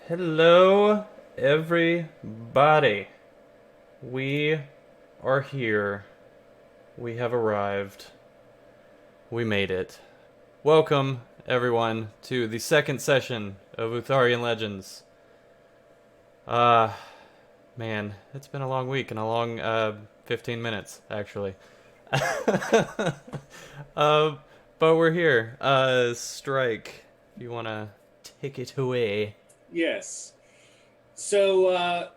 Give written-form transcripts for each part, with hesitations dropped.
Hello, everybody. We are here. We have arrived. We made it. Welcome, everyone, to the second session of Utharian Legends. Uh, Man, it's been a long week and a long 15 minutes, actually. uh, but we're here. Strike, if you want to take it away. Yes. So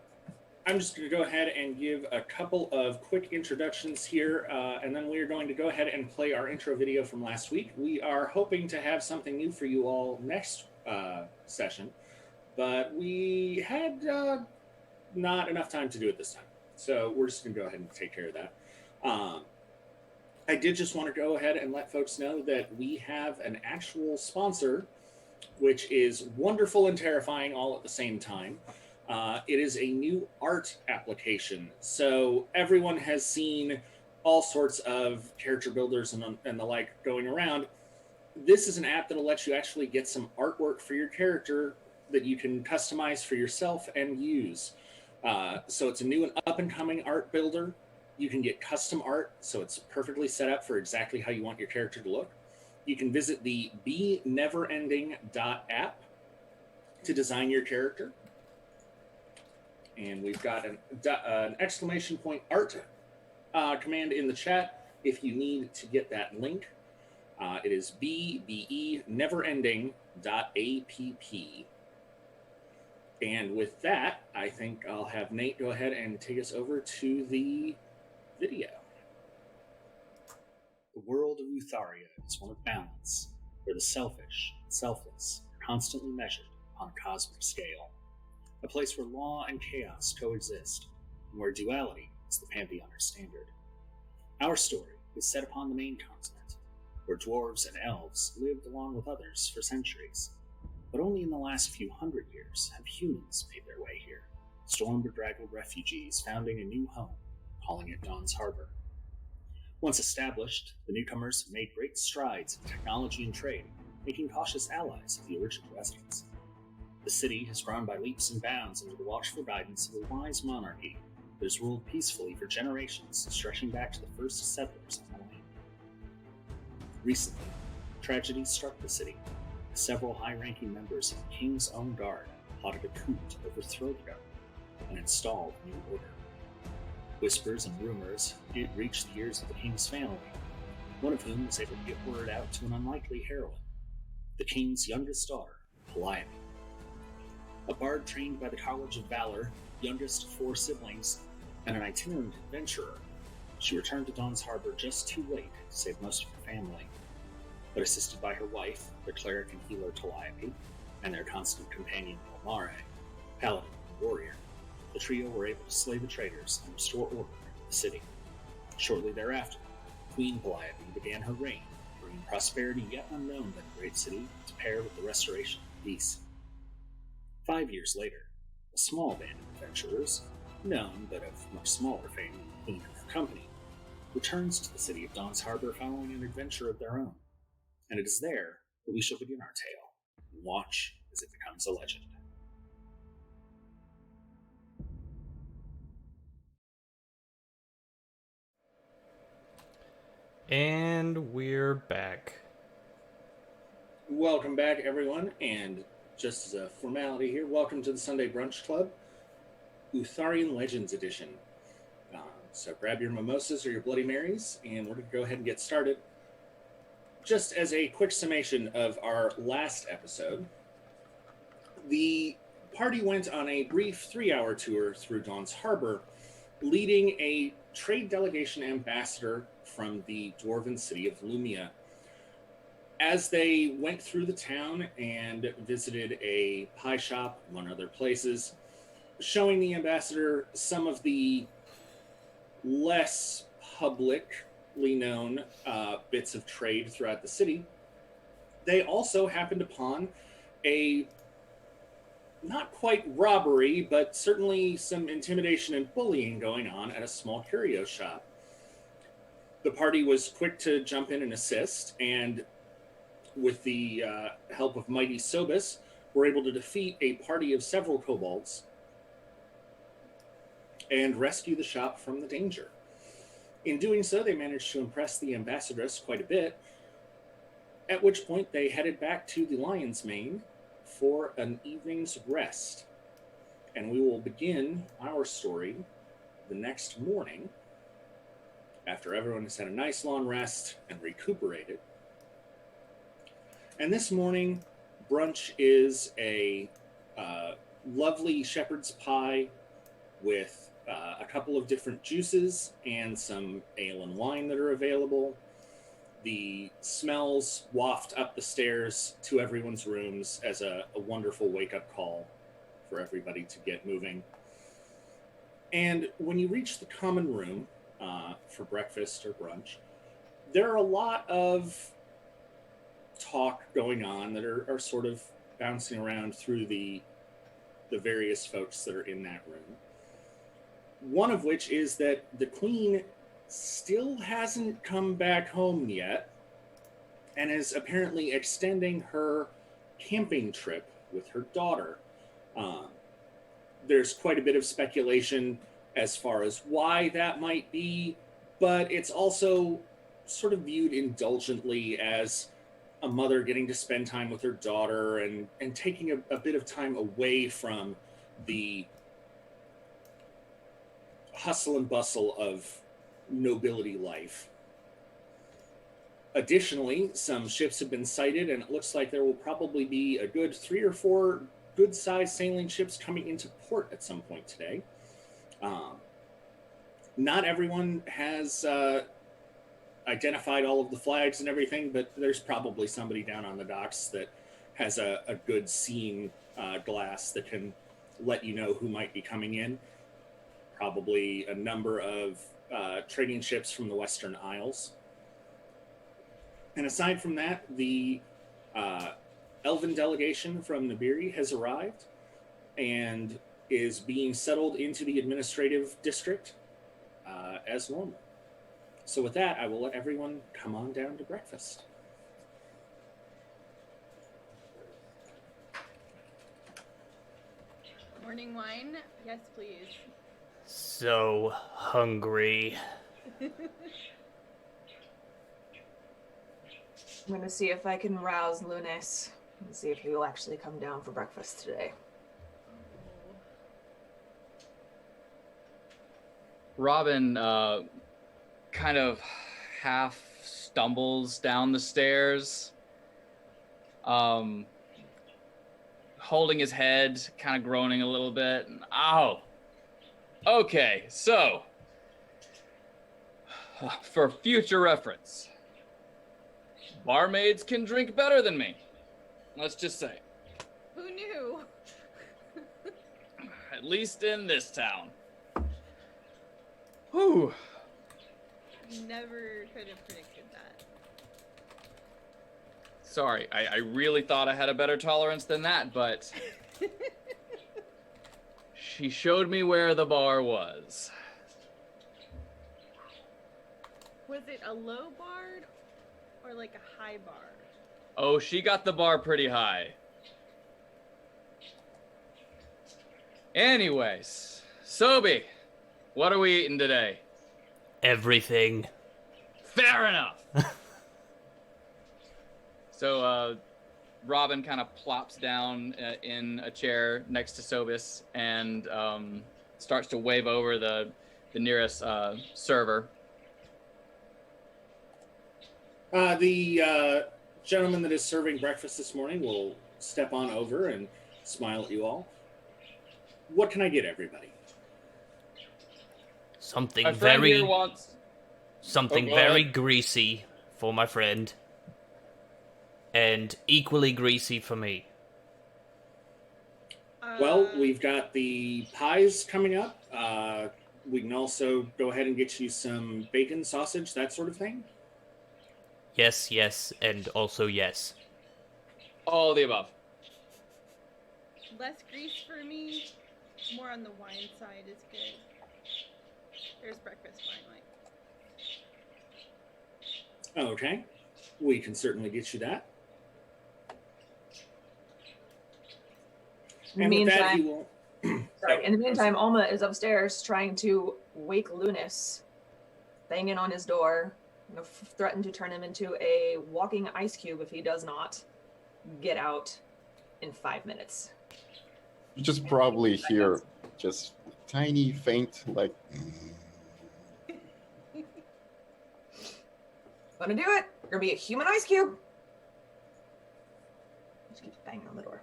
I'm just going to go ahead and give a couple of quick introductions here, and then we are going to go ahead and play our intro video from last week. We are hoping to have something new for you all next session, but we had not enough time to do it this time. So we're just going to go ahead and take care of that. Um, I did just want to go ahead and let folks know that we have an actual sponsor, which is wonderful and terrifying all at the same time. It is a new art application. So everyone has seen all sorts of character builders and the like going around. This is an app that'll let you actually get some artwork for your character that you can customize for yourself and use. So it's a new and up and coming art builder. You can get custom art, so it's perfectly set up for exactly how you want your character to look. You can visit the beneverending.app to design your character. And we've got an exclamation point art command in the chat if you need to get that link. It is beneverending.app. And with that, I think I'll have Nate go ahead and take us over to the video. The world of Utharia is one of balance, where the selfish and selfless are constantly measured on a cosmic scale. A place where law and chaos coexist, and where duality is the pantheon or standard. Our story is set upon the main continent, where dwarves and elves lived along with others for centuries. But only in the last few hundred years have humans made their way here, storm-bedraggled refugees founding a new home, calling it Dawn's Harbor. Once established, the newcomers have made great strides in technology and trade, making cautious allies of the original residents. The city has grown by leaps and bounds under the watchful guidance of a wise monarchy that has ruled peacefully for generations, stretching back to the first settlers on the land. Recently, tragedy struck the city as several high-ranking members of the king's own guard plotted a coup to overthrow the government and install a new order. Whispers and rumors reached the ears of the king's family, one of whom was able to get word out to an unlikely heroine, the king's youngest daughter, Calliope. A bard trained by the College of Valor, youngest of 4 siblings, and an itinerant adventurer, she returned to Dawn's Harbor just too late to save most of her family. But assisted by her wife, their cleric and healer Calliope, and their constant companion Palmare, paladin and warrior, the trio were able to slay the traitors and restore order in the city. Shortly thereafter, Queen Calliope began her reign, bringing prosperity yet unknown in the great city to pair with the restoration of peace. 5 years later, a small band of adventurers, known but of much smaller fame than the Queen and her company, returns to the city of Dawn's Harbor following an adventure of their own. And it is there that we shall begin our tale, and watch as it becomes a legend. And we're back. Welcome back, everyone. And just as a formality here, welcome to the Sunday Brunch Club, Utharian Legends Edition. So grab your mimosas or your Bloody Marys, and we're going to go ahead and get started. Just as a quick summation of our last episode, the party went on a brief 3-hour tour through Dawn's Harbor, leading a trade delegation ambassador from the dwarven city of Lumia. As they went through the town and visited a pie shop, among other places, showing the ambassador some of the less publicly known bits of trade throughout the city, they also happened upon a not quite robbery, but certainly some intimidation and bullying going on at a small curio shop. The party was quick to jump in and assist, and with the help of Mighty Sobus, were able to defeat a party of several kobolds and rescue the shop from the danger. In doing so, they managed to impress the ambassadress quite a bit, at which point they headed back to the Lion's Mane for an evening's rest. And we will begin our story the next morning, after everyone has had a nice long rest and recuperated. And this morning, brunch is a lovely shepherd's pie with a couple of different juices and some ale and wine that are available. The smells waft up the stairs to everyone's rooms as a wonderful wake-up call for everybody to get moving. And when you reach the common room for breakfast or brunch, there are a lot of talk going on that are sort of bouncing around through the various folks that are in that room. One of which is that the queen still hasn't come back home yet and is apparently extending her camping trip with her daughter. There's quite a bit of speculation as far as why that might be, but it's also sort of viewed indulgently as a mother getting to spend time with her daughter and taking a bit of time away from the hustle and bustle of nobility life. Additionally, some ships have been sighted, and it looks like there will probably be a good 3 or 4 good-sized sailing ships coming into port at some point today. Not everyone has identified all of the flags and everything, but there's probably somebody down on the docks that has a good seeing glass that can let you know who might be coming in. Probably a number of trading ships from the Western Isles. And aside from that, the Elven delegation from Nibiri has arrived and is being settled into the administrative district as normal. So with that, I will let everyone come on down to breakfast. Morning wine? Yes, please. So hungry. I'm gonna see if I can rouse Lunis and see if he will actually come down for breakfast today. Robin kind of half stumbles down the stairs, holding his head, kind of groaning a little bit. Ow! Okay, so, for future reference, barmaids can drink better than me. Let's just say. Who knew? At least in this town. Whew. Never could have predicted that. Sorry, I really thought I had a better tolerance than that, but she showed me where the bar was. Was it a low bar or like a high bar? Oh, she got the bar pretty high. Anyways, Sobi, what are we eating today? Everything. Fair enough. So, Robin kind of plops down in a chair next to Sobis and starts to wave over the nearest server. The gentleman that is serving breakfast this morning will step on over and smile at you all. What can I get everybody? Something My friend very here wants... something Oh, go very ahead. greasy for my friend. And equally greasy for me. Well, we've got the pies coming up. We can also go ahead and get you some bacon, sausage, that sort of thing. Yes, yes, and also yes. All the above. Less grease for me, more on the wine side is good. There's breakfast wine, Mike. Okay. We can certainly get you that. In the And with that, he meantime, will. sorry. In the meantime, Alma is upstairs trying to wake Lunas, banging on his door, threaten to turn him into a walking ice cube if he does not get out in 5 minutes. You just probably hear just tiny, faint, like. Gonna do it. You're gonna be a human ice cube. Just keeps banging on the door.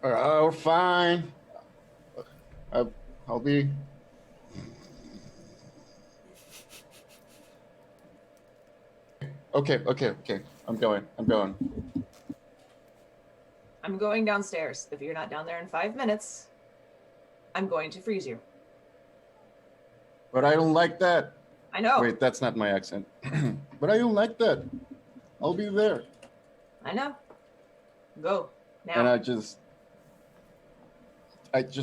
Oh, fine. I'll be. Okay. I'm going. I'm going downstairs. If you're not down there in 5 minutes, I'm going to freeze you. But I don't like that. I know. Wait, that's not my accent. But I don't like that. I'll be there. I know. Go now. And I just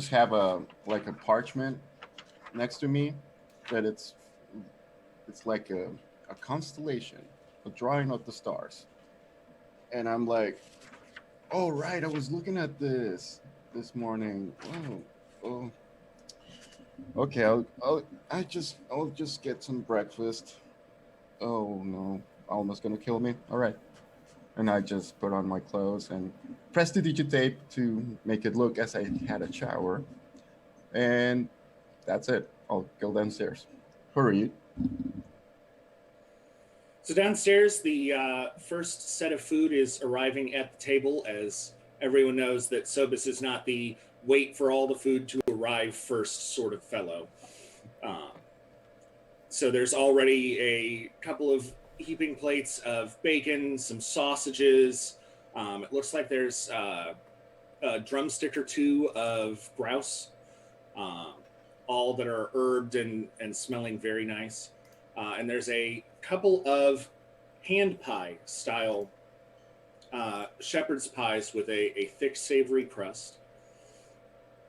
have a parchment next to me that it's like a constellation, a drawing of the stars. And I'm like, oh right, I was looking at this morning. Oh. Okay, I'll just get some breakfast. Oh no, Alma's gonna kill me. All right. And I just put on my clothes and prestidigitape to make it look as I had a shower. And that's it. I'll go downstairs. Hurry. So downstairs, the first set of food is arriving at the table, as everyone knows that Sobis is not the wait for all the food to arrive first sort of fellow. So there's already a couple of heaping plates of bacon, some sausages. It looks like there's a drumstick or two of grouse, all that are herbed and smelling very nice. And there's a couple of hand pie style shepherd's pies with a thick savory crust,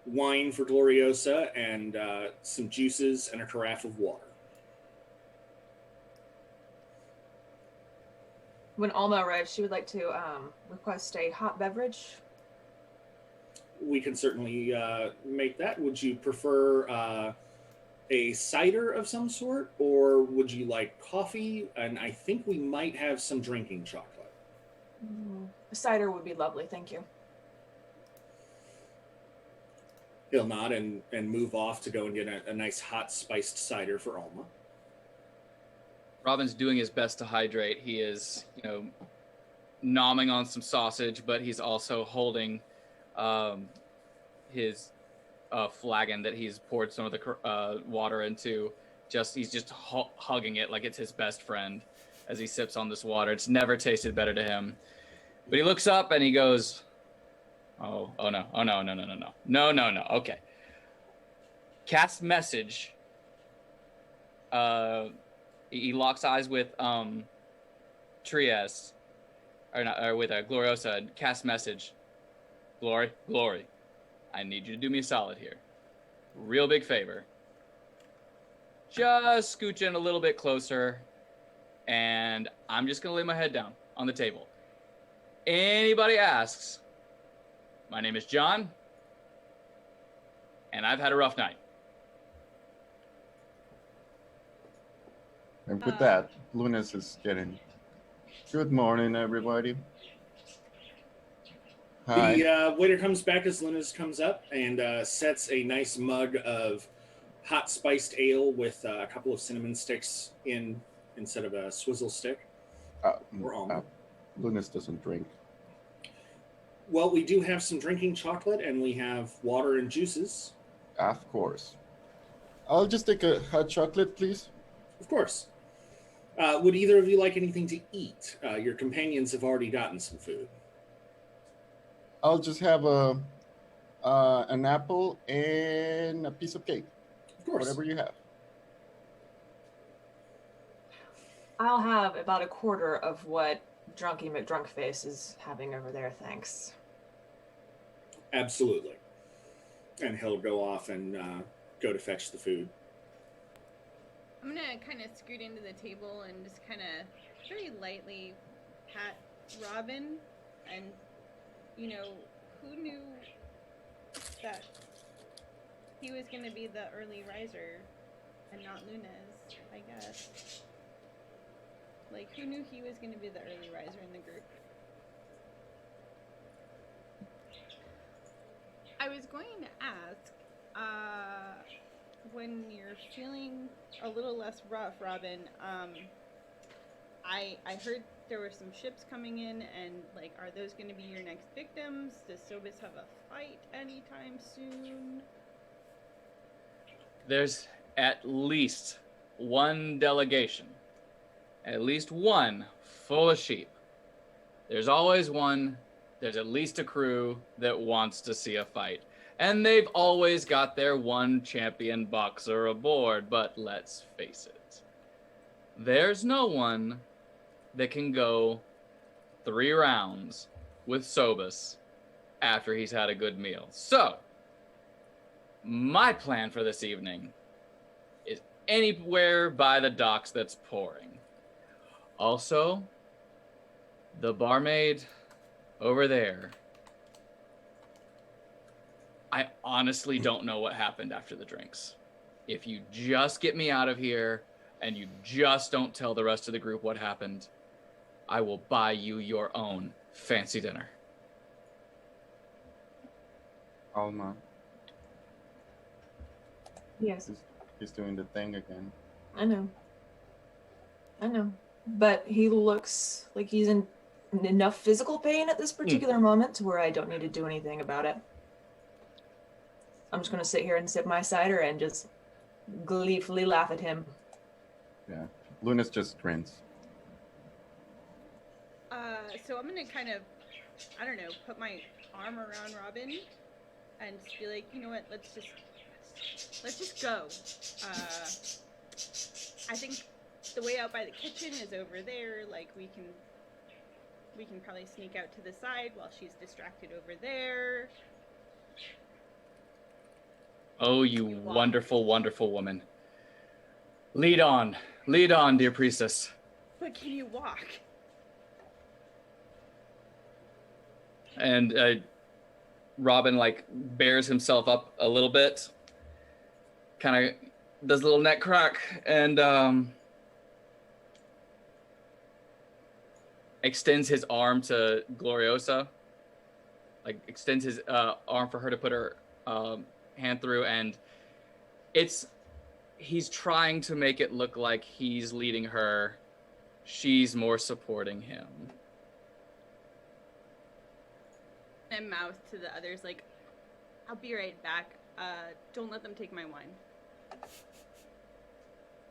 wine for Gloriosa, and some juices and a carafe of water. When Alma arrives, she would like to request a hot beverage. We can certainly make that. Would you prefer a cider of some sort, or would you like coffee? And I think we might have some drinking chocolate. A cider would be lovely, thank you. He'll nod and move off to go and get a nice hot spiced cider for Alma. Robin's doing his best to hydrate. He is, nomming on some sausage, but he's also holding his flagon that he's poured some of the water into. He's just hugging it like it's his best friend as he sips on this water. It's never tasted better to him. But he looks up and he goes, oh no. Okay. Cast message. He locks eyes with Trias, or with Gloriosa, and cast message. Glory, I need you to do me a solid here. Real big favor. Just scooch in a little bit closer, and I'm just gonna lay my head down on the table. Anybody asks, my name is John, and I've had a rough night. And with that, Lunas is getting. Good morning, everybody. Hi. The waiter comes back as Lunas comes up and sets a nice mug of hot spiced ale with a couple of cinnamon sticks instead of a swizzle stick. Or almond. Lunas doesn't drink. Well, we do have some drinking chocolate, and we have water and juices. Of course. I'll just take a hot chocolate, please. Of course. Would either of you like anything to eat? Your companions have already gotten some food. I'll just have an apple and a piece of cake. Of course. Whatever you have. I'll have about a quarter of what Drunky McDrunkface is having over there, thanks. Absolutely. And he'll go off and go to fetch the food. I'm gonna kind of scoot into the table and just kind of very lightly pat Robin, and you know, who knew that he was going to be the early riser and not Lunas, I guess. Like, who knew he was going to be the early riser in the group? I was going to ask, when you're feeling a little less rough, Robin, I heard there were some ships coming in, and, like, are those going to be your next victims? Does Sobis have a fight anytime soon? There's at least one delegation, at least one full of sheep. There's always one, there's at least a crew that wants to see a fight. And they've always got their one champion boxer aboard, but let's face it, there's no one that can go 3 rounds with Sobis after he's had a good meal. So, my plan for this evening is anywhere by the docks that's pouring. Also, the barmaid over there. I honestly don't know what happened after the drinks. If you just get me out of here and you just don't tell the rest of the group what happened, I will buy you your own fancy dinner. Alma, Yes, he's doing the thing again. I know. But he looks like he's in enough physical pain at this particular moment to where I don't need to do anything about it. I'm just going to sit here and sip my cider and just gleefully laugh at him. Yeah, Lunas just grins. So I'm gonna kind of, I don't know, put my arm around Robin and just be like, you know what, let's just go. I think the way out by the kitchen is over there. Like, we can probably sneak out to the side while she's distracted over there. Oh, you wonderful, wonderful woman. Lead on, dear priestess. But can you walk? And Robin, like, bears himself up a little bit, kind of does a little neck crack, and extends his arm to Gloriosa. Like, extends his arm for her to put her hand through, and he's trying to make it look like he's leading her. She's more supporting him. And mouth to the others, like, I'll be right back. Don't let them take my wine.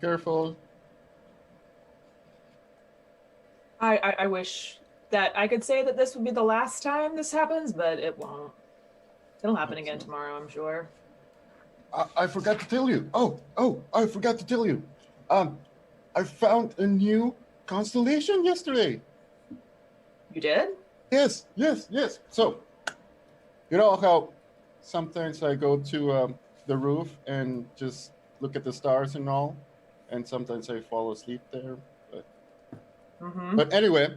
Careful. I wish that I could say that this would be the last time this happens, but it won't. It'll happen again tomorrow, I'm sure. I forgot to tell you. I forgot to tell you. I found a new constellation yesterday. You did? Yes. So, you know how sometimes I go to the roof and just look at the stars and all, and sometimes I fall asleep there. But anyway,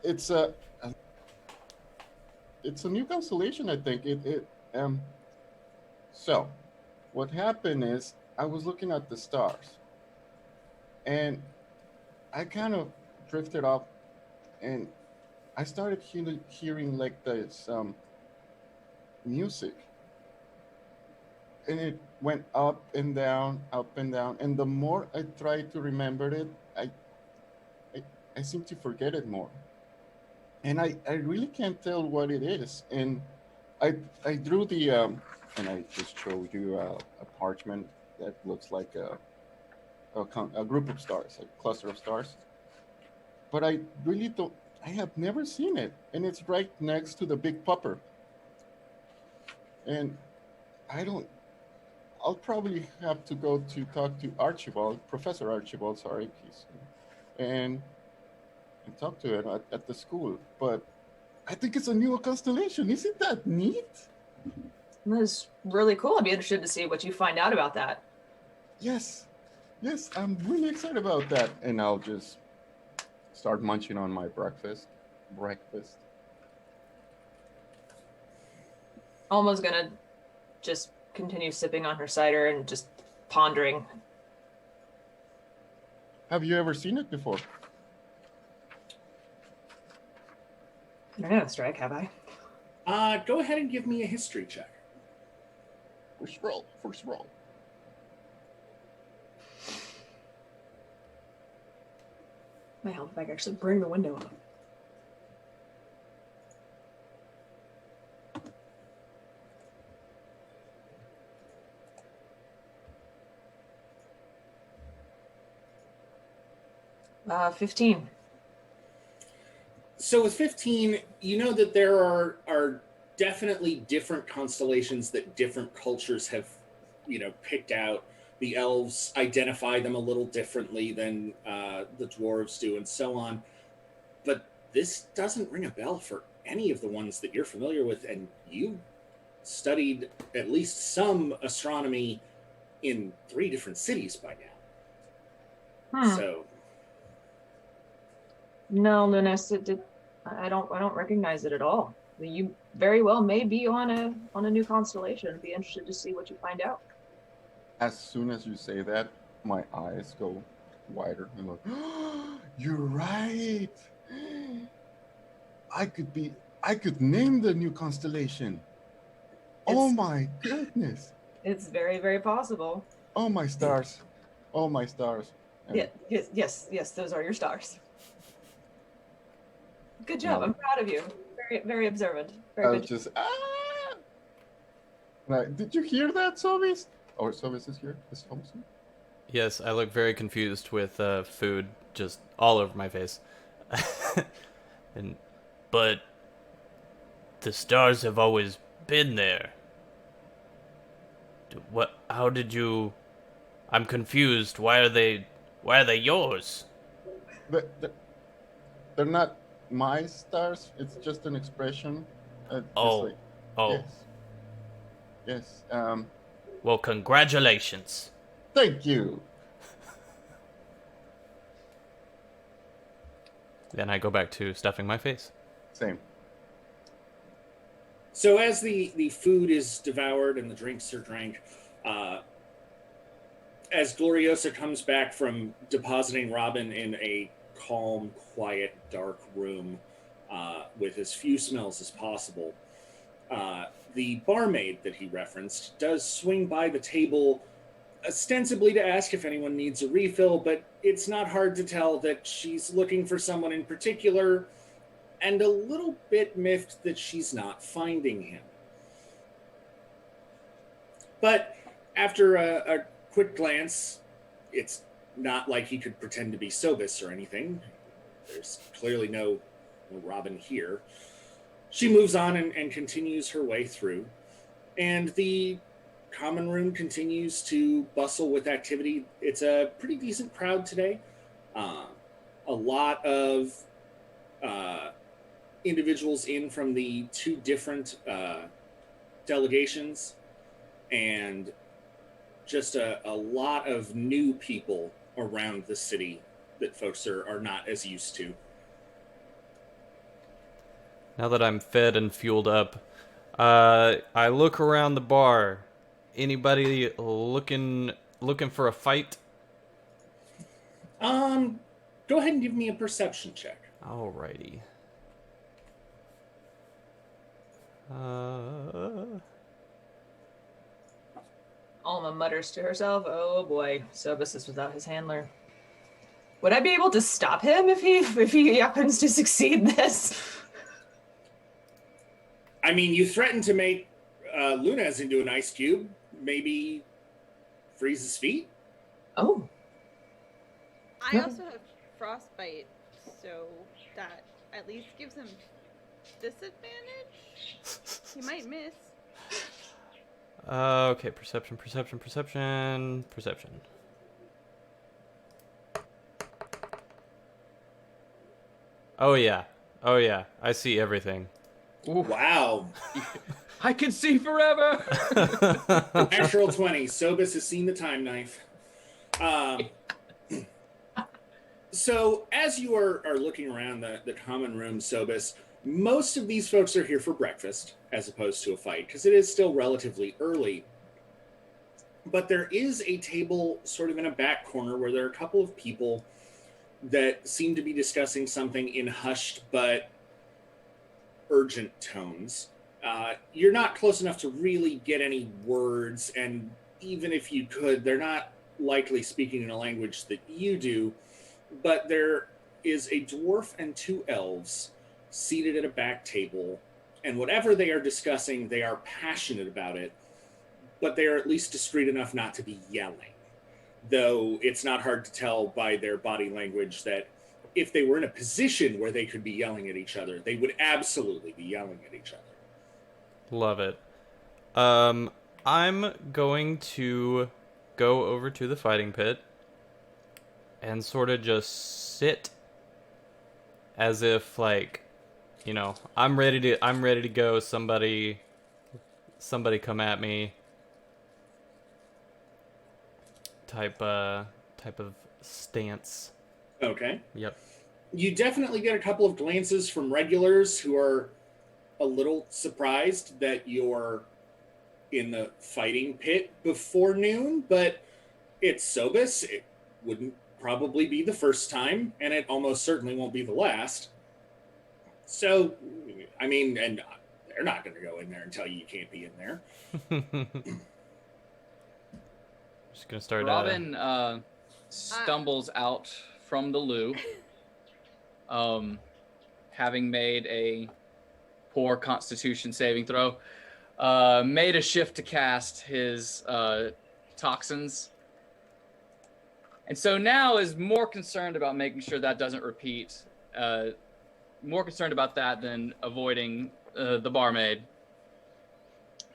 it's a new constellation, I think. So, what happened is I was looking at the stars, and I kind of drifted off, and I started hearing like this music, and it went up and down, and the more I tried to remember it, I seem to forget it more, and I really can't tell what it is. And I drew the and I just showed you a parchment that looks like a group of stars, a cluster of stars, but I really don't. I have never seen it, and it's right next to the big pupper. And I'll probably have to go to talk to Archibald, Professor Archibald, sorry, and talk to him at the school. But I think it's a new constellation. Isn't that neat? That's really cool. I'd be interested to see what you find out about that. Yes, I'm really excited about that. And I'll just start munching on my breakfast. Alma's gonna just continue sipping on her cider and just pondering. Have you ever seen it before? I don't know, Strike, have I? Go ahead and give me a history check. First roll. Might help if I could actually bring the window up. Uh, 15. So with 15, you know that there are definitely different constellations that different cultures have, picked out. The elves identify them a little differently than the dwarves do, and so on. But this doesn't ring a bell for any of the ones that you're familiar with, and you studied at least some astronomy in 3 different cities by now. So No, Lunas, I don't recognize it at all. You very well may be on a new constellation. I'd be interested to see what you find out. As soon as you say that, my eyes go wider and look. You're right. I could name the new constellation. Oh my goodness. It's very, very possible. Oh my stars. And Yeah, yes, those are your stars. Good job. No. I'm proud of you. Very, very observant. I Very was good. just Right. Did you hear that, Sovis? Oh, Sovis is here. Is Sovis here? Yes, I look very confused with food just all over my face. But the stars have always been there. How did you? I'm confused. Why are they yours? They're not my stars. It's just an expression. It's Oh. Yes. Well, congratulations. Thank you. Then I go back to stuffing my face. Same. So as the food is devoured and the drinks are drank, as Gloriosa comes back from depositing Robin in a calm, quiet, dark room with as few smells as possible, the barmaid that he referenced does swing by the table ostensibly to ask if anyone needs a refill, but it's not hard to tell that she's looking for someone in particular and a little bit miffed that she's not finding him. But after a quick glance, it's not like he could pretend to be Sobis or anything. There's clearly no Robin here. She moves on and continues her way through. And the common room continues to bustle with activity. It's a pretty decent crowd today. A lot of individuals in from the 2 different delegations, and just a lot of new people around the city that folks are not as used to. Now that I'm fed and fueled up, I look around the bar. Anybody looking for a fight? Go ahead and give me a perception check. Alrighty. Alma mutters to herself, "Oh boy, Sobis is without his handler." Would I be able to stop him if he happens to succeed this? I mean, you threatened to make Lunez into an ice cube. Maybe freeze his feet? Oh. I also have frostbite, so that at least gives him disadvantage. He might miss. Okay, perception. Oh yeah, I see everything. Wow. I can see forever. Natural 20. Sobis has seen the time knife. So as you are looking around the common room, Sobis, most of these folks are here for breakfast as opposed to a fight, because it is still relatively early. But there is a table sort of in a back corner where there are a couple of people that seem to be discussing something in hushed but urgent tones. You're not close enough to really get any words, and even if you could, they're not likely speaking in a language that you do, but there is a dwarf and 2 elves seated at a back table, and whatever they are discussing, they are passionate about it, but they are at least discreet enough not to be yelling. Though it's not hard to tell by their body language that if they were in a position where they could be yelling at each other, they would absolutely be yelling at each other. Love it. I'm going to go over to the fighting pit and sort of just sit as if, like, you know, I'm ready to go. Somebody come at me. Type of stance. Okay. Yep. You definitely get a couple of glances from regulars who are a little surprised that you're in the fighting pit before noon, but it's Sobis. It wouldn't probably be the first time, and it almost certainly won't be the last. So, I mean, and they're not going to go in there and tell you can't be in there. Just gonna start. Robin stumbles out from the loo, having made a poor Constitution saving throw. Made a shift to cast his toxins, and so now is more concerned about making sure that doesn't repeat. More concerned about that than avoiding the barmaid.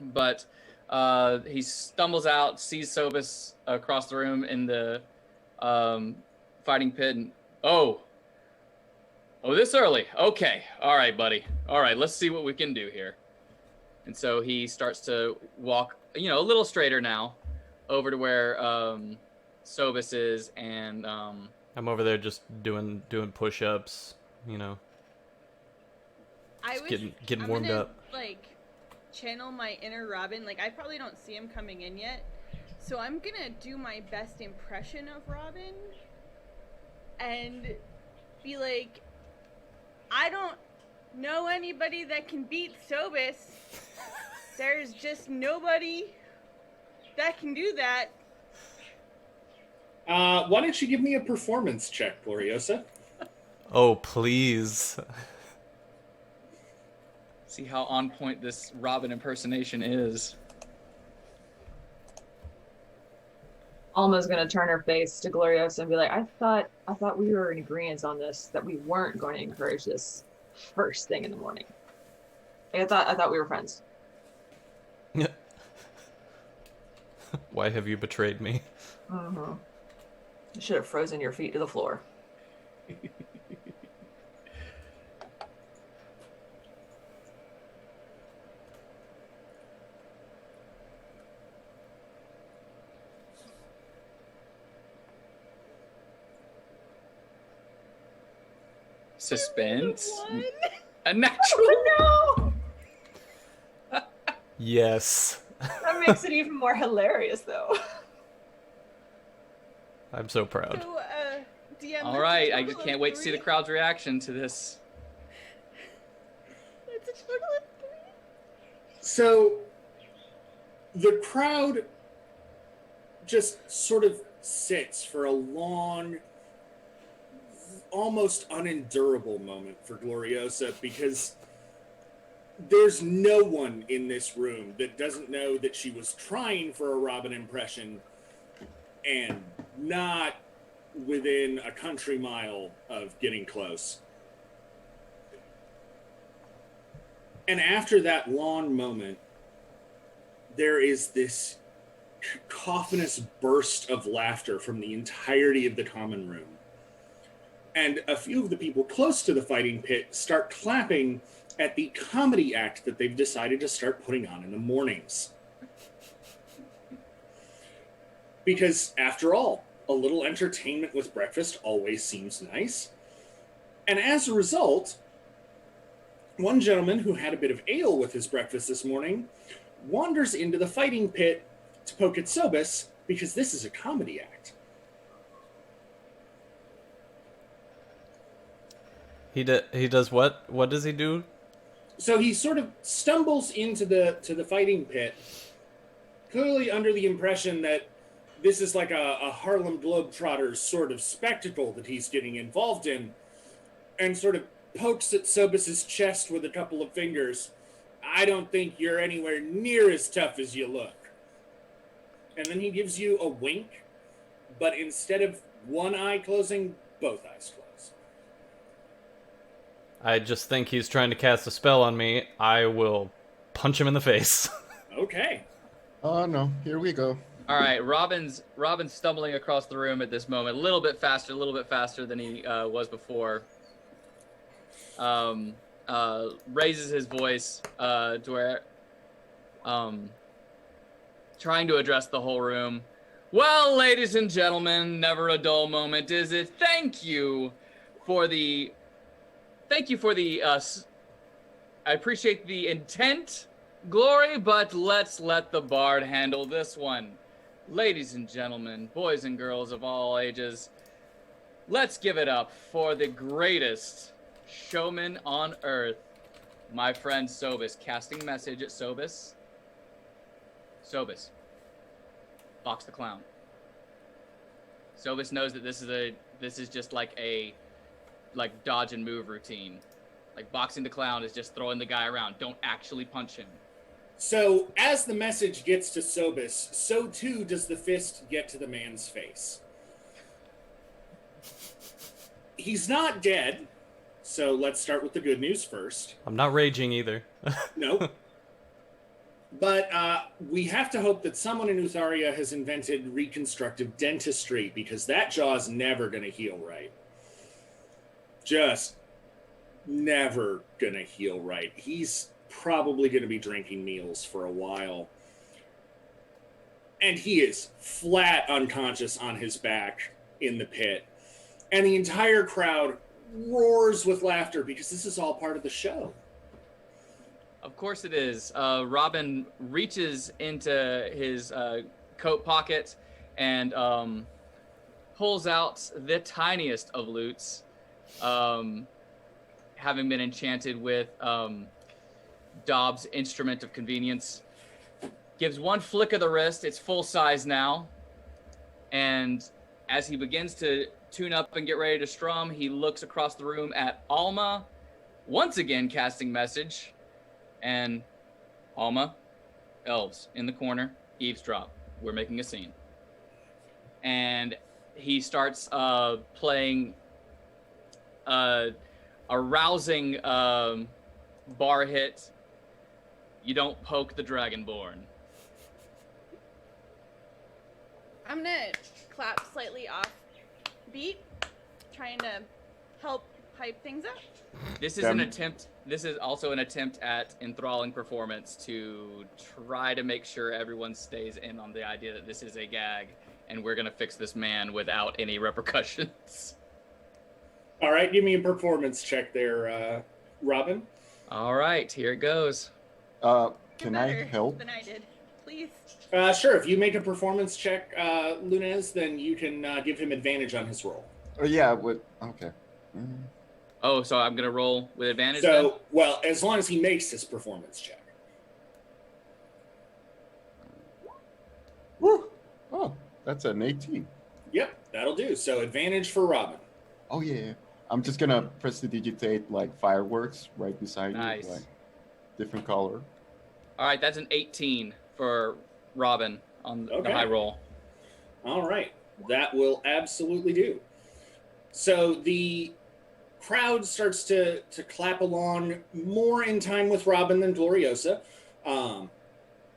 But he stumbles out, sees Sobis across the room in the fighting pit, and oh, this early? Okay, all right, buddy. All right, let's see what we can do here. And so he starts to walk, a little straighter now, over to where Sobis is, and I'm over there just doing push-ups, getting I'm warmed gonna, up. Channel my inner Robin. I probably don't see him coming in yet, so I'm gonna do my best impression of Robin and be like, I don't know anybody that can beat Sobis. There's just nobody that can do that. Why don't you give me a performance check, Gloriosa? Oh, please. see how on point this Robin impersonation is. Alma's gonna turn her face to Gloriosa and be like, I thought we were in agreement on this, that we weren't going to encourage this first thing in the morning. I thought we were friends. Why have you betrayed me? Mm-hmm. You should have frozen your feet to the floor. Suspense. One. A natural. Oh no! Yes. That makes it even more hilarious, though. I'm so proud. So, DM, All that's right, a I total just can't of wait to see the 3. crowd's reaction to this. That's a total of 3. So the crowd just sort of sits for a long, almost unendurable moment for Gloriosa, because there's no one in this room that doesn't know that she was trying for a Robin impression and not within a country mile of getting close. And after that long moment, there is this cacophonous burst of laughter from the entirety of the common room. And a few of the people close to the fighting pit start clapping at the comedy act that they've decided to start putting on in the mornings. Because, after all, a little entertainment with breakfast always seems nice. And as a result, one gentleman who had a bit of ale with his breakfast this morning wanders into the fighting pit to poke at Sobus because this is a comedy act. He does what? What does he do? So he sort of stumbles into the fighting pit, clearly under the impression that this is like a Harlem Globetrotters sort of spectacle that he's getting involved in, and sort of pokes at Sobus's chest with a couple of fingers. I don't think you're anywhere near as tough as you look. And then he gives you a wink, but instead of one eye closing, both eyes close. I just think he's trying to cast a spell on me. I will punch him in the face. Okay. Oh no, here we go. All right, Robin's stumbling across the room at this moment, a little bit faster than he was before. Raises his voice to where, trying to address the whole room. Well, ladies and gentlemen, never a dull moment, is it? Thank you for the. I appreciate the intent, Glory, but let's let the bard handle this one. Ladies and gentlemen, boys and girls of all ages, let's give it up for the greatest showman on earth, my friend Sobus. Casting message at Sobus. Sobus, box the clown. Sobus knows that this is just like a dodge and move routine. Like boxing the clown is just throwing the guy around. Don't actually punch him. So as the message gets to Sobus, so too does the fist get to the man's face. He's not dead, so let's start with the good news first. I'm not raging either. No. But we have to hope that someone in Utharia has invented reconstructive dentistry, because that jaw's never going to heal right. Just never going to heal right. He's probably going to be drinking meals for a while. And he is flat unconscious on his back in the pit. And the entire crowd roars with laughter because this is all part of the show. Of course it is. Robin reaches into his coat pocket and pulls out the tiniest of lutes, having been enchanted with Dobbs' instrument of convenience. Gives one flick of the wrist. It's full size now. And as he begins to tune up and get ready to strum, he looks across the room at Alma, once again casting message. And Alma, elves in the corner, eavesdrop. We're making a scene. And he starts playing a rousing bar hit. You don't poke the Dragonborn. I'm gonna clap slightly off beat, trying to help hype things up. This is also an attempt at enthralling performance to try to make sure everyone stays in on the idea that this is a gag and we're gonna fix this man without any repercussions. All right, give me a performance check there, Robin. All right, here it goes. Can I help? Than I did, please. Sure, if you make a performance check, Lunez, then you can give him advantage on his roll. Oh yeah, okay. Oh, so I'm gonna roll with advantage So, then? well, as long as he makes his performance check. Woo! Oh, that's an 18. Yep, that'll do. So advantage for Robin. Oh yeah. I'm just gonna prestidigitate like fireworks right beside Nice. you, like different color. All right, that's an 18 for Robin on the Okay. high roll. All right, that will absolutely do. So the crowd starts to clap along more in time with Robin than Gloriosa.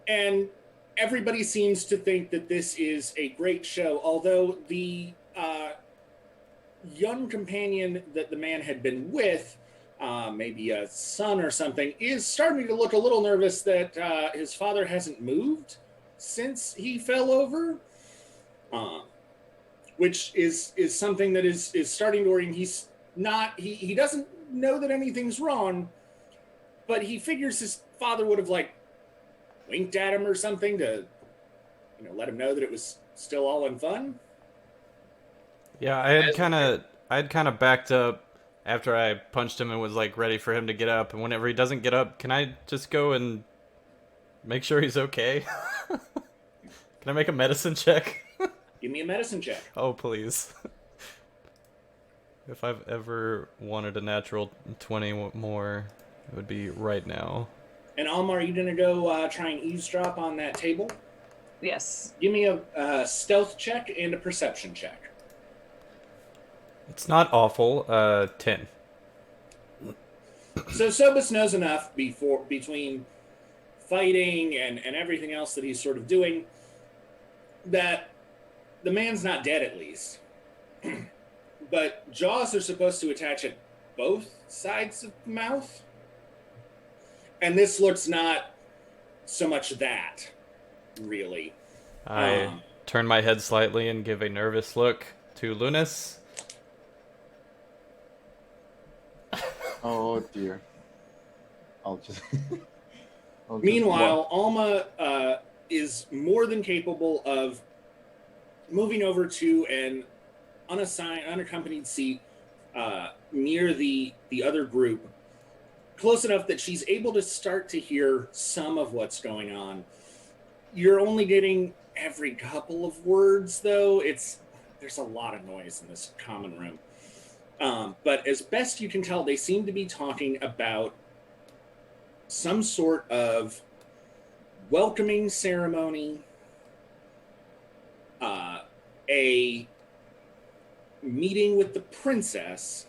And everybody seems to think that this is a great show, although the young companion that the man had been with, maybe a son or something, is starting to look a little nervous that his father hasn't moved since he fell over. which is something that is starting to worry him. He's not. He doesn't know that anything's wrong, but he figures his father would have like winked at him or something to, let him know that it was still all in fun. Yeah, I had kind of backed up after I punched him and was like ready for him to get up. And whenever he doesn't get up, can I just go and make sure he's okay? Can I make a medicine check? Give me a medicine check. Oh, please. If I've ever wanted a natural 20 more, it would be right now. And Alma, are you gonna go try and eavesdrop on that table? Yes. Give me a stealth check and a perception check. It's not awful. 10. So Sobus knows enough between fighting and everything else that he's sort of doing that the man's not dead, at least. But jaws are supposed to attach at both sides of the mouth. And this looks not so much that, really. I turn my head slightly and give a nervous look to Lunas. Oh dear. I'll just. Meanwhile, Alma is more than capable of moving over to an unaccompanied seat near the other group, close enough that she's able to start to hear some of what's going on. You're only getting every couple of words, though. There's a lot of noise in this common room. But as best you can tell, they seem to be talking about some sort of welcoming ceremony, a meeting with the princess,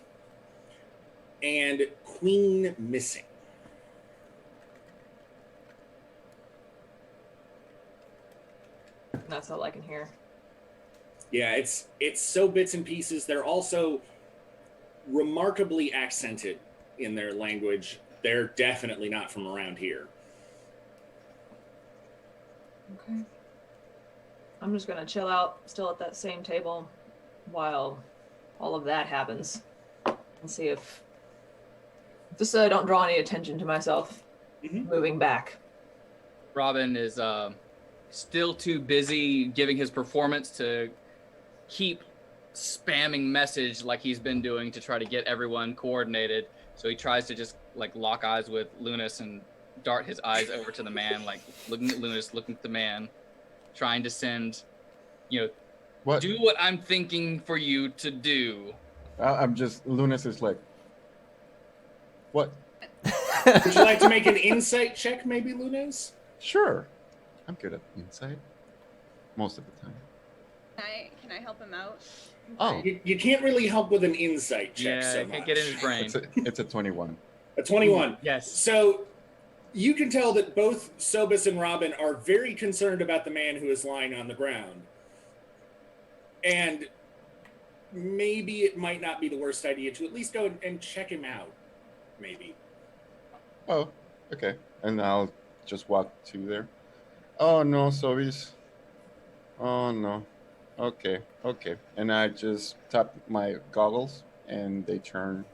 and Queen missing. That's all I can hear. Yeah, it's so bits and pieces. They're also remarkably accented in their language. They're definitely not from around here. Okay. I'm just gonna chill out, still at that same table, while all of that happens, and see if just so I don't draw any attention to myself. Moving back. Robin is still too busy giving his performance to keep spamming message like he's been doing to try to get everyone coordinated. So he tries to just like lock eyes with Lunas and dart his eyes over to the man, like looking at Lunas, looking at the man, trying to send, What? do what I'm thinking for you to do. I'm just. Lunas is like. What? Would you like to make an insight check, maybe, Lunes? Sure. I'm good at insight. Most of the time. Can I help him out? Oh. You can't really help with an insight check Yeah, so I much. can't get in his brain. It's a 21. A 21. Yes. So you can tell that both Sobus and Robin are very concerned about the man who is lying on the ground. And maybe it might not be the worst idea to at least go and check him out. Maybe. Oh, okay. And I'll just walk to there. Oh no, Sovis. Oh no. Okay. And I just tap my goggles and they turn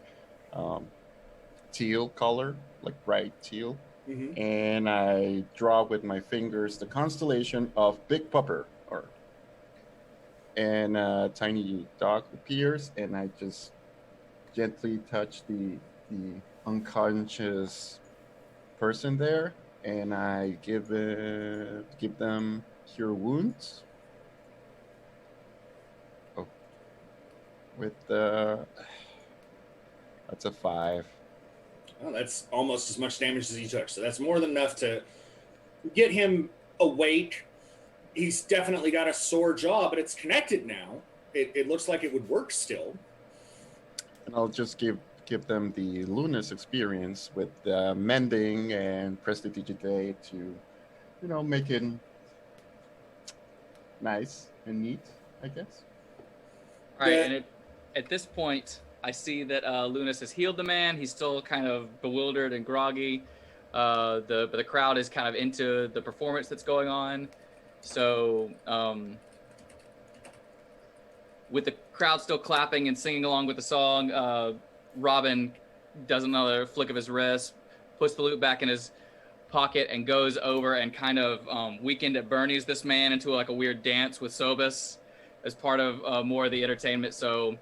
teal color, like bright teal. Mm-hmm. And I draw with my fingers the constellation of Big Pupper, and a tiny dog appears, and I just gently touch the unconscious person there, and I give them cure wounds. Oh, with that's a 5. Well, that's almost as much damage as he took. So that's more than enough to get him awake. He's definitely got a sore jaw, but it's connected now. It looks like it would work still. And I'll just give them the Lunas experience with mending and prestidigitate to, make it nice and neat, I guess. All right, and at this point, I see that Lunas has healed the man. He's still kind of bewildered and groggy. But the crowd is kind of into the performance that's going on. So with the crowd still clapping and singing along with the song, Robin does another flick of his wrist, puts the loot back in his pocket, and goes over and kind of Weekend at Bernie's this man into like a weird dance with Sobus as part of more of the entertainment. So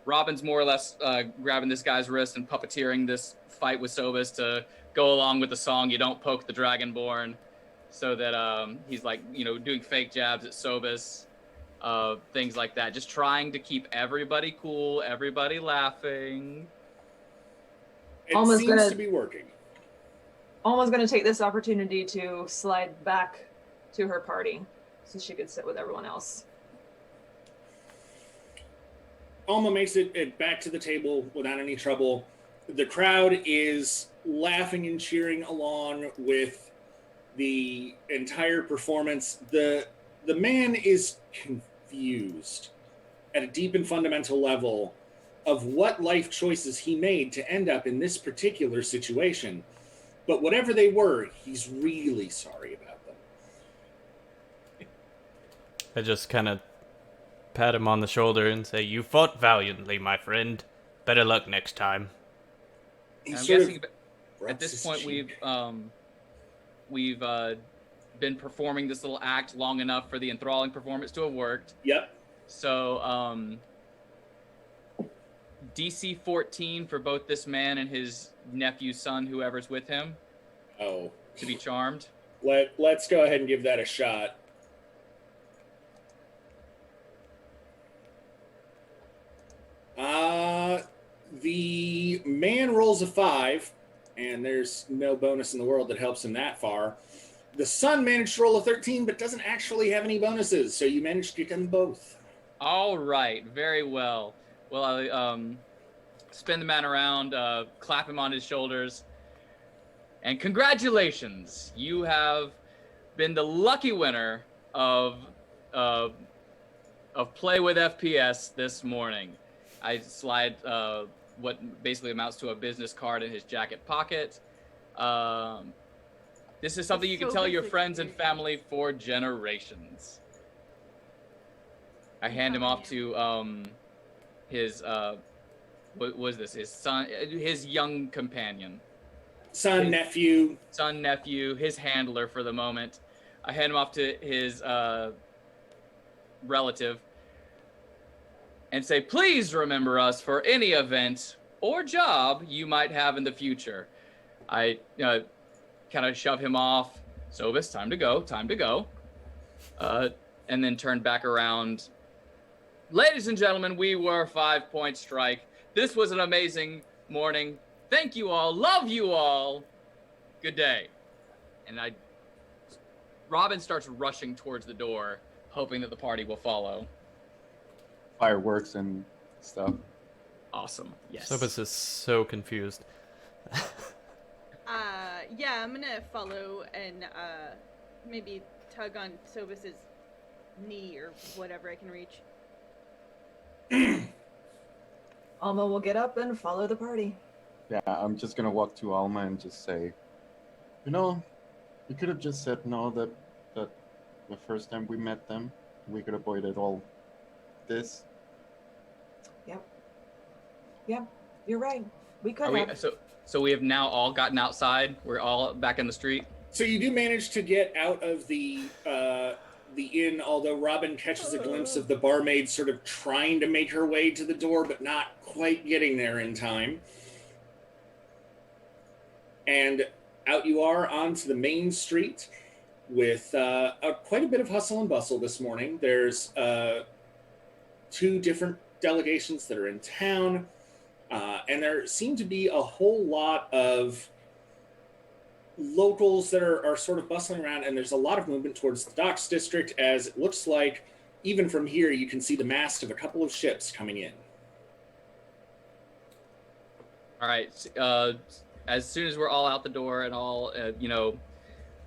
Robin's more or less grabbing this guy's wrist and puppeteering this fight with Sobus to go along with the song "You Don't Poke the Dragonborn," so that he's like, you know, doing fake jabs at Sobus, things like that. Just trying to keep everybody cool, everybody laughing. It Almost seems gonna- to be working. Alma's going to take this opportunity to slide back to her party so she could sit with everyone else. Alma makes it back to the table without any trouble. The crowd is laughing and cheering along with the entire performance. The man is confused at a deep and fundamental level of what life choices he made to end up in this particular situation. But whatever they were, he's really sorry about them. I just kind of pat him on the shoulder and say, "You fought valiantly, my friend. Better luck next time." He I'm sort of guessing rubs at this his point cheek. we've been performing this little act long enough for the enthralling performance to have worked. Yep. So DC 14 for both this man and his nephew, son, whoever's with him, Oh. to be charmed. Let's go ahead and give that a shot. The man rolls a 5, and there's no bonus in the world that helps him that far. The son managed to roll a 13, but doesn't actually have any bonuses, so you managed to get them both. All right, very well. Well, I spin the man around, clap him on his shoulders, and congratulations! You have been the lucky winner of Play with FPS this morning. I slide what basically amounts to a business card in his jacket pocket. This is something you can tell your friends and family for generations. I hand him off to his what was this? His son, his young companion, Son, nephew. son, nephew, his handler for the moment. I hand him off to his relative and say, "Please remember us for any event or job you might have in the future." I kind of shove him off. Sobus, time to go, time to go. And then turn back around. Ladies and gentlemen, we were 5 Point Strike. This was an amazing morning. Thank you all. Love you all. Good day. And Robin starts rushing towards the door, hoping that the party will follow. Fireworks and stuff. Awesome. Yes. Sobus is so confused. Yeah, I'm gonna follow and maybe tug on Sobus's knee or whatever I can reach. Alma will get up and follow the party. Yeah, I'm just gonna walk to Alma and just say, you know, we could have just said no that the first time we met them, we could avoid it all this. Yep, you're right. We could Are we, have. so we have now all gotten outside. We're all back in the street. So you do manage to get out of the inn, although Robin catches a glimpse of the barmaid sort of trying to make her way to the door, but not quite getting there in time. And out you are onto the main street with quite a bit of hustle and bustle this morning. There's 2 different delegations that are in town, and there seem to be a whole lot of locals that are sort of bustling around, and there's a lot of movement towards the docks district, as it looks like even from here you can see the mast of a couple of ships coming in. All right. As soon as we're all out the door and all,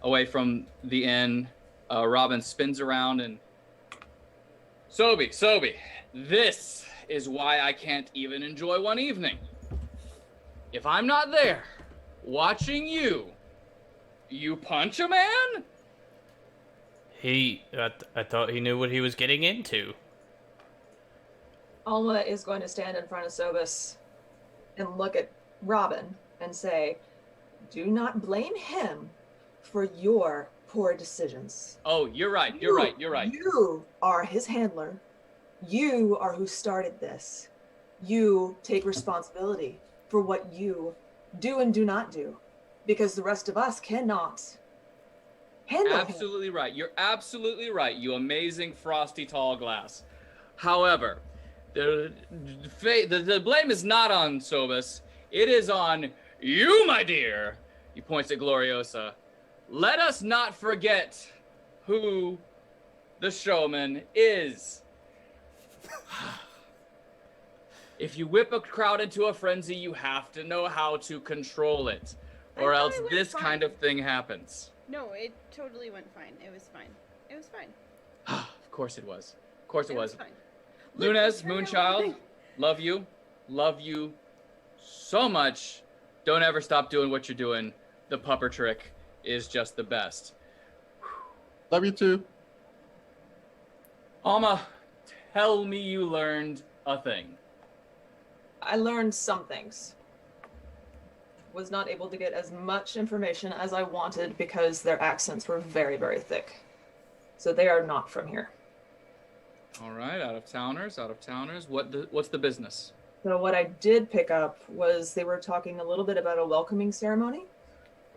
away from the inn, Robin spins around and, Sobe, this is why I can't even enjoy one evening. If I'm not there, watching you punch a man? I thought he knew what he was getting into. Alma is going to stand in front of Sobus and look at Robin and say, do not blame him for your poor decisions. Oh, you're right. You're right. You're right. You are his handler. You are who started this. You take responsibility for what you do and do not do, because the rest of us cannot handle him. Absolutely right. You're absolutely right, you amazing frosty tall glass. However, the blame is not on Sobus. It is on you, my dear. He points at Gloriosa. Let us not forget who the showman is. If you whip a crowd into a frenzy, you have to know how to control it, or else this kind of thing happens. No, it totally went fine. It was fine. It was fine. Of course it was. Of course it was. Fine. Lunez, Moonchild, love you. Love you so much. Don't ever stop doing what you're doing. The pupper trick is just the best. Love you too. Alma, tell me you learned a thing. I learned some things. Was not able to get as much information as I wanted because their accents were very, very thick. So they are not from here. All right, out of towners. What's the business? So what I did pick up was they were talking a little bit about a welcoming ceremony,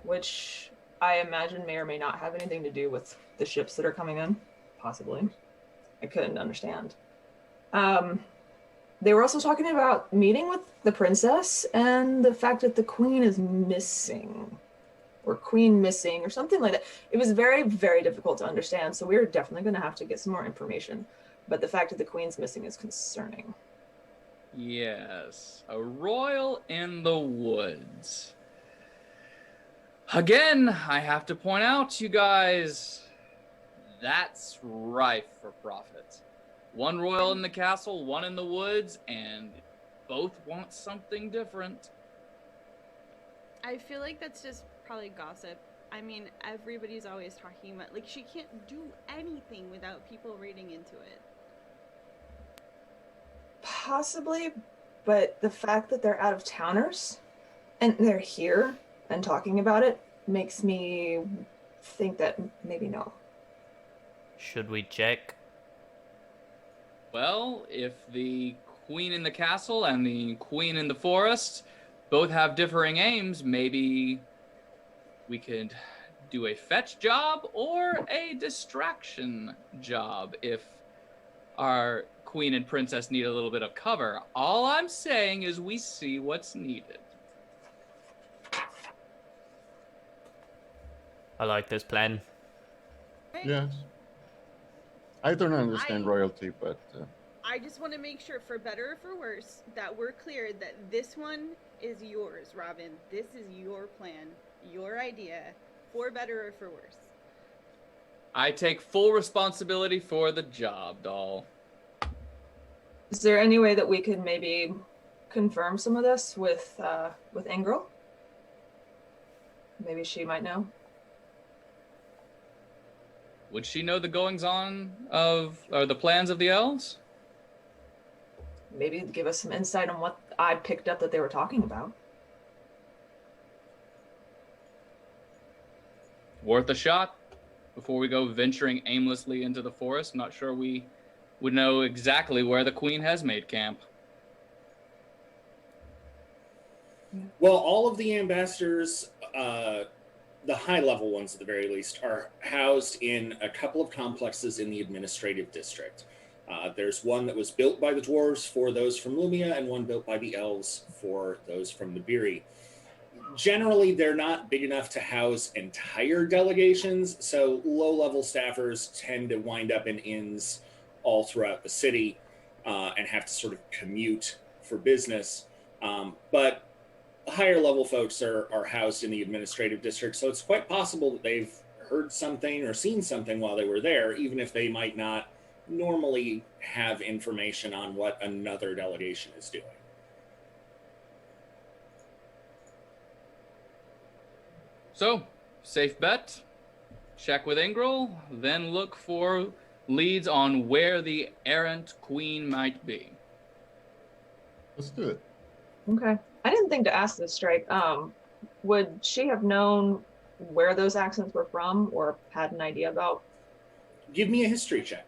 which I imagine may or may not have anything to do with the ships that are coming in, possibly. I couldn't understand. They were also talking about meeting with the princess and the fact that the queen is missing, or queen missing, or something like that. It was very, very difficult to understand, so we're definitely going to have to get some more information. But the fact that the queen's missing is concerning. Yes, a royal in the woods. Again, I have to point out, you guys, that's rife for profit. One royal in the castle, one in the woods, and both want something different. I feel like that's just probably gossip. I mean, everybody's always talking about, like, she can't do anything without people reading into it. Possibly, but the fact that they're out of towners and they're here and talking about it makes me think that maybe no. Should we check? Well, if the queen in the castle and the queen in the forest both have differing aims, maybe we could do a fetch job or a distraction job if our queen and princess need a little bit of cover. All I'm saying is we see what's needed. I like this plan. Right? Yes. I don't understand royalty, but I just want to make sure, for better or for worse, that we're clear that this one is yours, Robin. This is your plan, your idea, for better or for worse. I take full responsibility for the job, doll. Is there any way that we could maybe confirm some of this with Ingril? Maybe she might know. Would she know the goings-on or the plans of the elves? Maybe give us some insight on what I picked up that they were talking about. Worth a shot before we go venturing aimlessly into the forest. Not sure we would know exactly where the queen has made camp. Well, all of the ambassadors, the high-level ones at the very least, are housed in a couple of complexes in the administrative district. There's one that was built by the dwarves for those from Lumia, and one built by the elves for those from the Biri. Generally, they're not big enough to house entire delegations, so low-level staffers tend to wind up in inns all throughout the city and have to sort of commute for business. But higher level folks are housed in the administrative district, so it's quite possible that they've heard something or seen something while they were there, even if they might not normally have information on what another delegation is doing. So, safe bet. Check with Ingril, then look for leads on where the errant queen might be. Let's do it. Okay. I didn't think to ask this, Strike. Would she have known where those accents were from or had an idea about? Give me a history check.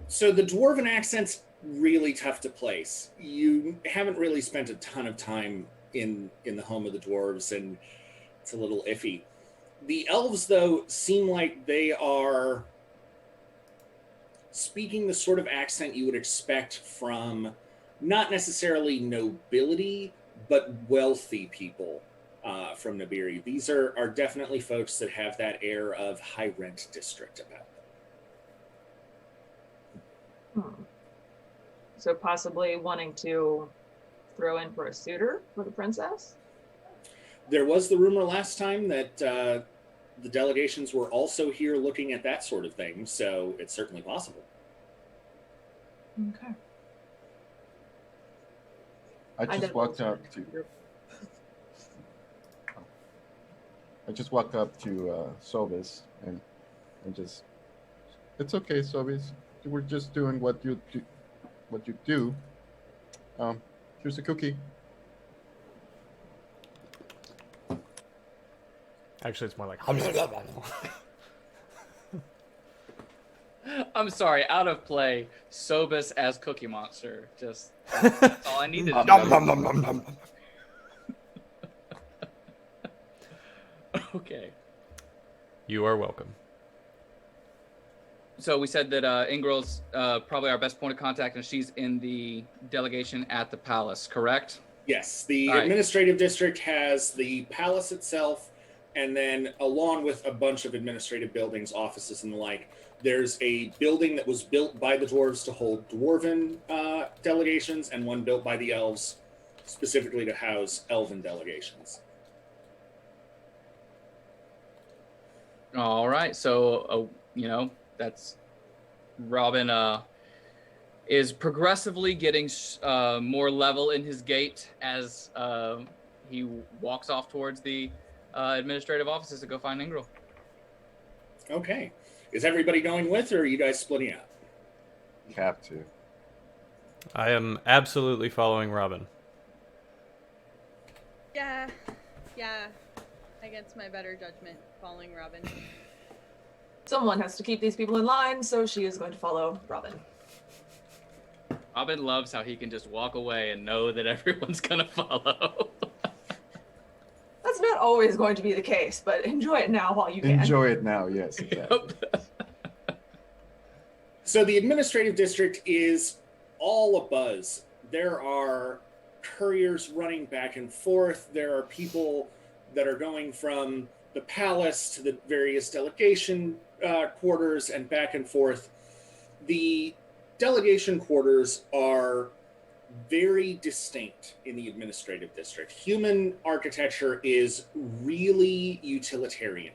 So the dwarven accent's really tough to place. You haven't really spent a ton of time in the home of the dwarves, and it's a little iffy. The elves, though, seem like they are speaking the sort of accent you would expect from not necessarily nobility, but wealthy people from Nibiri. These are definitely folks that have that air of high rent district about them. So possibly wanting to throw in for a suitor for the princess? There was the rumor last time that the delegations were also here looking at that sort of thing, so it's certainly possible. Okay. I just walked up to Sobis and just, it's okay, Sobis. We're just doing what you do. Here's a cookie. Actually, it's more like. I'm sorry, out of play. Sobus as Cookie Monster. Just that's all I needed to know. Okay. You are welcome. So we said that Ingril's probably our best point of contact, and she's in the delegation at the palace, correct? Yes, the All right. administrative district has the palace itself, and then along with a bunch of administrative buildings, offices, and the like, there's a building that was built by the dwarves to hold dwarven delegations, and one built by the elves specifically to house elven delegations. All right. So, that's Robin is progressively getting more level in his gait as he walks off towards the administrative offices to go find Ingril. Okay. Is everybody going with, or are you guys splitting up? You have to. I am absolutely following Robin. Yeah. Against my better judgment, following Robin. Someone has to keep these people in line, so she is going to follow Robin. Robin loves how he can just walk away and know that everyone's gonna follow. That's not always going to be the case, but enjoy it now while you can. Enjoy it now, yes, exactly. So the administrative district is all abuzz. There are couriers running back and forth. There are people that are going from the palace to the various delegation quarters and back and forth. The delegation quarters are very distinct in the administrative district. Human architecture is really utilitarian.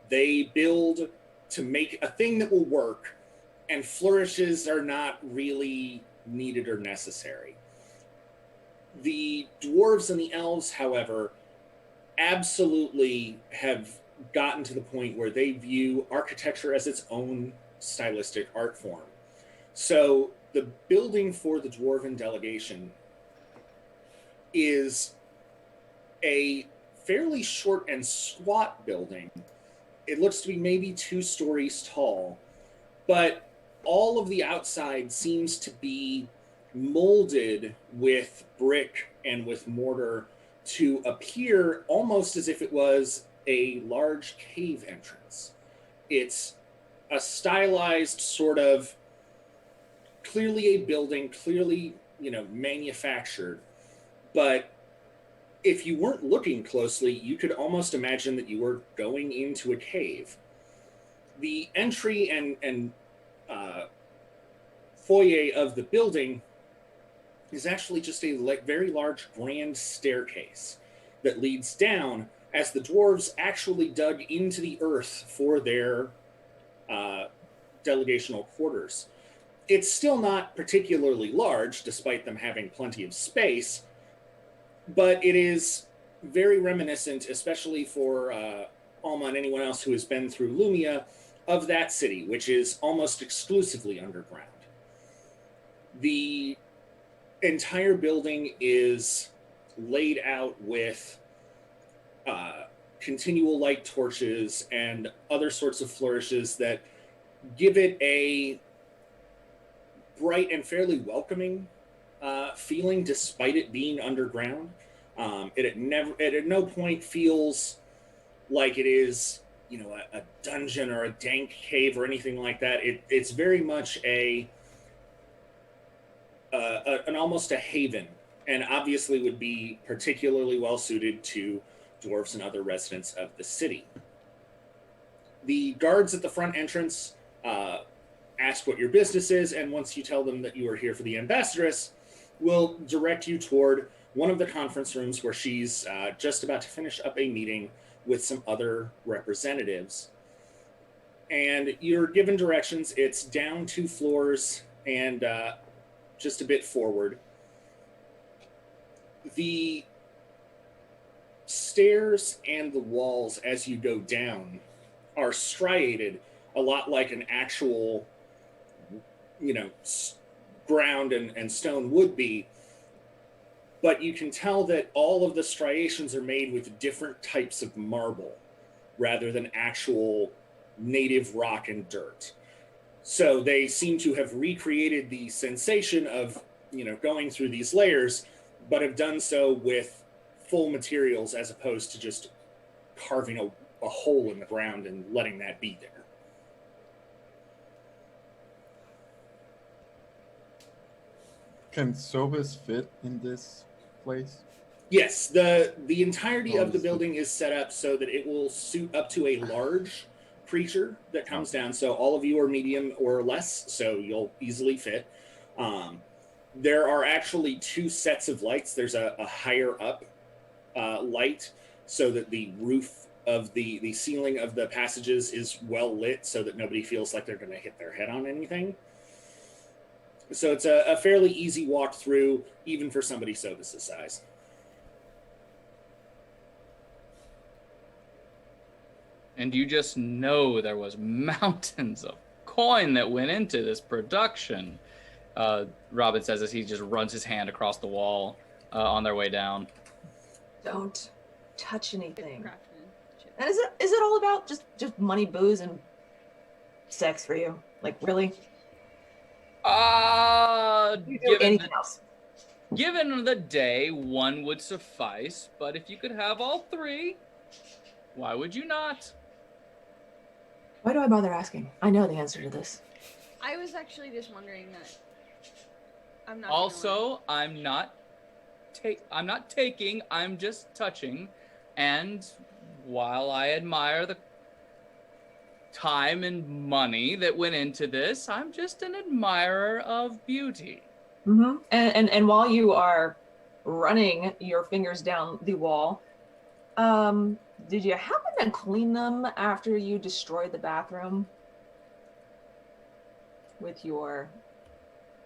They build to make a thing that will work, and flourishes are not really needed or necessary. The dwarves and the elves, however, absolutely have gotten to the point where they view architecture as its own stylistic art form. So the building for the dwarven delegation is a fairly short and squat building. It looks to be maybe 2 stories tall, but all of the outside seems to be molded with brick and with mortar to appear almost as if it was a large cave entrance. It's a stylized sort of, clearly a building, clearly, manufactured, but if you weren't looking closely, you could almost imagine that you were going into a cave. The entry and foyer of the building is actually just a very large grand staircase that leads down, as the dwarves actually dug into the earth for their delegational quarters. It's still not particularly large, despite them having plenty of space, but it is very reminiscent, especially for Alma and anyone else who has been through Lumia, of that city, which is almost exclusively underground. The entire building is laid out with continual light torches and other sorts of flourishes that give it a bright and fairly welcoming feeling, despite it being underground. It at no point feels like it is, a dungeon or a dank cave or anything like that. It's very much an almost a haven, and obviously would be particularly well suited to dwarves and other residents of the city. The guards at the front entrance ask what your business is, and once you tell them that you are here for the ambassadress, will direct you toward one of the conference rooms where she's just about to finish up a meeting with some other representatives. And you're given directions. It's down 2 floors and just a bit forward. The stairs and the walls as you go down are striated a lot like an actual, ground and stone would be. But you can tell that all of the striations are made with different types of marble rather than actual native rock and dirt. So they seem to have recreated the sensation of, going through these layers, but have done so with full materials as opposed to just carving a hole in the ground and letting that be there. Can Sobis fit in this place? Yes, the entirety of the Understood. building is set up so that it will suit up to a large creature that comes down. So all of you are medium or less, so you'll easily fit. There are actually 2 sets of lights. There's a higher up light so that the roof of the ceiling of the passages is well lit so that nobody feels like they're going to hit their head on anything. So it's a fairly easy walk through, even for somebody Sobis' size. And you just know there was mountains of coin that went into this production. Robin says as he just runs his hand across the wall on their way down. Don't touch anything. Craftsmanship. And is it all about just money, booze, and sex for you? Like, really? You do anything else? Given the day, one would suffice, but if you could have all 3, why would you not? Why do I bother asking? I know the answer to this. I was actually just wondering that. I'm not. Also, I'm not taking, I'm just touching, and while I admire the time and money that went into this, I'm just an admirer of beauty. Mm-hmm. And while you are running your fingers down the wall, did you happen to clean them after you destroyed the bathroom with your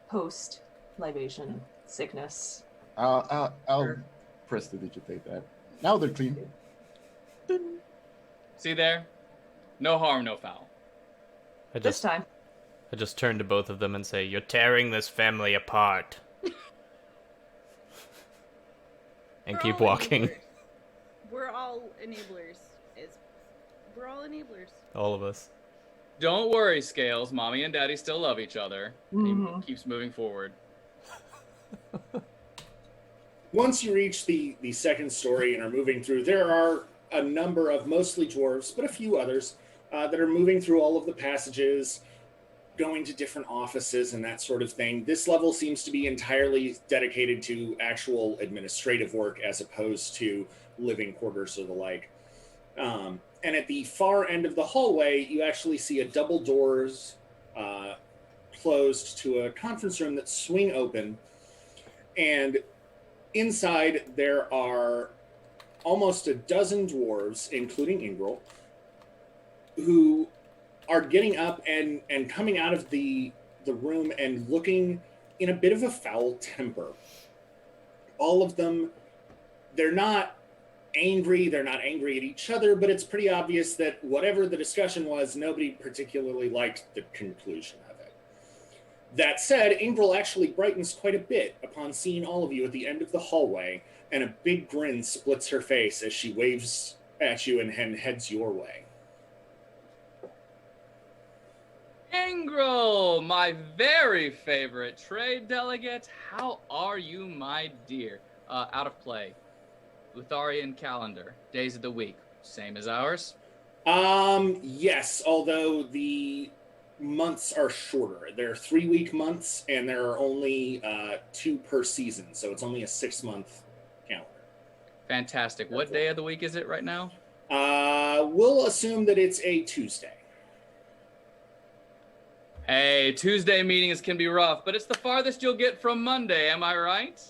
post-libation sickness? I'll prestidigitate that. Now they're clean. See there? No harm, no foul. This time. I just turn to both of them and say, "You're tearing this family apart." And keep walking. We're all enablers. We're all enablers. All of us. Don't worry, Scales. Mommy and Daddy still love each other. Mhm. He keeps moving forward. Once you reach the second story and are moving through, there are a number of mostly dwarves, but a few others that are moving through all of the passages, going to different offices and that sort of thing. This level seems to be entirely dedicated to actual administrative work as opposed to living quarters or the like. And at the far end of the hallway, you actually see a double doors closed to a conference room that swing open. And inside there are almost a dozen dwarves, including Ingrel, who are getting up and coming out of the the room and looking in a bit of a foul temper. All of them, they're not angry at each other, but it's pretty obvious that whatever the discussion was, nobody particularly liked the conclusion of it. That said, Ingril actually brightens quite a bit upon seeing all of you at the end of the hallway, and a big grin splits her face as she waves at you and heads your way. Ingril, my very favorite trade delegate. How are you, my dear? Out of play. Utharian calendar, days of the week, same as ours? Yes, although the months are shorter. There are 3-week months, and there are only 2 per season, so it's only a 6-month calendar. Fantastic. What day of the week is it right now? We'll assume that it's a Tuesday. Hey, Tuesday meetings can be rough, but it's the farthest you'll get from Monday, am I right?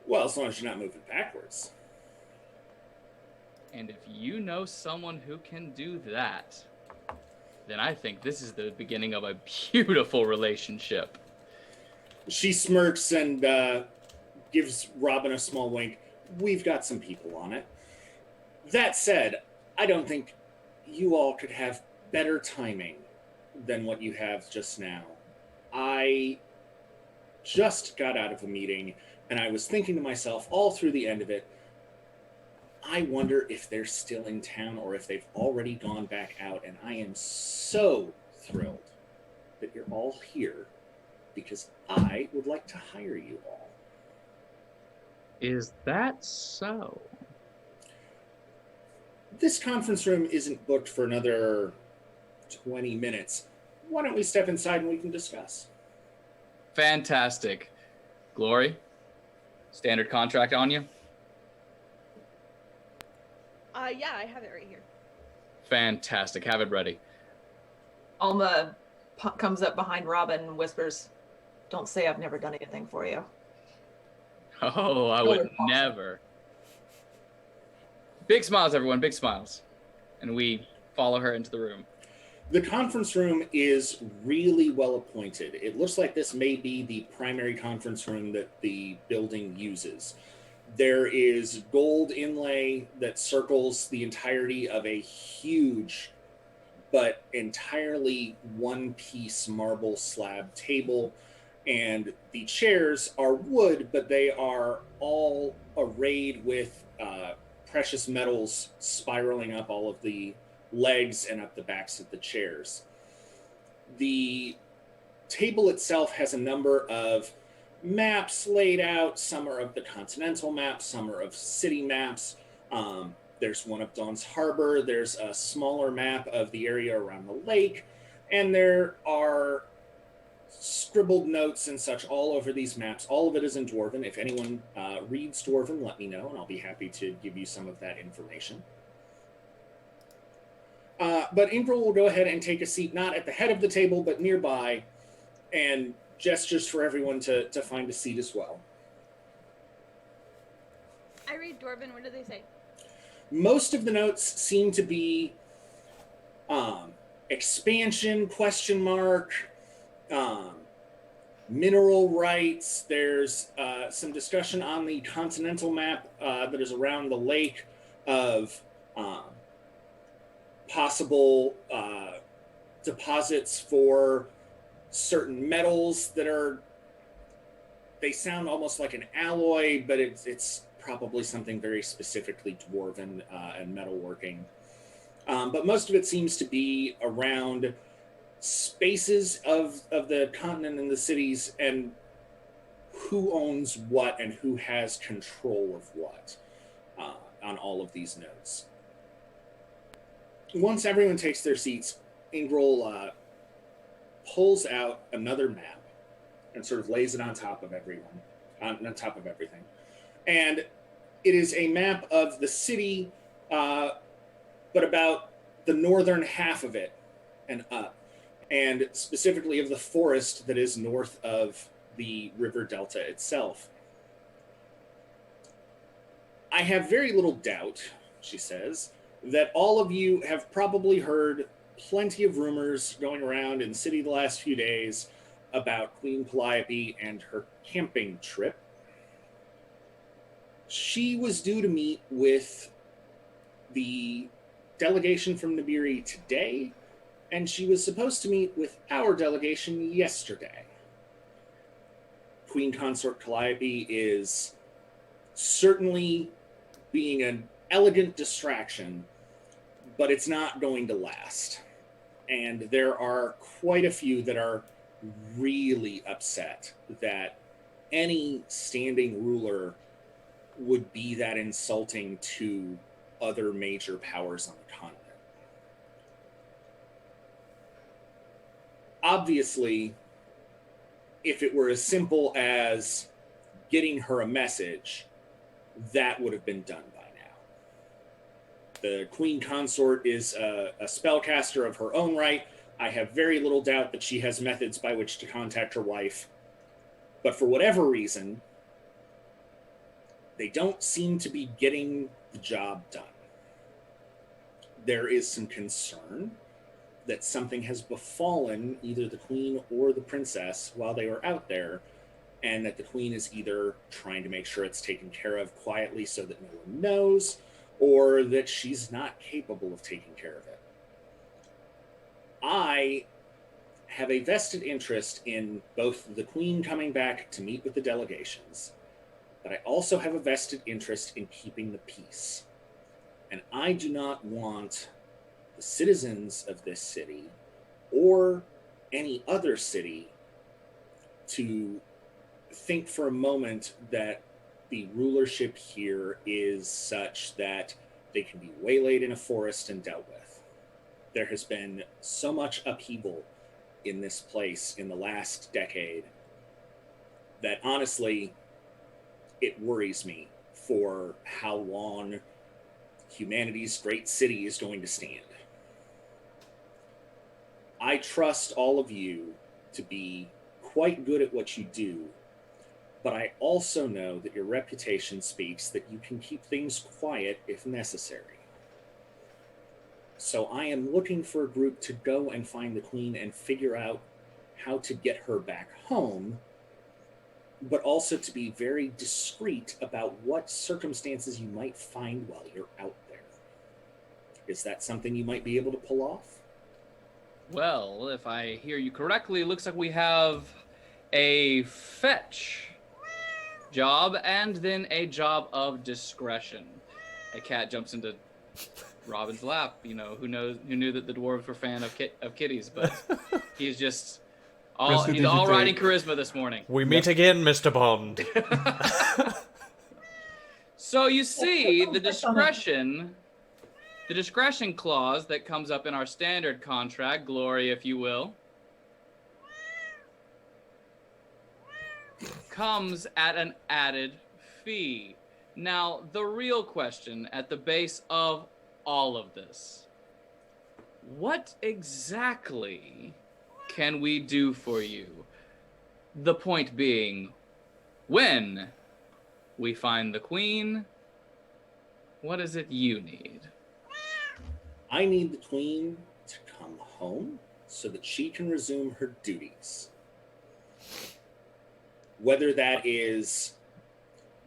Well, as long as you're not moving backwards. And if you know someone who can do that, then I think this is the beginning of a beautiful relationship. She smirks and gives Robin a small wink. We've got some people on it. That said, I don't think you all could have better timing than what you have just now. I just got out of a meeting, and I was thinking to myself all through the end of it, I wonder if they're still in town or if they've already gone back out, and I am so thrilled that you're all here because I would like to hire you all. Is that so? This conference room isn't booked for another 20 minutes. Why don't we step inside and we can discuss? Fantastic. Glory, standard contract on you? Yeah, I have it right here. Fantastic. Have it ready. Alma comes up behind Robin and whispers, "Don't say I've never done anything for you." Oh, I would never. Big smiles, everyone. Big smiles. And we follow her into the room. The conference room is really well appointed. It looks like this may be the primary conference room that the building uses. There is gold inlay that circles the entirety of a huge but entirely one-piece marble slab table, and the chairs are wood, but they are all arrayed with precious metals spiraling up all of the legs and up the backs of the chairs. The table itself has a number of maps laid out. Some are of the continental map, some are of city maps. There's one of Dawn's Harbor. There's a smaller map of the area around the lake, and there are scribbled notes and such all over these maps. All of it is in Dwarven. If anyone reads Dwarven, let me know, and I'll be happy to give you some of that information. But Ingril will go ahead and take a seat, not at the head of the table, but nearby, and gestures for everyone to find a seat as well. I read Dwarven. What do they say? Most of the notes seem to be expansion, question mark, mineral rights. There's some discussion on the continental map that is around the lake of possible deposits for certain metals that are, they sound almost like an alloy, but it's probably something very specifically Dwarven and metalworking. But most of it seems to be around spaces of the continent and the cities, and who owns what and who has control of what on all of these notes. Once everyone takes their seats, Ingril pulls out another map and sort of lays it on top of everyone, on top of everything. And it is a map of the city, but about the northern half of it and up, and specifically of the forest that is north of the river delta itself. I have very little doubt, she says, that all of you have probably heard plenty of rumors going around in the city the last few days about Queen Calliope and her camping trip. She was due to meet with the delegation from Nibiru today, and she was supposed to meet with our delegation yesterday. Queen Consort Calliope is certainly being an elegant distraction, but it's not going to last. And there are quite a few that are really upset that any standing ruler would be that insulting to other major powers on the continent. Obviously, if it were as simple as getting her a message, that would have been done by now. The Queen Consort is a spellcaster of her own right. I have very little doubt that she has methods by which to contact her wife. But for whatever reason, they don't seem to be getting the job done. There is some concern that something has befallen either the queen or the princess while they were out there, and that the queen is either trying to make sure it's taken care of quietly so that no one knows, or that she's not capable of taking care of it. I have a vested interest in both the queen coming back to meet with the delegations, but I also have a vested interest in keeping the peace. And I do not want the citizens of this city or any other city to think for a moment that the rulership here is such that they can be waylaid in a forest and dealt with. There has been so much upheaval in this place in the last decade that honestly, it worries me for how long humanity's great city is going to stand. I trust all of you to be quite good at what you do, but I also know that your reputation speaks that you can keep things quiet if necessary. So I am looking for a group to go and find the queen and figure out how to get her back home, but also to be very discreet about what circumstances you might find while you're out there. Is that something you might be able to pull off? Well, if I hear you correctly, it looks like we have a fetch job and then a job of discretion. A cat jumps into Robin's lap. You know, who knew that the dwarves were fan of kitties, but he's just he's all riding charisma this morning. We meet again, Mr. Bond. So you see the discretion clause that comes up in our standard contract, Glory, if you will, comes at an added fee. Now, the real question at the base of all of this, what exactly can we do for you? The point being, when we find the queen, what is it you need? I need the queen to come home so that she can resume her duties. Whether that is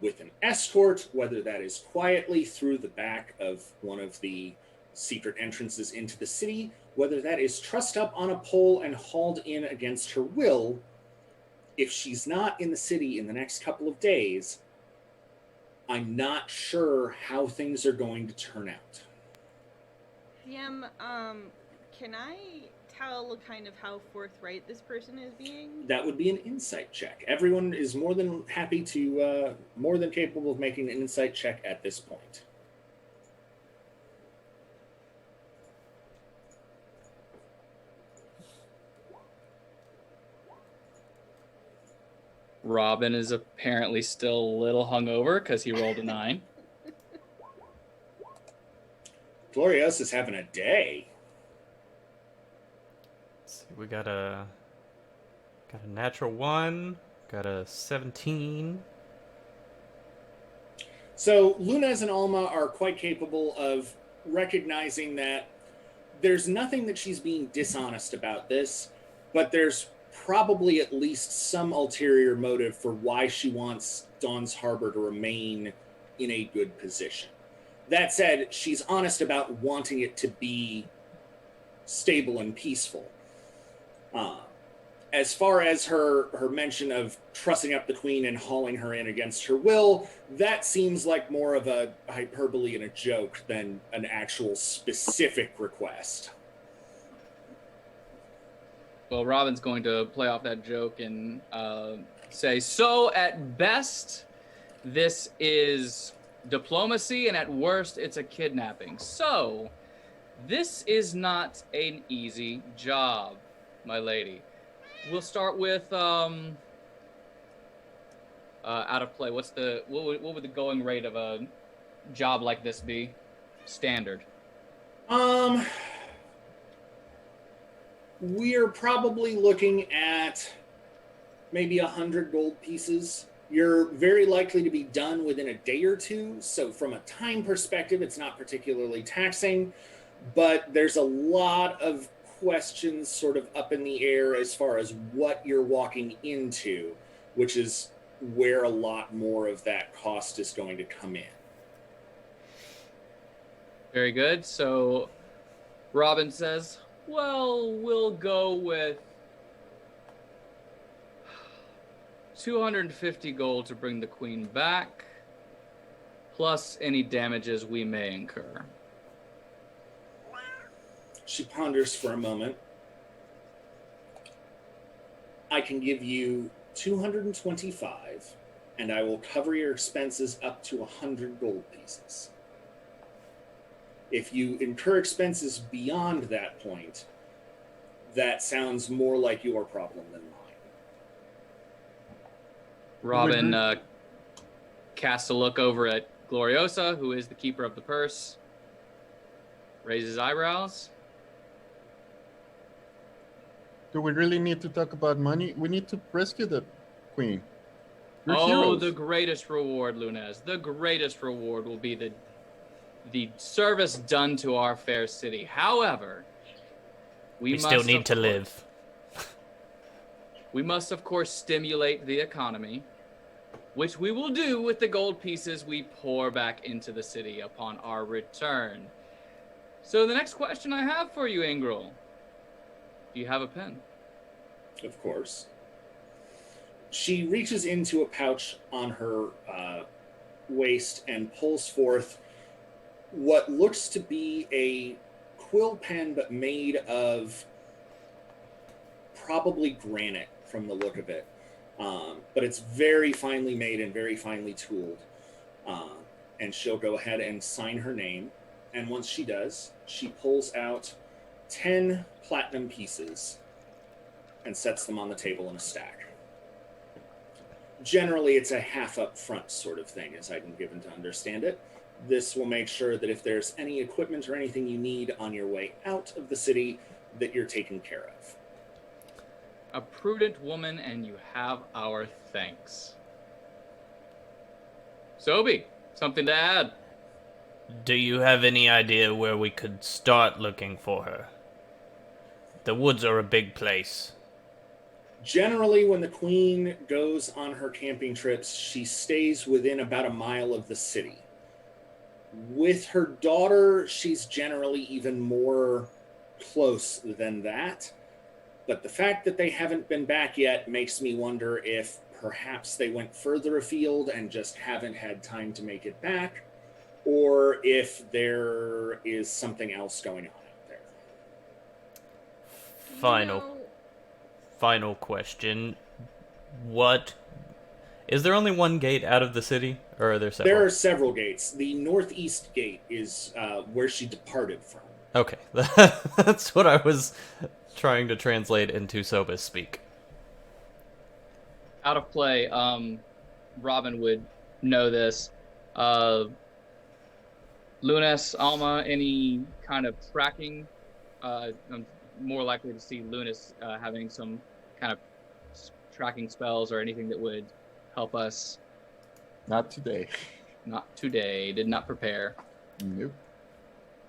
with an escort, whether that is quietly through the back of one of the secret entrances into the city, whether that is trussed up on a pole and hauled in against her will, if she's not in the city in the next couple of days, I'm not sure how things are going to turn out. DM, can I tell kind of how forthright this person is being? That would be an insight check. Everyone is more than happy to, more than capable of making an insight check at this point. Robin is apparently still a little hungover because he rolled a 9. Glorious is having a day. Let's see, we got a natural 1, got a 17. So Lunez and Alma are quite capable of recognizing that there's nothing that she's being dishonest about this, but there's probably at least some ulterior motive for why she wants Dawn's Harbor to remain in a good position. That said, she's honest about wanting it to be stable and peaceful. As far as her mention of trussing up the queen and hauling her in against her will, that seems like more of a hyperbole and a joke than an actual specific request. Well, Robin's going to play off that joke and say, so at best, this is diplomacy, and at worst, it's a kidnapping. So, this is not an easy job, my lady. We'll start with out of play. What would the going rate of a job like this be? Standard. We're probably looking at maybe 100 gold pieces. You're very likely to be done within a day or two, so from a time perspective, it's not particularly taxing, but there's a lot of questions sort of up in the air as far as what you're walking into, which is where a lot more of that cost is going to come in. Very good. So Robin says, well, we'll go with 250 gold to bring the queen back, plus any damages we may incur. She ponders for a moment. I can give you 225, and I will cover your expenses up to 100 gold pieces. If you incur expenses beyond that point, that sounds more like your problem than mine. Robin casts a look over at Gloriosa, who is the keeper of the purse, raises eyebrows. Do we really need to talk about money? We need to rescue the queen. You're Oh, heroes. the greatest reward, Lunez. The greatest reward will be the service done to our fair city. However, We still need to live. We must, of course, stimulate the economy, which we will do with the gold pieces we pour back into the city upon our return. So the next question I have for you, Ingrel. Do you have a pen? Of course. She reaches into a pouch on her waist and pulls forth what looks to be a quill pen, but made of probably granite from the look of it. But it's very finely made and very finely tooled. And she'll go ahead and sign her name. And once she does, she pulls out 10 platinum pieces and sets them on the table in a stack. Generally, it's a half up front sort of thing, as I've been given to understand it. This will make sure that if there's any equipment or anything you need on your way out of the city, that you're taken care of. A prudent woman, and you have our thanks. Sobi, something to add? Do you have any idea where we could start looking for her? The woods are a big place. Generally, when the queen goes on her camping trips, she stays within about a mile of the city. With her daughter, she's generally even more close than that. But the fact that they haven't been back yet makes me wonder if perhaps they went further afield and just haven't had time to make it back, or if there is something else going on out there. Final question. What... Is there only one gate out of the city, or are there several? There are several gates. The northeast gate is where she departed from. Okay, that's what I was trying to translate into Soba's speak. Out of play, Robin would know this. Lunas, Alma, any kind of tracking? I'm more likely to see Lunas having some kind of tracking spells or anything that would help us. Not today. Not today. Did not prepare. Nope.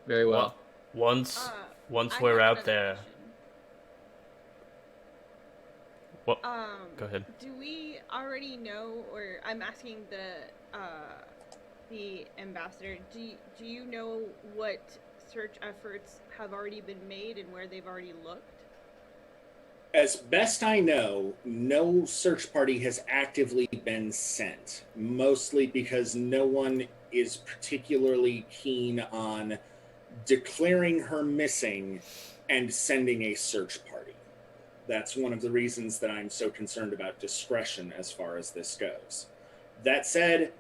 Very well. Once Once I we're have out another there, question. what? Go ahead. Do we already know, or I'm asking the ambassador, do you know what search efforts have already been made and where they've already looked? As best I know, no search party has actively been sent, mostly because no one is particularly keen on declaring her missing and sending a search party. That's one of the reasons that I'm so concerned about discretion as far as this goes. That said,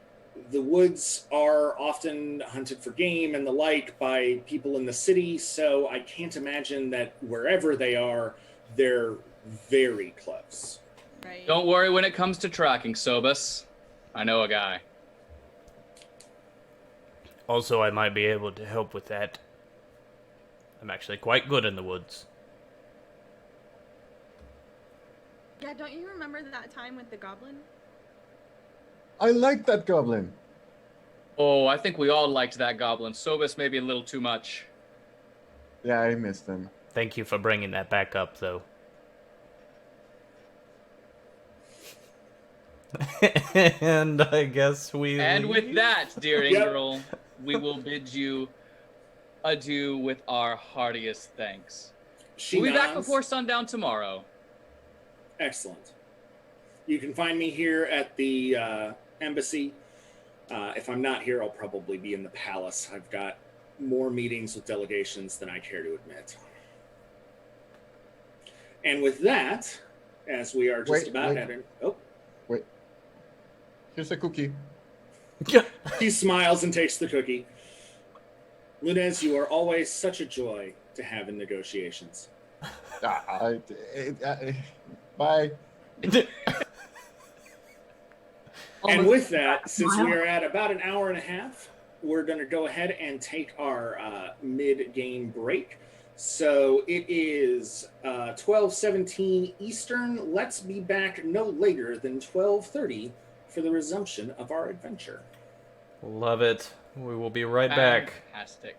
the woods are often hunted for game and the like by people in the city, so I can't imagine that wherever they are, they're very close. Right. Don't worry when it comes to tracking, Sobus. I know a guy. Also, I might be able to help with that. I'm actually quite good in the woods. Yeah, don't you remember that time with the goblin? I like that goblin. Oh, I think we all liked that goblin. Sobus maybe a little too much. Yeah, I missed him. Thank you for bringing that back up, though. And I guess we And leave? with that, dear Yep. Ingerl, we will bid you adieu with our heartiest thanks. She We'll be back nods. before sundown tomorrow. Excellent. You can find me here at the embassy. If I'm not here, I'll probably be in the palace. I've got more meetings with delegations than I care to admit. And with that, as we are just about heading... Oh, Here's a cookie. he smiles and takes the cookie. Lunez, you are always such a joy to have in negotiations. Bye. And with that, since we are at about an hour and a half, we're going to go ahead and take our mid-game break. So it is 12:17 Eastern. Let's be back no later than 12:30 for the resumption of our adventure. Love it. We will be right back. Fantastic.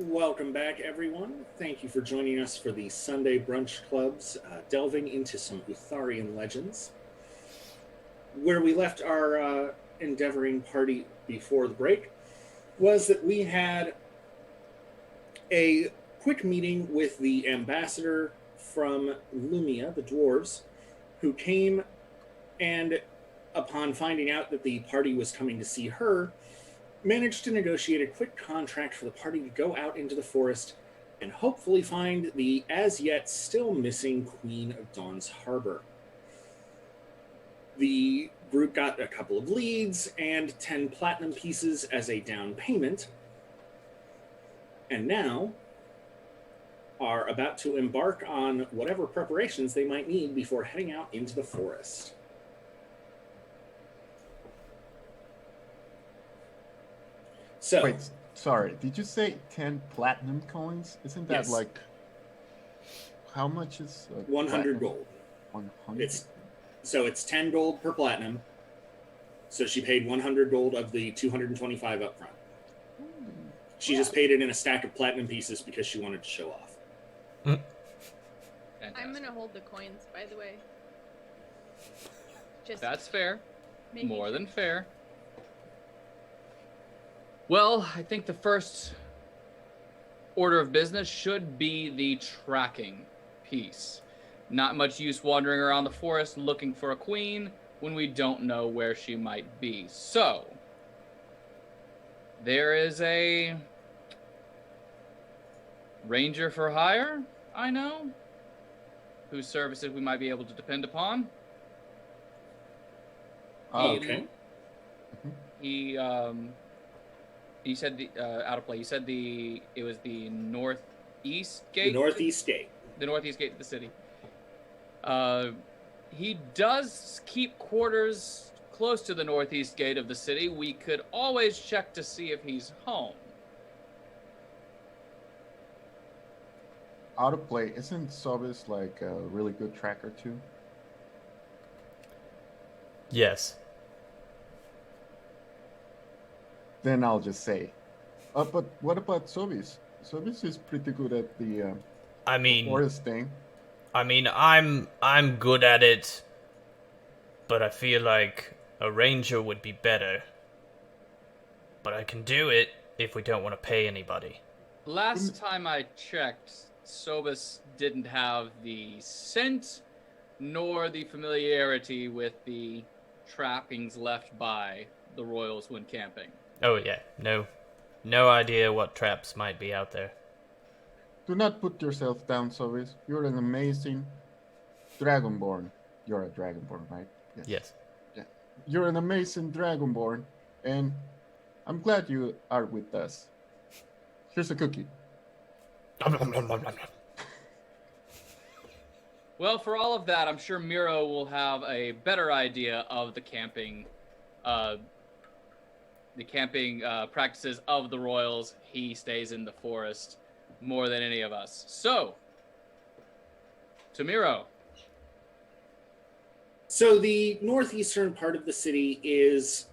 Welcome back, everyone. Thank you for joining us for the Sunday Brunch Club's delving into some Utharian legends. Where we left our endeavoring party before the break was that we had a quick meeting with the ambassador from Lumia, the dwarves, who came and, upon finding out that the party was coming to see her, managed to negotiate a quick contract for the party to go out into the forest and hopefully find the as yet still missing Queen of Dawn's Harbor. The group got a couple of leads and 10 platinum pieces as a down payment, and now are about to embark on whatever preparations they might need before heading out into the forest. So, Wait, sorry. Did you say 10 platinum coins? Isn't that Yes. like how much is 100 gold. 100. It's 10 gold per platinum. So she paid 100 gold of the 225 up front. She just paid it in a stack of platinum pieces because she wanted to show off. Fantastic. I'm gonna hold the coins, by the way. Just That's fair. making More sure. than fair. Well, I think the first order of business should be the tracking piece. Not much use wandering around the forest looking for a queen when we don't know where she might be. So, there is a ranger for hire, I know, whose services we might be able to depend upon. Oh, Okay. He you said the out of play. You said it was the northeast The gate. Northeast Gate. The northeast gate to the city. He does keep quarters close to the northeast gate of the city. We could always check to see if he's home. Out of play. Isn't Sobis like a really good tracker too? Yes. Then I'll just say. But what about Sobis? Sobis is pretty good at the I mean, forest thing. I'm good at it, but I feel like a ranger would be better. But I can do it if we don't want to pay anybody. Last time I checked, Sobus didn't have the scent nor the familiarity with the trappings left by the royals when camping. Oh yeah, no idea what traps might be out there. Do not put yourself down, Sobis. You're an amazing dragonborn. You're a dragonborn, right? Yes. You're an amazing dragonborn, and I'm glad you are with us. Here's a cookie. Well, for all of that, I'm sure Miro will have a better idea of the camping practices of the royals. He stays in the forest more than any of us. So, to Miro. So the northeastern part of the city is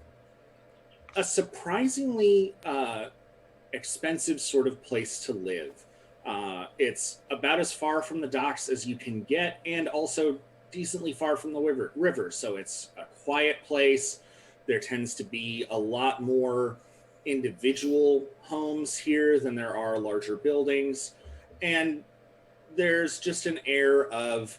a surprisingly expensive sort of place to live. It's about as far from the docks as you can get, and also decently far from the river. So it's a quiet place. There tends to be a lot more individual homes here than there are larger buildings. And there's just an air of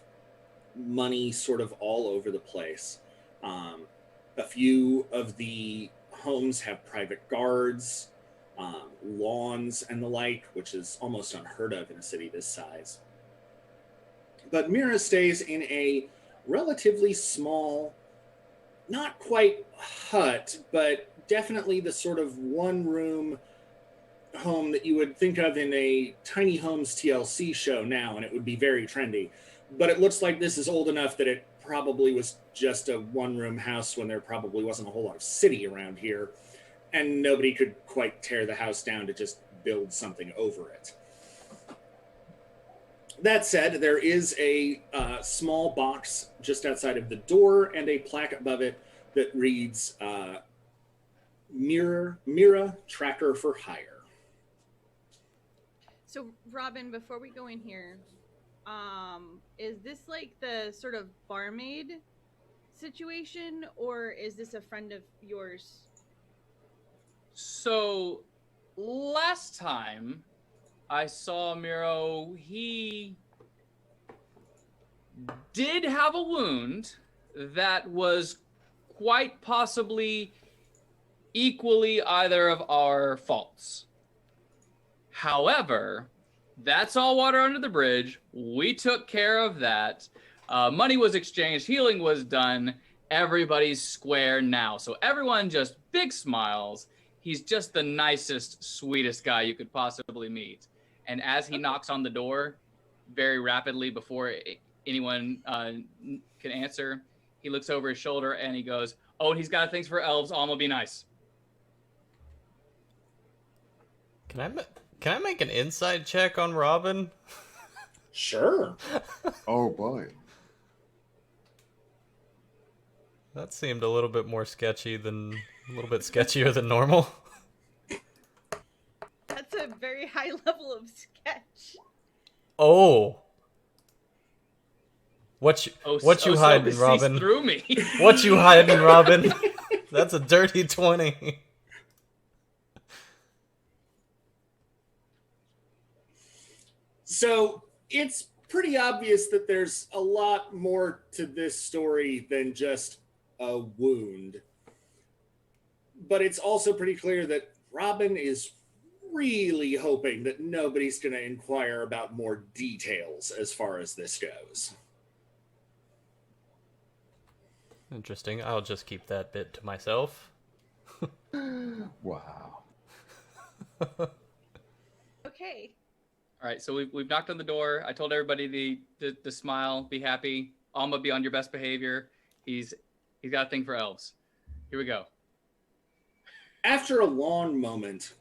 money sort of all over the place. A few of the homes have private guards, lawns and the like, which is almost unheard of in a city this size. But Mira stays in a relatively small, not quite hut, but definitely the sort of one-room home that you would think of in a Tiny Homes TLC show now, and it would be very trendy. But it looks like this is old enough that it probably was just a one-room house when there probably wasn't a whole lot of city around here, and nobody could quite tear the house down to just build something over it. That said, there is a small box just outside of the door and a plaque above it that reads Mira Tracker for Hire. So, Robin, before we go in here, is this like the sort of barmaid situation, or is this a friend of yours? So, last time I saw Miro, he did have a wound that was quite possibly equally either of our faults. However, that's all water under the bridge. We took care of that. Money was exchanged, healing was done. Everybody's square now. So everyone just big smiles. He's just the nicest, sweetest guy you could possibly meet. And as he knocks on the door very rapidly before anyone can answer, he looks over his shoulder and he goes, "Oh, and he's got things for elves. All will be nice." Can I make an inside check on Robin? Sure. Oh boy. That seemed a little bit more sketchy than a little bit sketchier than normal. That's a very high level of sketch. Oh. What you hiding, so Robin? through me. What you hiding, Robin? That's a dirty 20. So it's pretty obvious that there's a lot more to this story than just a wound. But it's also pretty clear that Robin is really hoping that nobody's going to inquire about more details as far as this goes. Interesting. I'll just keep that bit to myself. Wow. Okay. All right, so we've knocked on the door. I told everybody the smile, be happy. Alma, be on your best behavior. He's got a thing for elves. Here we go. After a long moment,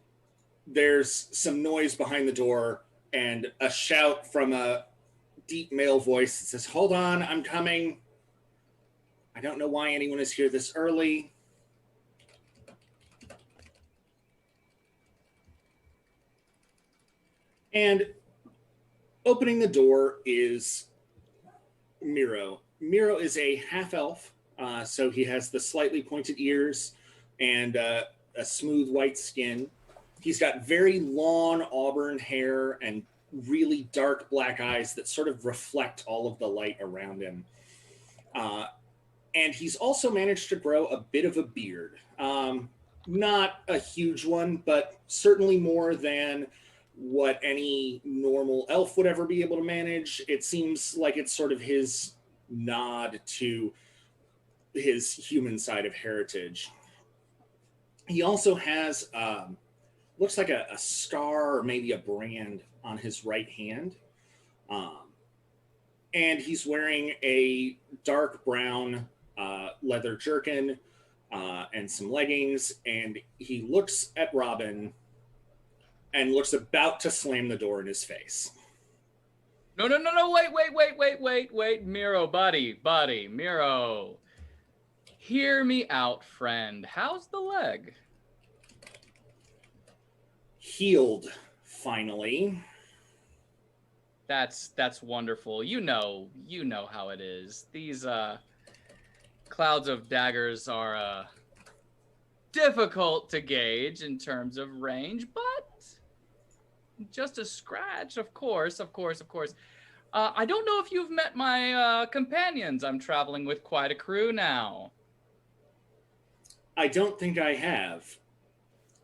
there's some noise behind the door and a shout from a deep male voice that says, "Hold on, I'm coming. I don't know why anyone is here this early." And opening the door is Miro. Miro is a half-elf, so he has the slightly pointed ears and a smooth white skin. He's got very long auburn hair and really dark black eyes that sort of reflect all of the light around him. And he's also managed to grow a bit of a beard. Not a huge one, but certainly more than what any normal elf would ever be able to manage. It seems like it's sort of his nod to his human side of heritage. He also has, looks like a scar or maybe a brand on his right hand. And he's wearing a dark brown leather jerkin and some leggings. And he looks at Robin and looks about to slam the door in his face. No, wait, Miro, buddy, Miro. Hear me out, friend. How's the leg? Healed, finally. That's wonderful. You know how it is. These clouds of daggers are difficult to gauge in terms of range, but just a scratch, of course. I don't know if you've met my companions. I'm traveling with quite a crew now. I don't think I have,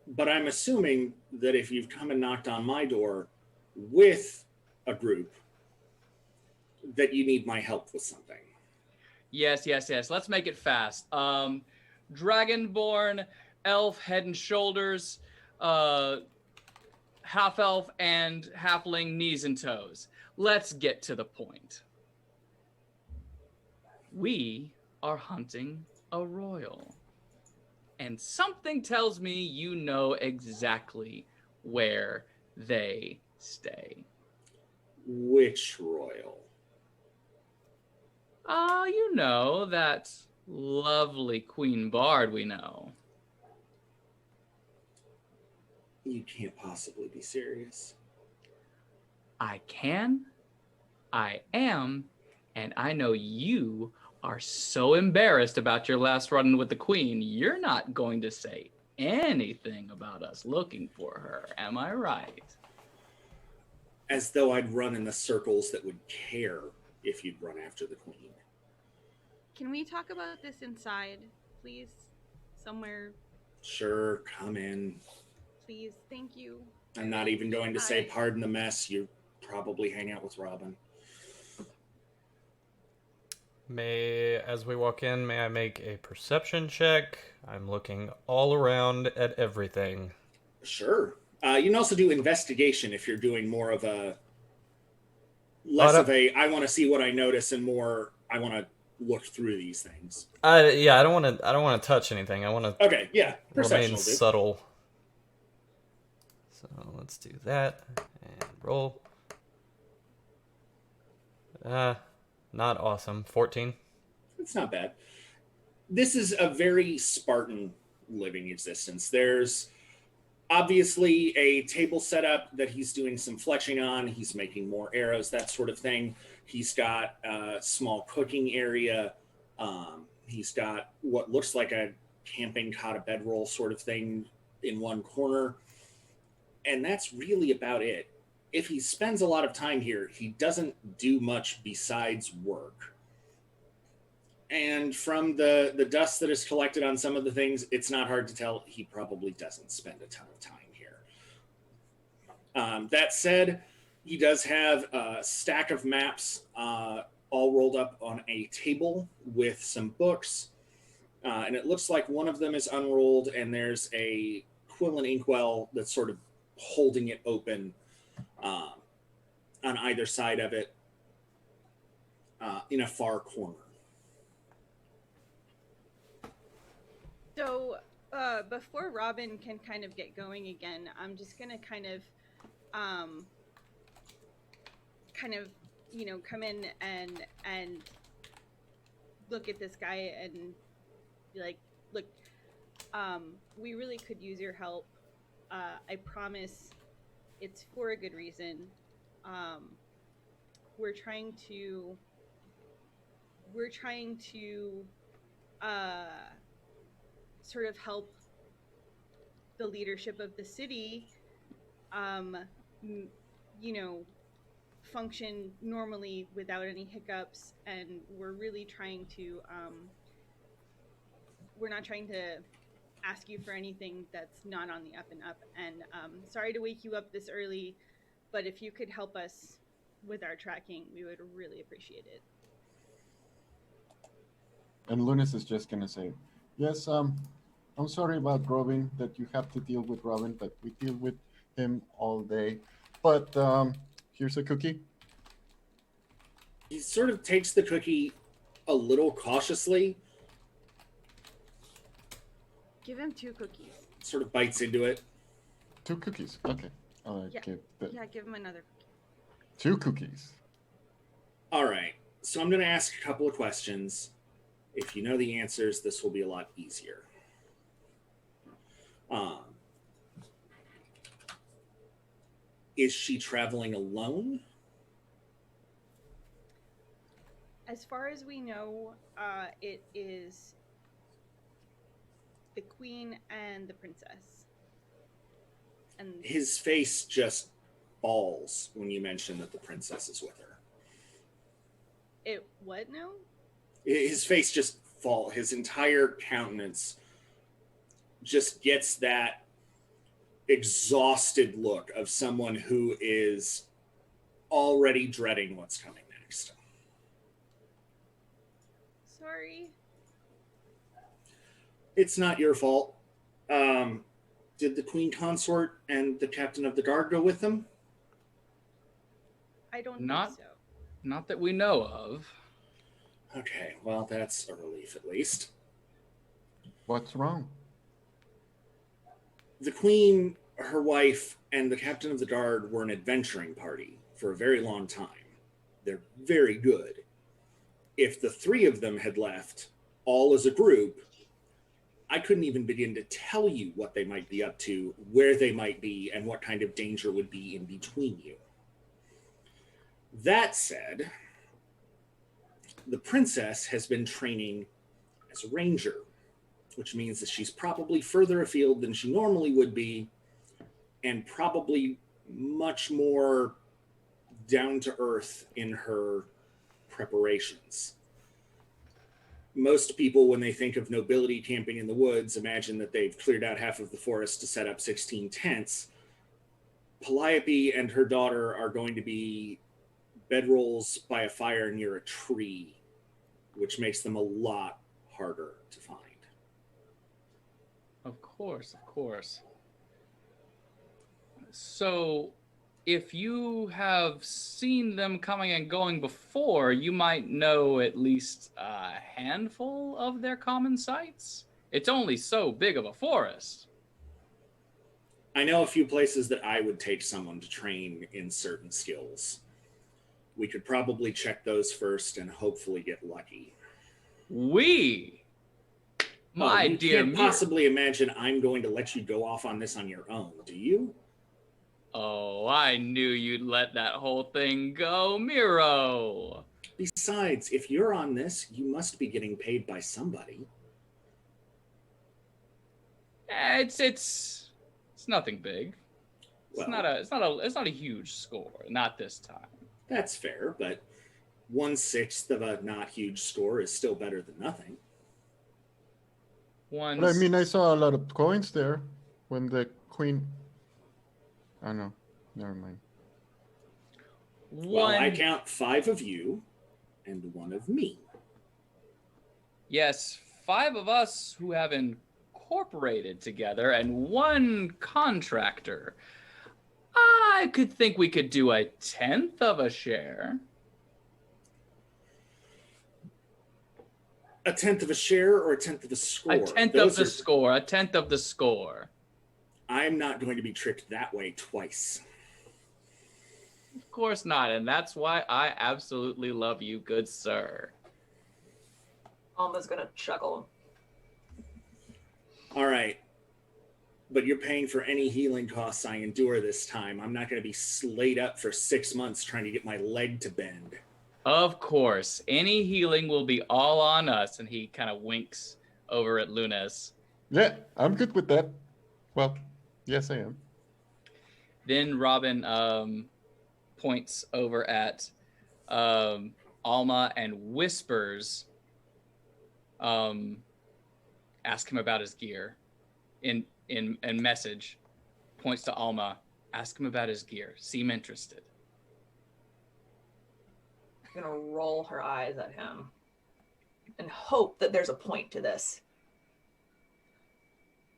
but I'm assuming that if you've come and knocked on my door with a group, that you need my help with something. Yes. Let's make it fast. Dragonborn, elf, head and shoulders, half-elf and halfling, knees and toes. Let's get to the point. We are hunting a royal. And something tells me you know exactly where they stay. Which royal? You know, that lovely Queen Bard we know. You can't possibly be serious. I can, I am, and I know you are so embarrassed about your last run with the queen, you're not going to say anything about us looking for her. Am I right? As though I'd run in the circles that would care if you'd run after the queen. Can we talk about this inside, please? Somewhere, Sure, come in. please. Thank you. I'm not even going to say I- pardon the mess. You probably hang out with Robin. As we walk in, may I make a perception check? I'm looking all around at everything. Sure. You can also do investigation if you're doing more of a less of a I want to see what I notice and more I want to look through these things. I don't want to touch anything. I want to Okay, yeah, perception remain will do. subtle. So let's do that and roll. Not awesome. 14. It's not bad. This is a very Spartan living existence. There's obviously a table set up that he's doing some fletching on. He's making more arrows, that sort of thing. He's got a small cooking area. He's got what looks like a camping cot, a bedroll sort of thing in one corner. And that's really about it. If he spends a lot of time here, he doesn't do much besides work. And from the dust that is collected on some of the things, it's not hard to tell he probably doesn't spend a ton of time here. That said, he does have a stack of maps all rolled up on a table with some books. And it looks like one of them is unrolled, and there's a quill and inkwell that's sort of holding it open on either side of it in a far corner. So, before Robin can kind of get going again, I'm just gonna kind of, come in and look at this guy and be like, look, we really could use your help. I promise it's for a good reason. We're trying to sort of help the leadership of the city, function normally without any hiccups. And we're really trying to, we're not trying to ask you for anything that's not on the up and up. And sorry to wake you up this early, but if you could help us with our tracking, we would really appreciate it. And Lunas is just gonna say, yes, I'm sorry about Robin, that you have to deal with Robin, but we deal with him all day. But here's a cookie. He sort of takes the cookie a little cautiously, Give him 2 cookies. sort of bites into it. 2 cookies. Okay. Yeah. Give the Yeah, give him another cookie. 2 cookies. All right. So I'm going to ask a couple of questions. If you know the answers, this will be a lot easier. Is she traveling alone? As far as we know, it is the queen and the princess. And His face just falls when you mention that the princess is with her. it what now? His face just falls. His entire countenance just gets that exhausted look of someone who is already dreading what's coming next. Sorry. It's not your fault. Did the queen consort and the captain of the guard go with them? I don't Not- think so. Not that we know of. Okay, well, that's a relief at least. What's wrong? The queen, her wife, and the captain of the guard were an adventuring party for a very long time. They're very good. If the 3 of them had left, all as a group, I couldn't even begin to tell you what they might be up to, where they might be, and what kind of danger would be in between you. That said, the princess has been training as a ranger, which means that she's probably further afield than she normally would be, and probably much more down to earth in her preparations. Most people, when they think of nobility camping in the woods, imagine that they've cleared out half of the forest to set up 16 tents. Calliope and her daughter are going to be bedrolls by a fire near a tree, which makes them a lot harder to find. Of course, of course. So, if you have seen them coming and going before, you might know at least a handful of their common sites. It's only so big of a forest. I know a few places that I would take someone to train in certain skills. We could probably check those first and hopefully get lucky. My you dear can't possibly imagine I'm going to let you go off on this on your own, do you? Oh, I knew you'd let that whole thing go, Miro. Besides, if you're on this, you must be getting paid by somebody. It's nothing big. It's Well, not a huge score. Not this time. that's fair, but 1/6 of a not huge score is still better than nothing. But I mean, I saw a lot of coins there when the queen. Oh no, never mind. Well, I count 5 of you and 1 of me. Yes, 5 of us who have incorporated together and 1 contractor. I could think we could do a 10th of a share. A 10th of a share or a 10th of a score? A 10th of the score. A 10th of the score. I'm not going to be tricked that way twice. Of course not, and that's why I absolutely love you, good sir. Alma's gonna chuckle. All right. But you're paying for any healing costs I endure this time. I'm not going to be slayed up for 6 months trying to get my leg to bend. Of course, any healing will be all on us, and he kind of winks over at Lunes. Yeah, I'm good with that. Well, yes, I am. Then Robin points over at Alma and whispers, ask him about his gear. In message, points to Alma, ask him about his gear. Seem interested. I'm gonna roll her eyes at him and hope that there's a point to this.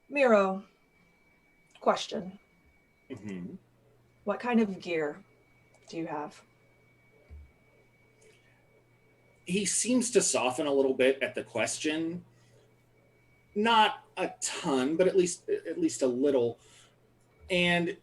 Miro, question. Mm-hmm. What kind of gear do you have? He seems to soften a little bit at the question. Not a ton, but at least a little. And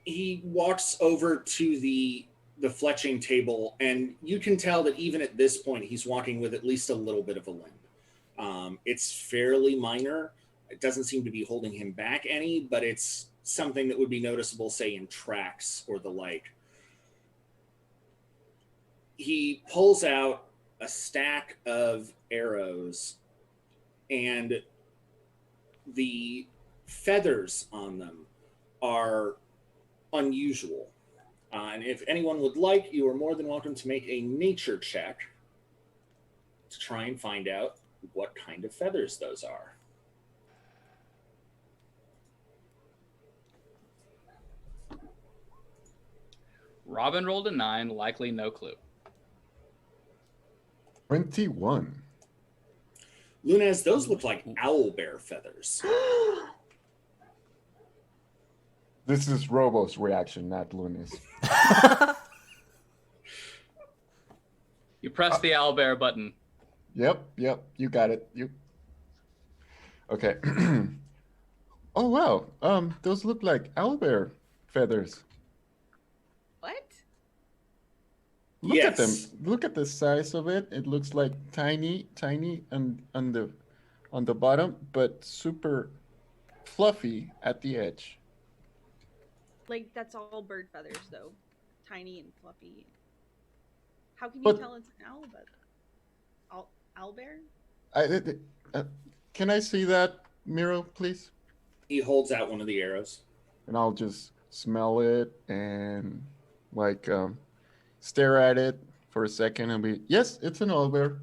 he walks over to the fletching table, and you can tell that even at this point, he's walking with at least a little bit of a limp. It's fairly minor. It doesn't seem to be holding him back any, but it's something that would be noticeable, say, in tracks or the like. He pulls out a stack of arrows, and the feathers on them are unusual. And if anyone would like, you are more than welcome to make a nature check to try and find out what kind of feathers those are. Robin rolled a 9, likely no clue. 21. Lunes, those look like owlbear feathers. This is Robo's reaction, not Luna's. You press the owlbear button. Yep, you got it. Okay. Oh wow. Those look like owlbear feathers. What? Look at them. Yes. Look at the size of it. It looks like tiny on the bottom, but super fluffy at the edge. Like, that's all bird feathers, though. tiny and fluffy. How can you But- tell it's an owl? But owlbear? Can I see that, Miro, please? He holds out one of the arrows. And I'll just smell it and like stare at it for a second and be, yes, it's an owlbear.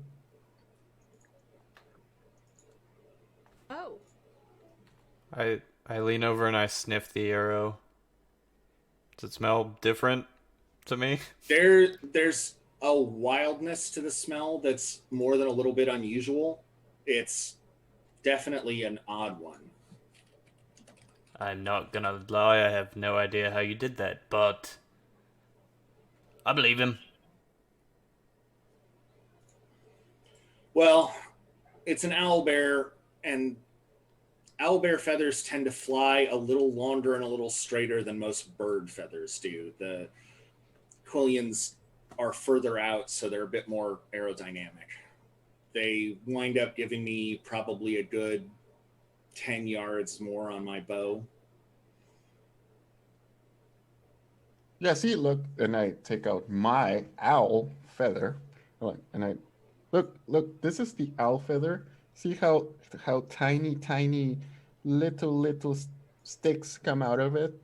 Oh, I lean over and I sniff the arrow. Does it smell different to me? There's a wildness to the smell that's more than a little bit unusual. It's definitely an odd one. I'm not gonna lie, I have no idea how you did that, but I believe him. Well, it's an owlbear, and owlbear feathers tend to fly a little longer and a little straighter than most bird feathers do. The Quillians are further out, so they're a bit more aerodynamic. They wind up giving me probably a good 10 yards more on my bow. Yeah, see, look, and I take out my owl feather, and I look. This is the owl feather. See how tiny little sticks come out of it.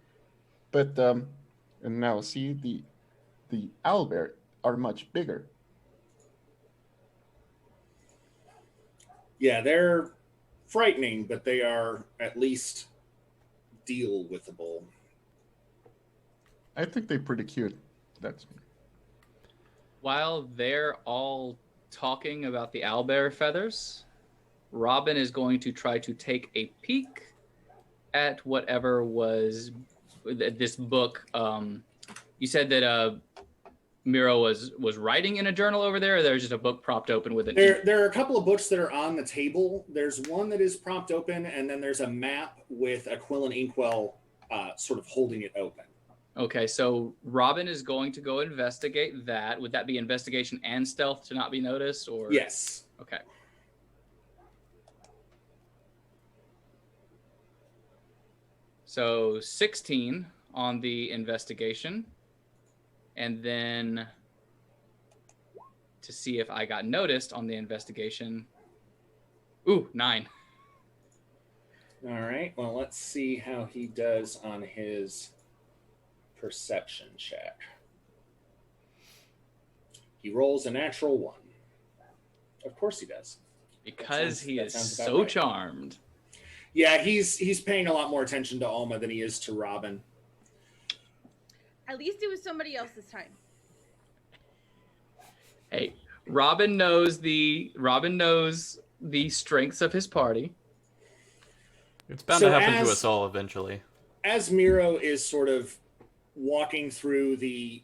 But and now see the owl bear are much bigger. Yeah, they're frightening, but they are at least deal withable. I think they're pretty cute. That's me. While they're all talking about the owlbear feathers, Robin is going to try to take a peek at whatever was this book. You said that Miro was writing in a journal over there, or there's just a book propped open with it. There are a couple of books that are on the table. There's one that is propped open, and then there's a map with a quill and inkwell sort of holding it open. Okay, so Robin is going to go investigate that. Would that be investigation and stealth to not be noticed, or? Yes. Okay. So 16 on the investigation. And then to see if I got noticed on the investigation. Ooh, 9. All right. Well, let's see how he does on his perception check. He rolls a natural 1. Of course he does. Because he that is sounds about so right. charmed. Yeah, he's paying a lot more attention to Alma than he is to Robin. at least it was somebody else this time. Hey, Robin knows the strengths of his party. It's bound So to happen as- to us all eventually. As Miro is sort of walking through the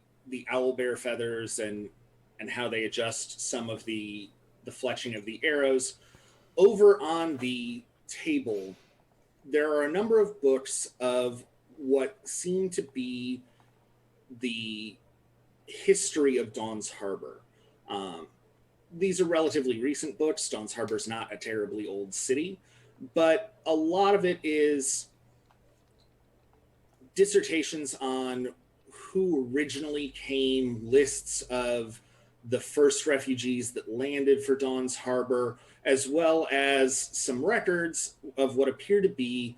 owlbear feathers and how they adjust some of the fletching of the arrows, over on the table, there are a number of books of what seem to be the history of Dawn's Harbor. These are relatively recent books. Dawn's Harbor's not a terribly old city, but a lot of it is dissertations on who originally came, lists of the first refugees that landed for Dawn's Harbor, as well as some records of what appear to be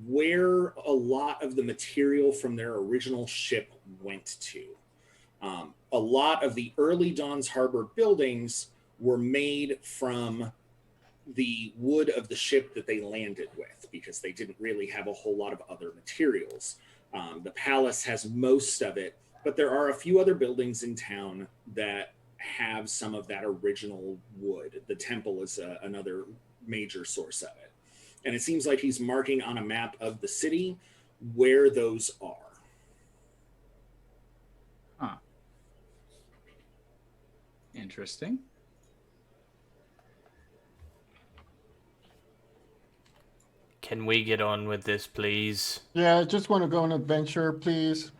where a lot of the material from their original ship went to. A lot of the early Dawn's Harbor buildings were made from the wood of the ship that they landed with, because they didn't really have a whole lot of other materials. The palace has most of it, but there are a few other buildings in town that have some of that original wood. The temple is another major source of it. And it seems like he's marking on a map of the city where those are. Huh. Interesting. Can we get on with this, please? Yeah, I just want to go on an adventure, please.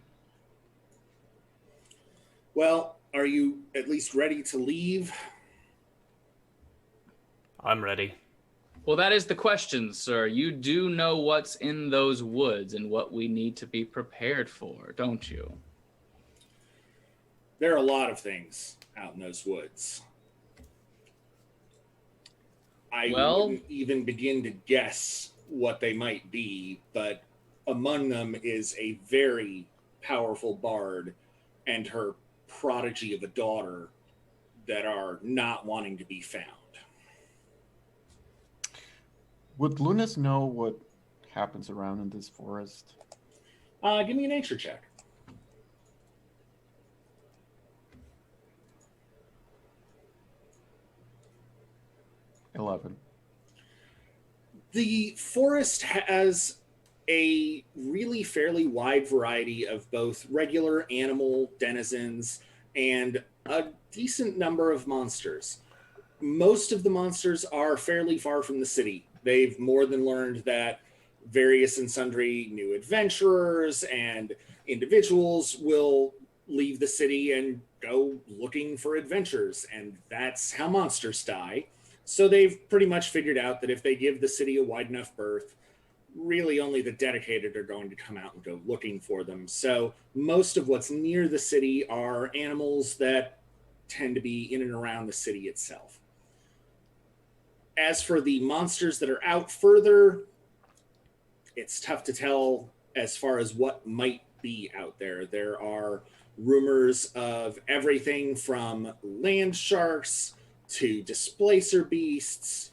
Well, are you at least ready to leave? I'm ready. Well, that is the question, sir. You do know what's in those woods and what we need to be prepared for, don't you? There are a lot of things out in those woods. I Well- wouldn't even begin to guess what they might be, but among them is a very powerful bard and her prodigy of a daughter that are not wanting to be found. Would Lunas know what happens around in this forest? Give me a nature check. $11. The forest has a really fairly wide variety of both regular animal denizens and a decent number of monsters. Most of the monsters are fairly far from the city. They've more than learned that various and sundry new adventurers and individuals will leave the city and go looking for adventures, and that's how monsters die. So they've pretty much figured out that if they give the city a wide enough berth, really only the dedicated are going to come out and go looking for them. So most of what's near the city are animals that tend to be in and around the city itself. As for the monsters that are out further, it's tough to tell as far as what might be out there. There are rumors of everything from land sharks to displacer beasts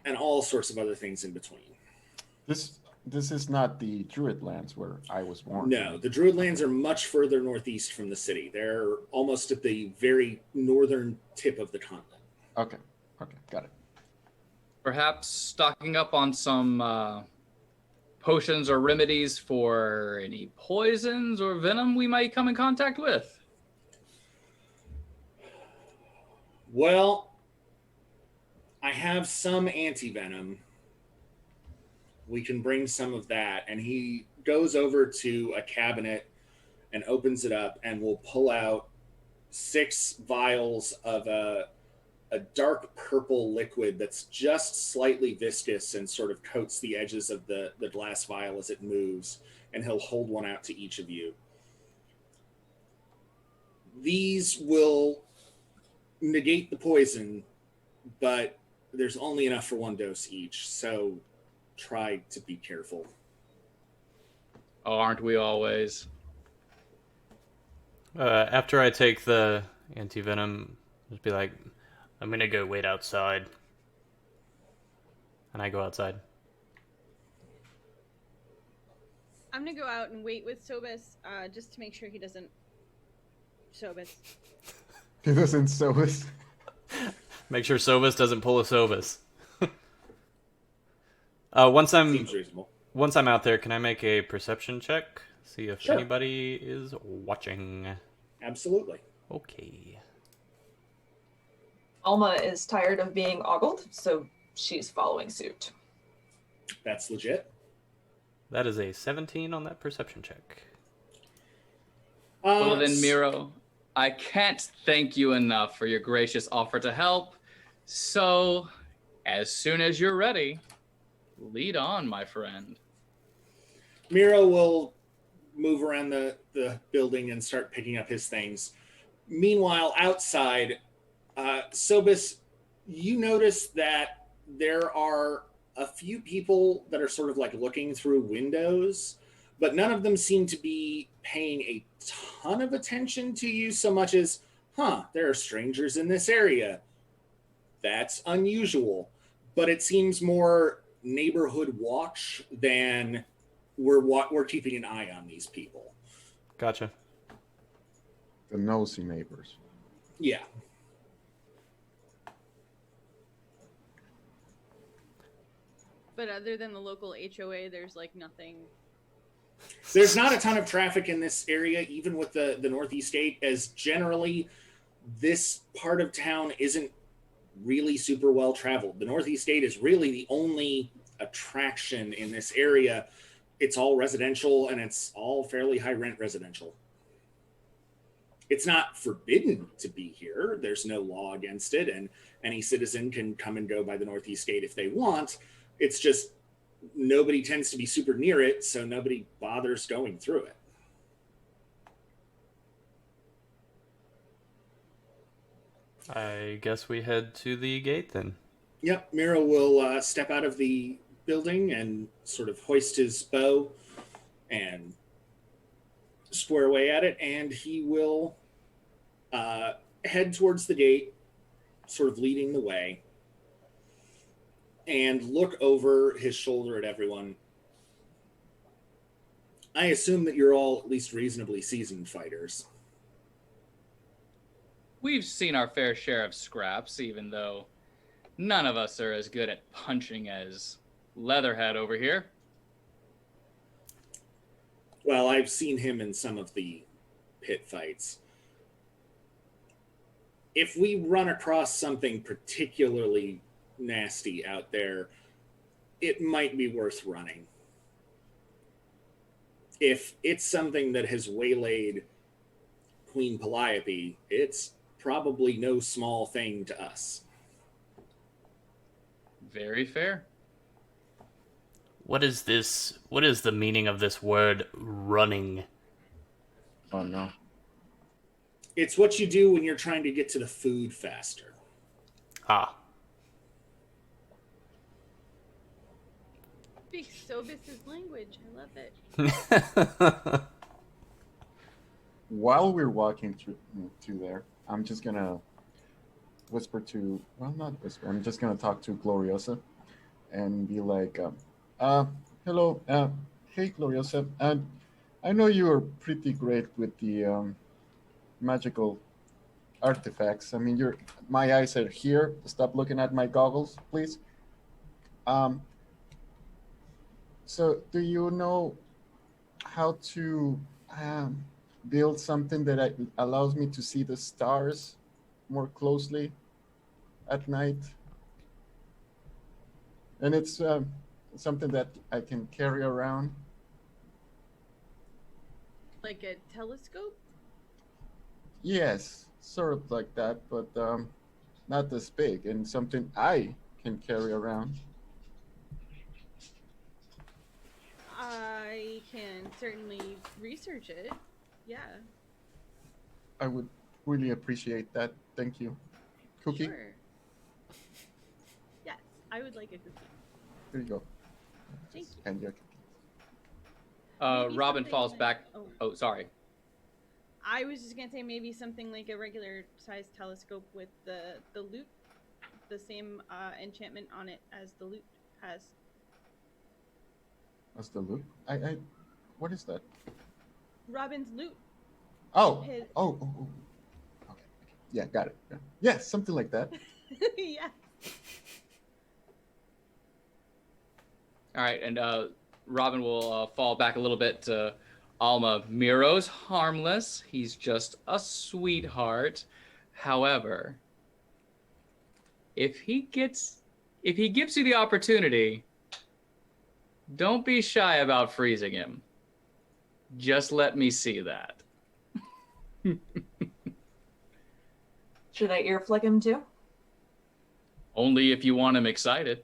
and all sorts of other things in between. This is not the Druid lands where I was born. No, the Druid lands are much further northeast from the city. They're almost at the very northern tip of the continent. Okay, got it. Perhaps stocking up on some potions or remedies for any poisons or venom we might come in contact with. Well, I have some anti-venom. We can bring some of that. And he goes over to a cabinet and opens it up and will pull out 6 vials of a dark purple liquid that's just slightly viscous and sort of coats the edges of the glass vial as it moves. And he'll hold one out to each of you. These will negate the poison, but there's only enough for 1 dose each. So try to be careful. Oh, aren't we always? After I take the anti-venom, just be like, I'm gonna go wait outside. And I go outside. I'm gonna go out and wait with Sobus, just to make sure he doesn't. Sobus. He doesn't sow us. Make sure Sobus doesn't pull a Sobus. Once Seems reasonable. I'm out there, can I make a perception check? See if Sure. anybody is watching. Absolutely. Okay. Alma is tired of being ogled, so she's following suit. That's legit. That is a 17 on that perception check. Well then, Miro, I can't thank you enough for your gracious offer to help. So, as soon as you're ready, lead on, my friend. Miro will move around the building and start picking up his things. Meanwhile, outside, Sobus, you notice that there are a few people that are sort of like looking through windows, but none of them seem to be paying a ton of attention to you so much as, there are strangers in this area. That's unusual. But it seems more neighborhood watch than we're keeping an eye on these people. Gotcha. The nosy neighbors. Yeah. But other than the local HOA, there's like nothing. There's not a ton of traffic in this area, even with the Northeast State, as generally this part of town isn't really super well traveled. The Northeast State is really the only attraction in this area. It's all residential and it's all fairly high rent residential. It's not forbidden to be here. There's no law against it, and any citizen can come and go by the Northeast Gate if they want. It's just nobody tends to be super near it, so nobody bothers going through it. I guess we head to the gate then. Yep, Miro will step out of the building and sort of hoist his bow and square away at it, and he will head towards the gate, sort of leading the way, and look over his shoulder at everyone. I assume that you're all at least reasonably seasoned fighters. We've seen our fair share of scraps, even though none of us are as good at punching as Leatherhead over here. Well, I've seen him in some of the pit fights. If we run across something particularly nasty out there, it might be worth running. If it's something that has waylaid Queen Calliope, it's probably no small thing to us. Very fair. What is this? What is the meaning of this word running? Oh no. It's what you do when you're trying to get to the food faster. Ah. Speaks Sobis' language. I love it. While we're walking to there, I'm just gonna whisper to, well, not whisper, I'm just gonna talk to Gloriosa and be like, hello, hey Gloriosa, I know you're pretty great with the magical artifacts. I mean, my eyes are here. Stop looking at my goggles, please. So do you know how to build something that allows me to see the stars more closely at night? And it's something that I can carry around. Like a telescope? Yes, sort of like that, but not this big, and something I can carry around. I can certainly research it. Yeah. I would really appreciate that. Thank you. Cookie? Sure. Yes, I would like a cookie. Here you go. Thank Just you. hand you a cookie. Maybe Robin something falls like- back. Oh, Oh, sorry. I was just gonna say maybe something like a regular sized telescope with the loot, the same enchantment on it as the loot has. What's the loop? What is that? Robin's loot. Oh, His... oh. Okay. Yeah, got it. Yeah, something like that. Yeah. All right, and Robin will fall back a little bit to Alma. Miro's harmless. He's just a sweetheart. However, if he gives you the opportunity, don't be shy about freezing him. Just let me see that. Should I ear flick him too? Only if you want him excited.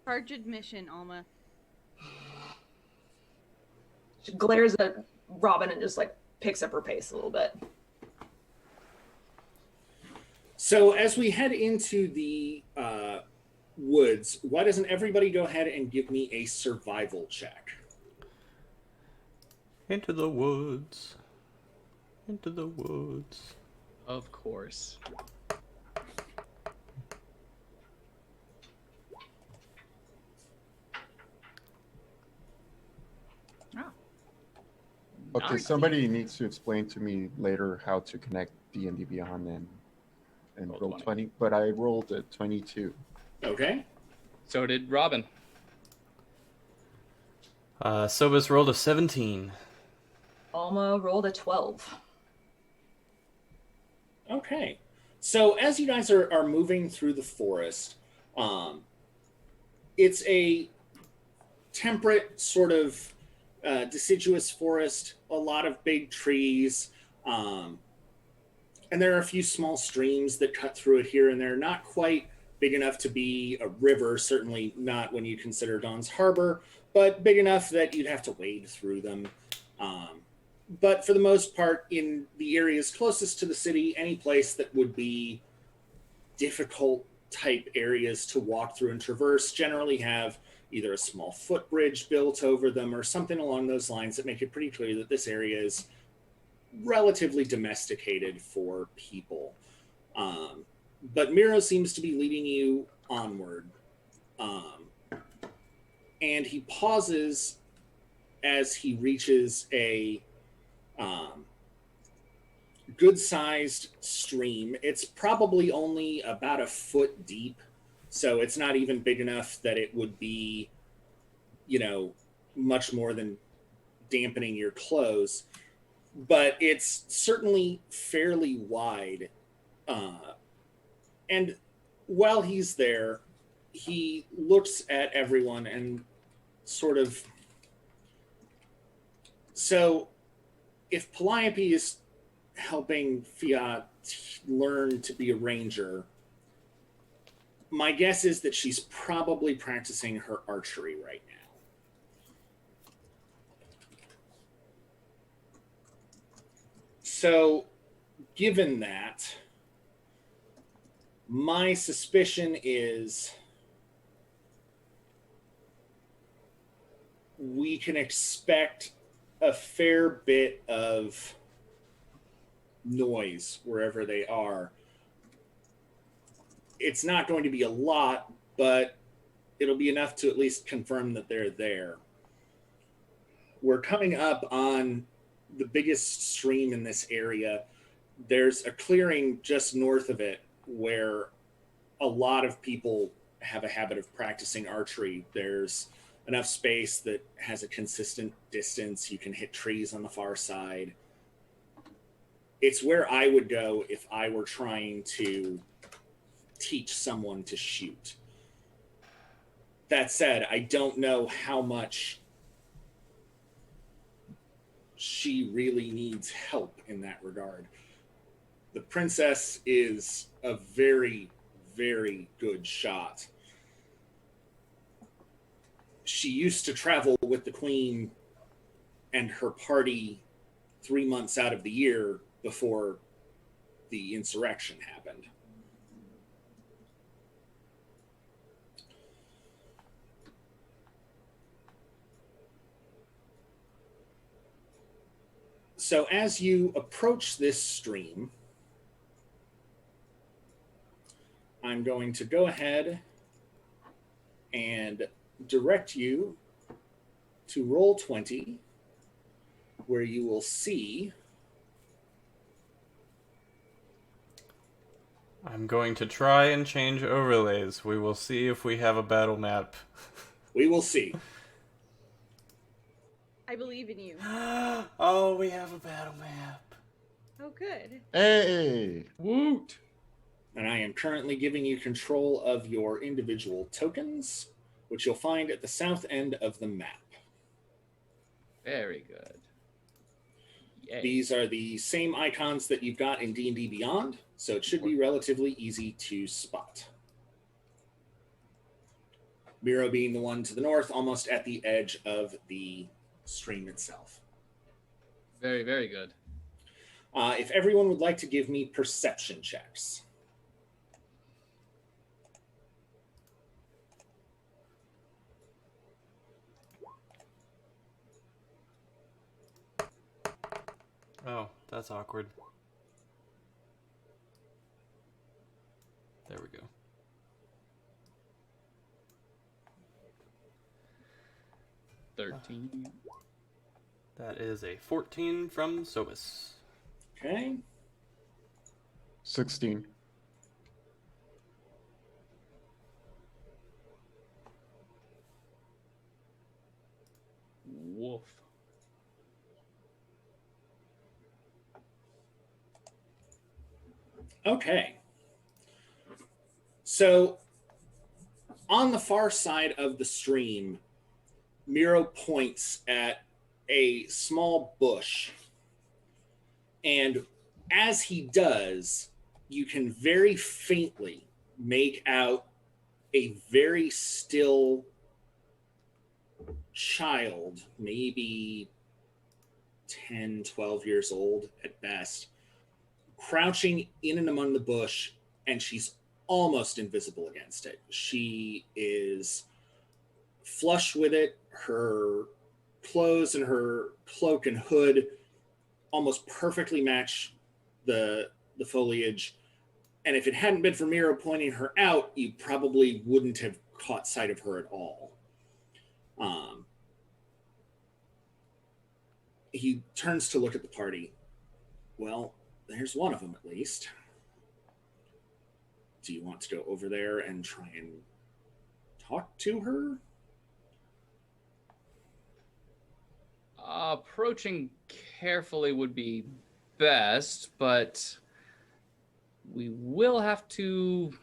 Charge admission, Alma. She glares at Robin and just like picks up her pace a little bit. So as we head into the woods, why doesn't everybody go ahead and give me a survival check? Into the woods. Into the woods. Of course. Okay, Nice. somebody needs to explain to me later how to connect D&D Beyond and Roll roll 20. 20, but I rolled a 22. Okay. So did Robin. Sobus rolled a 17. Alma rolled a 12. Okay. So as you guys are moving through the forest, it's a temperate sort of deciduous forest, a lot of big trees, and there are a few small streams that cut through it here and there. Not quite big enough to be a river, certainly not when you consider Dawn's Harbor, but big enough that you'd have to wade through them. But for the most part, in the areas closest to the city, any place that would be difficult type areas to walk through and traverse generally have either a small footbridge built over them or something along those lines that make it pretty clear that this area is relatively domesticated for people. But Miro seems to be leading you onward. And he pauses as he reaches a good sized stream. It's probably only about a foot deep, so it's not even big enough that it would be, much more than dampening your clothes, but it's certainly fairly wide. And while he's there, he looks at everyone and sort of. So, if Calliope is helping Fiat learn to be a ranger, my guess is that she's probably practicing her archery right now. So, given that, my suspicion is we can expect a fair bit of noise wherever they are. It's not going to be a lot, but it'll be enough to at least confirm that they're there. We're coming up on the biggest stream in this area. There's a clearing just north of it where a lot of people have a habit of practicing archery. There's enough space that has a consistent distance. You can hit trees on the far side. It's where I would go if I were trying to teach someone to shoot. That said, I don't know how much she really needs help in that regard. The princess is a very, very good shot. She used to travel with the queen and her party 3 months out of the year before the insurrection happened. So as you approach this stream, I'm going to go ahead and direct you to roll 20, where you will see. I'm going to try and change overlays. We will see if we have a battle map. We will see. I believe in you. Oh, we have a battle map. Oh, good. Hey! Woot! And I am currently giving you control of your individual tokens, which you'll find at the south end of the map. Very good. Yay. These are the same icons that you've got in D&D Beyond, so it should be relatively easy to spot. Miro being the one to the north, almost at the edge of the stream itself. Very, very good. If everyone would like to give me perception checks. Oh, that's awkward. There we go. $13. That is a 14 from Sobus. Okay. 16. Woof. Okay. So, on the far side of the stream, Miro points at a small bush. And as he does, you can very faintly make out a very still child, maybe 10, 12 years old at best, crouching in and among the bush, and she's almost invisible against it. She is flush with it. Her clothes and her cloak and hood almost perfectly match the foliage. And if it hadn't been for Miro pointing her out, you probably wouldn't have caught sight of her at all. He turns to look at the party. Well, there's one of them at least. Do you want to go over there and try and talk to her? Approaching carefully would be best, but we will have to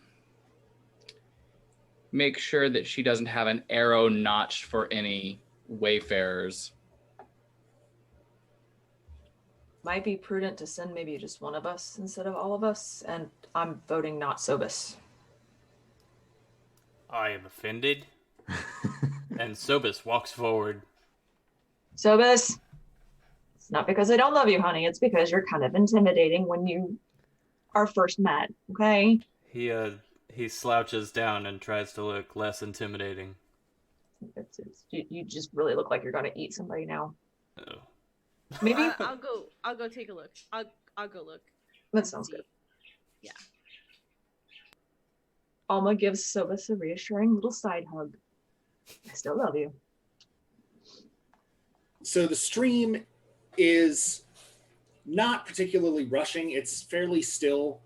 make sure that she doesn't have an arrow notched for any wayfarers. Might be prudent to send maybe just one of us instead of all of us, and I'm voting not Sobus. I am offended. And Sobus walks forward. Sobus, it's not because I don't love you, honey. It's because you're kind of intimidating when you are first met, okay? He slouches down and tries to look less intimidating. You just really look like you're gonna eat somebody now. Oh. Maybe I'll go take a look. I'll go look. that sounds good. Yeah. Alma gives Sobus a reassuring little side hug. I still love you. So the stream is not particularly rushing. It's fairly still,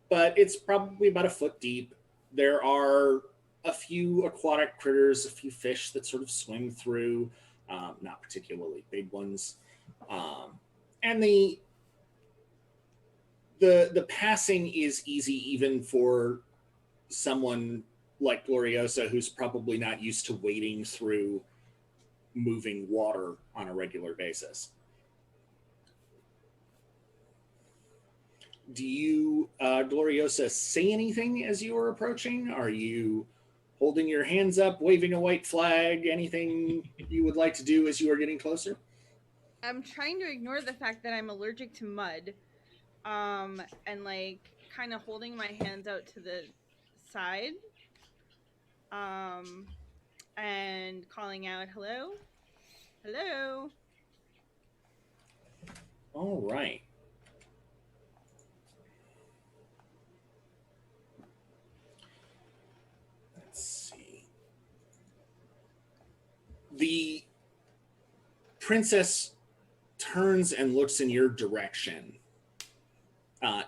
but it's probably about a foot deep. There are a few aquatic critters, a few fish that sort of swim through, not particularly big ones. And the passing is easy even for someone like Gloriosa, who's probably not used to wading through moving water on a regular basis. Do you, Gloriosa, say anything as you are approaching? Are you holding your hands up, waving a white flag? Anything you would like to do as you are getting closer? I'm trying to ignore the fact that I'm allergic to mud, and like kind of holding my hands out to the side, and calling out, "Hello, hello." All right. Let's see. The princess turns and looks in your direction.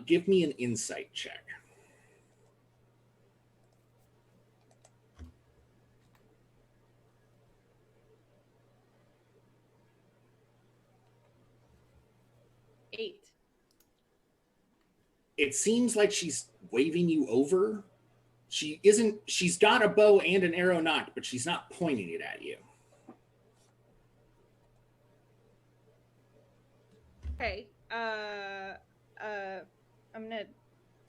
Give me an insight check. Eight. It seems like she's waving you over. She's got a bow and an arrow knocked, but she's not pointing it at you. Okay. I'm gonna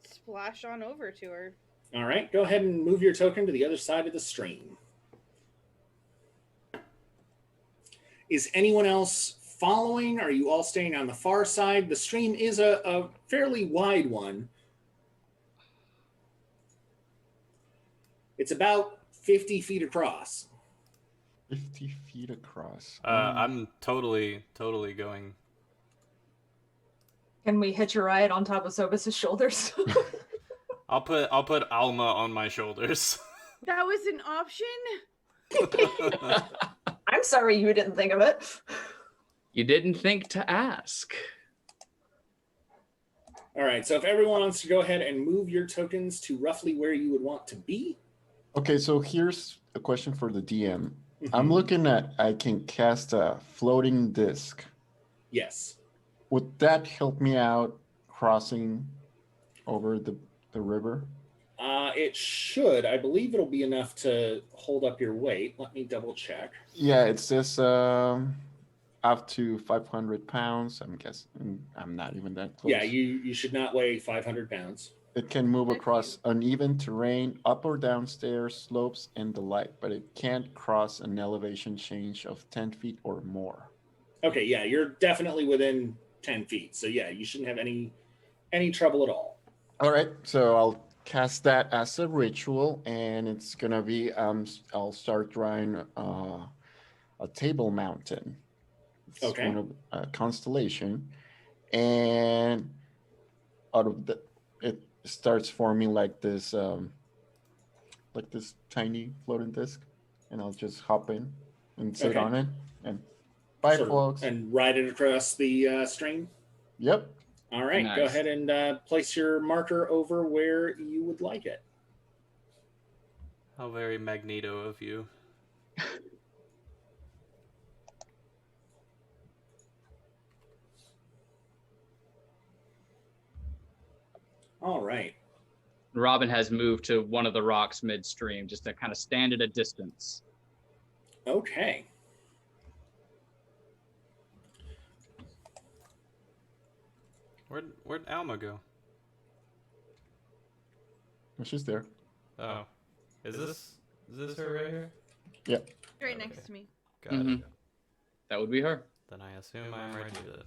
splash on over to her. All right, go ahead and move your token to the other side of the stream. Is anyone else following? Are you all staying on the far side? The stream is a fairly wide one. It's about 50 feet across. 50 feet across. I'm totally going. Can we hitch a ride on top of Sobus's shoulders? I'll put Alma on my shoulders. That was an option? I'm sorry you didn't think of it. You didn't think to ask. All right, so if everyone wants to go ahead and move your tokens to roughly where you would want to be. Okay, so here's a question for the DM. I'm looking at, I can cast a floating disc. Yes. Would that help me out crossing over the river? It should. I believe it'll be enough to hold up your weight. Let me double check. Yeah, it says up to 500 pounds. I'm guessing I'm not even that close. Yeah, you should not weigh 500 pounds. It can move across uneven terrain, up or down stairs, slopes, and the like, but it can't cross an elevation change of 10 feet or more. Okay, yeah, you're definitely within 10 feet. So yeah, you shouldn't have any trouble at all. All right, so I'll cast that as a ritual, and it's gonna be I'll start drawing a table mountain. It's Okay. one of a constellation, and out of the it starts forming like this tiny floating disc, and I'll just hop in and sit Okay. on it. And bye, Sort of, folks. and ride it across the stream. Yep. All right, go Nice. ahead and place your marker over where you would like it. How very Magneto of you. All right. Robin has moved to one of the rocks midstream, just to kind of stand at a distance. Okay. Where'd Alma go? She's there. Oh. Is this her right here? Yep. Right Okay. next to me. Got Mhm. it. That would be her. Then I assume I'm right here.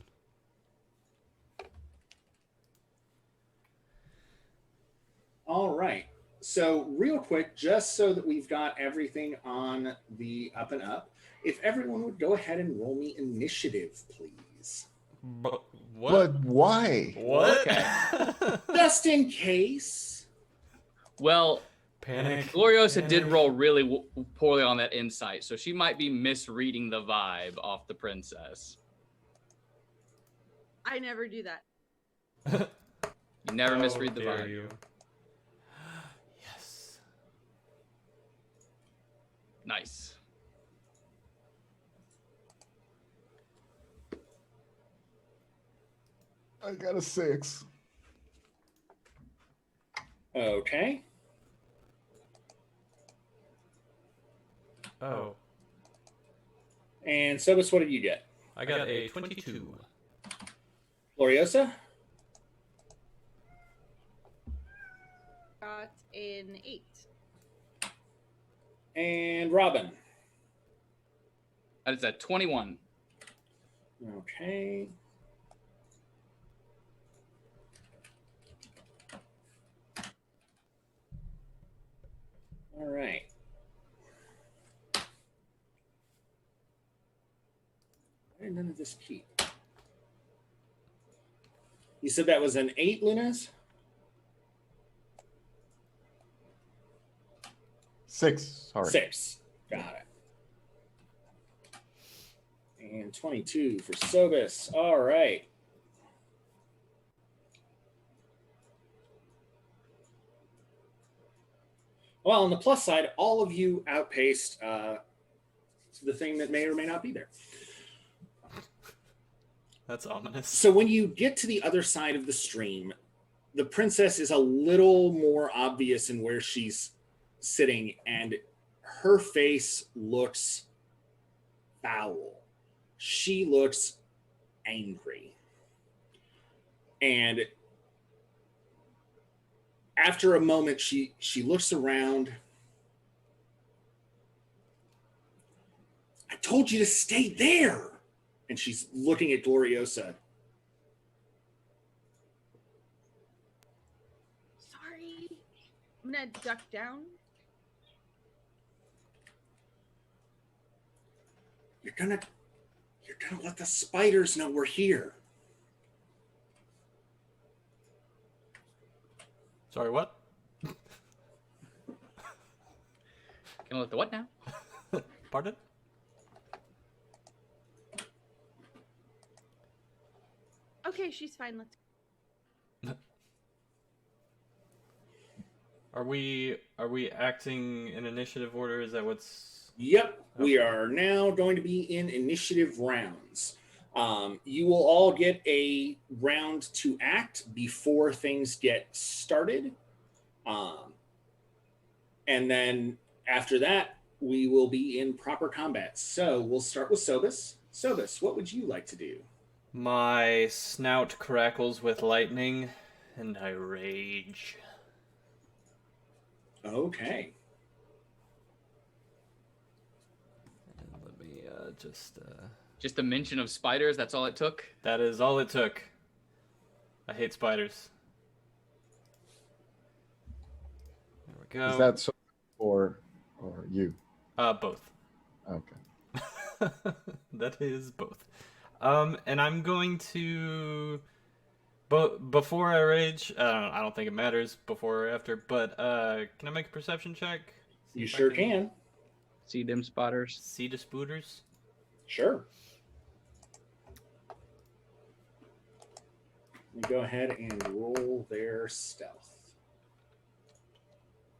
All right. So real quick, just so that we've got everything on the up and up, if everyone would go ahead and roll me initiative, please. But what? But why? What? Okay. Just in case. Well, Panic. Gloriosa Panic. did roll really poorly on that insight, so she might be misreading the vibe off the princess. I never do that. You never How misread the dare vibe. you. Yes. Nice. I got a 6. Okay. Oh. And Sobus, what did you get? I got a 22. Gloriosa? Got an 8. And Robin? That is a 21. Okay. All right. Why did none of this keep? You said that was an 8, Lunas? 6. Sorry. 6. Got it. And 22 for Sobus. All right. Well, on the plus side, all of you outpaced the thing that may or may not be there. That's ominous. So when you get to the other side of the stream, the princess is a little more obvious in where she's sitting, and her face looks foul. She looks angry. And after a moment, she looks around. I told you to stay there. And she's looking at Gloriosa. Sorry. I'm gonna duck down. You're gonna let the spiders know we're here. Sorry, what? Gonna let the what now? Pardon? Okay, she's fine. Let's. Are we acting in initiative order? Is that what's... Yep, we Okay. are now going to be in initiative rounds. You will all get a round to act before things get started. And then after that, we will be in proper combat. So we'll start with Sobus. Sobus, what would you like to do? My snout crackles with lightning, and I rage. Okay. And let me just Just a mention of spiders, that's all it took? That is all it took. I hate spiders. There we go. Is that so or you? Both. Okay. That is both. And I'm going to... But before I rage, I don't think it matters before or after, but can I make a perception check? See You if I sure can. See them spotters? See the spooters? Sure. We go ahead and roll their stealth.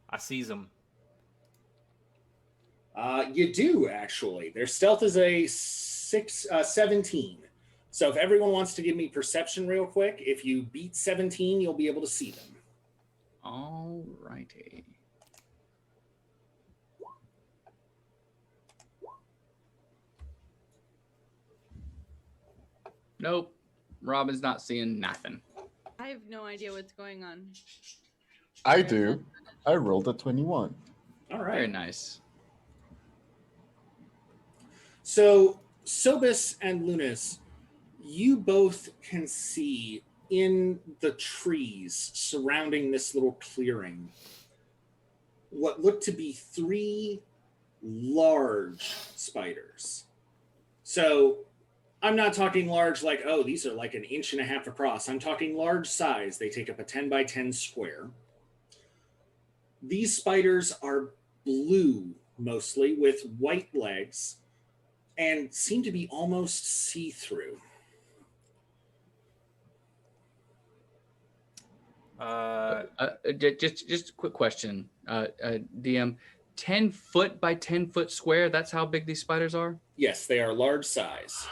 I sees them. You do, actually. Their stealth is a 17. So if everyone wants to give me perception real quick, if you beat 17, you'll be able to see them. Alrighty. Nope. Robin's not seeing nothing. I have no idea what's going on. I do. I rolled a 21. All Very right. nice. So Sobis and Lunas, you both can see in the trees surrounding this little clearing what look to be 3 large spiders. So I'm not talking large like, oh, these are like 1.5 inches across. I'm talking large size. They take up a 10 by 10 square. These spiders are blue mostly with white legs and seem to be almost see-through. Just a quick question, DM. 10 foot by 10 foot square. That's how big these spiders are. Yes, they are large size.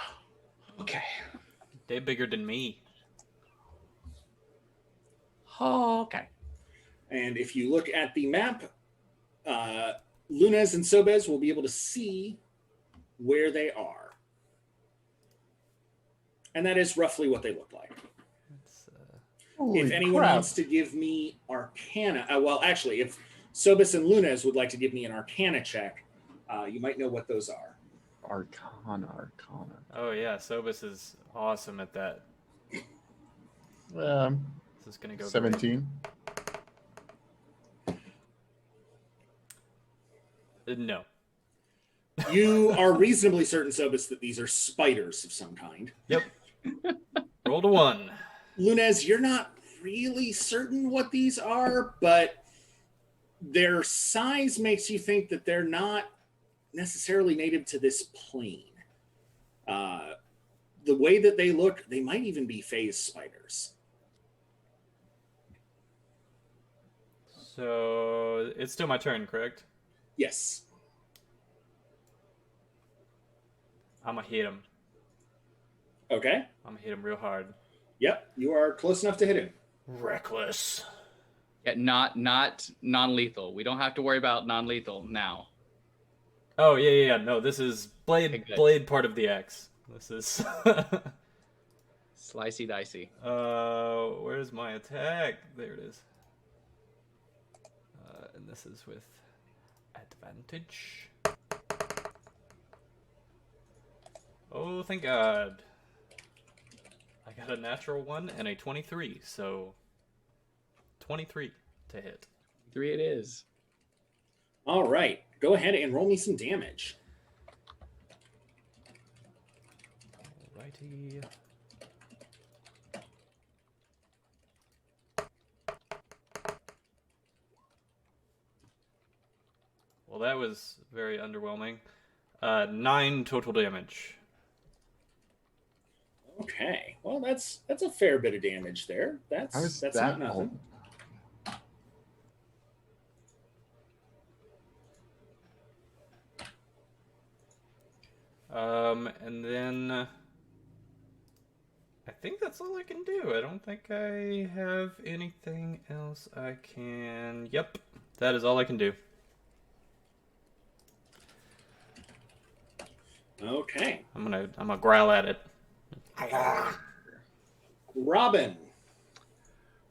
Okay. They're bigger than me. Oh, okay. And if you look at the map, Lunas and Sobes will be able to see where they are. And that is roughly what they look like. That's, If anyone wants to give me Arcana, well, actually, if Sobis and Lunas would like to give me an Arcana check, you might know what those are. Arcana. oh yeah, Sobis is awesome at that. Um, This is gonna go 17. great. No. You are reasonably certain, Sobis, that these are spiders of some kind. Yep. Rolled a 1. Lunas, you're not really certain what these are, but their size makes you think that they're not necessarily native to this plane. The way that they look, they might even be phase spiders. So it's still my turn, correct? Yes. I'm gonna hit him. Okay. I'm gonna hit him real hard. Yep. You are close enough to hit him. Reckless. Yeah, not non-lethal. We don't have to worry about non-lethal now. Oh yeah. No, this is Okay, good. blade part of the axe. This is. Slicey dicey. Where's my attack? There it is. And this is with advantage. Oh, thank God. I got a natural 1 and a 23, so 23 to hit. 3 it is. All right. Go ahead and roll me some damage. Alrighty. Well, that was very underwhelming. 9 total damage. Okay. Well, that's a fair bit of damage there. How is That's that not nothing. And then I think that's all I can do. I don't think I have anything else I can. Yep, that is all I can do. Okay. I'm gonna growl at it. Robin.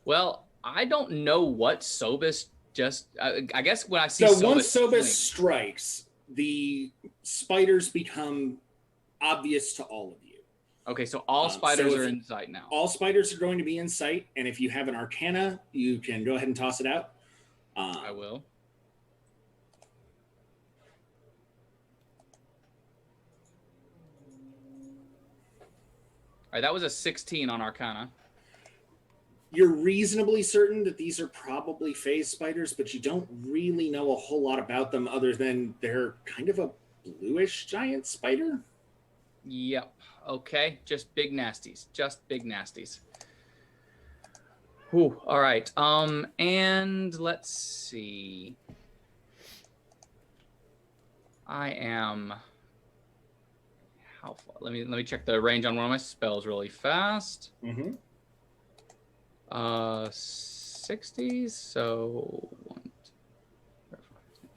Well, I don't know what Sobis just. I guess when I see So Sobis, once Sobis fling- strikes, the spiders become obvious to all of you. Okay, so all spiders so are if- in sight now. All spiders are going to be in sight, and if you have an Arcana, you can go ahead and toss it out. I will. All right, that was a 16 on Arcana. You're reasonably certain that these are probably phase spiders, but you don't really know a whole lot about them other than they're kind of a bluish giant spider. Yep. Okay, just big nasties. Just big nasties. Whew. All right. And let's see. I am. How far? Let me check the range on one of my spells really fast. Mm-hmm. 60. So 1, 2, 3, 4, 5, 6.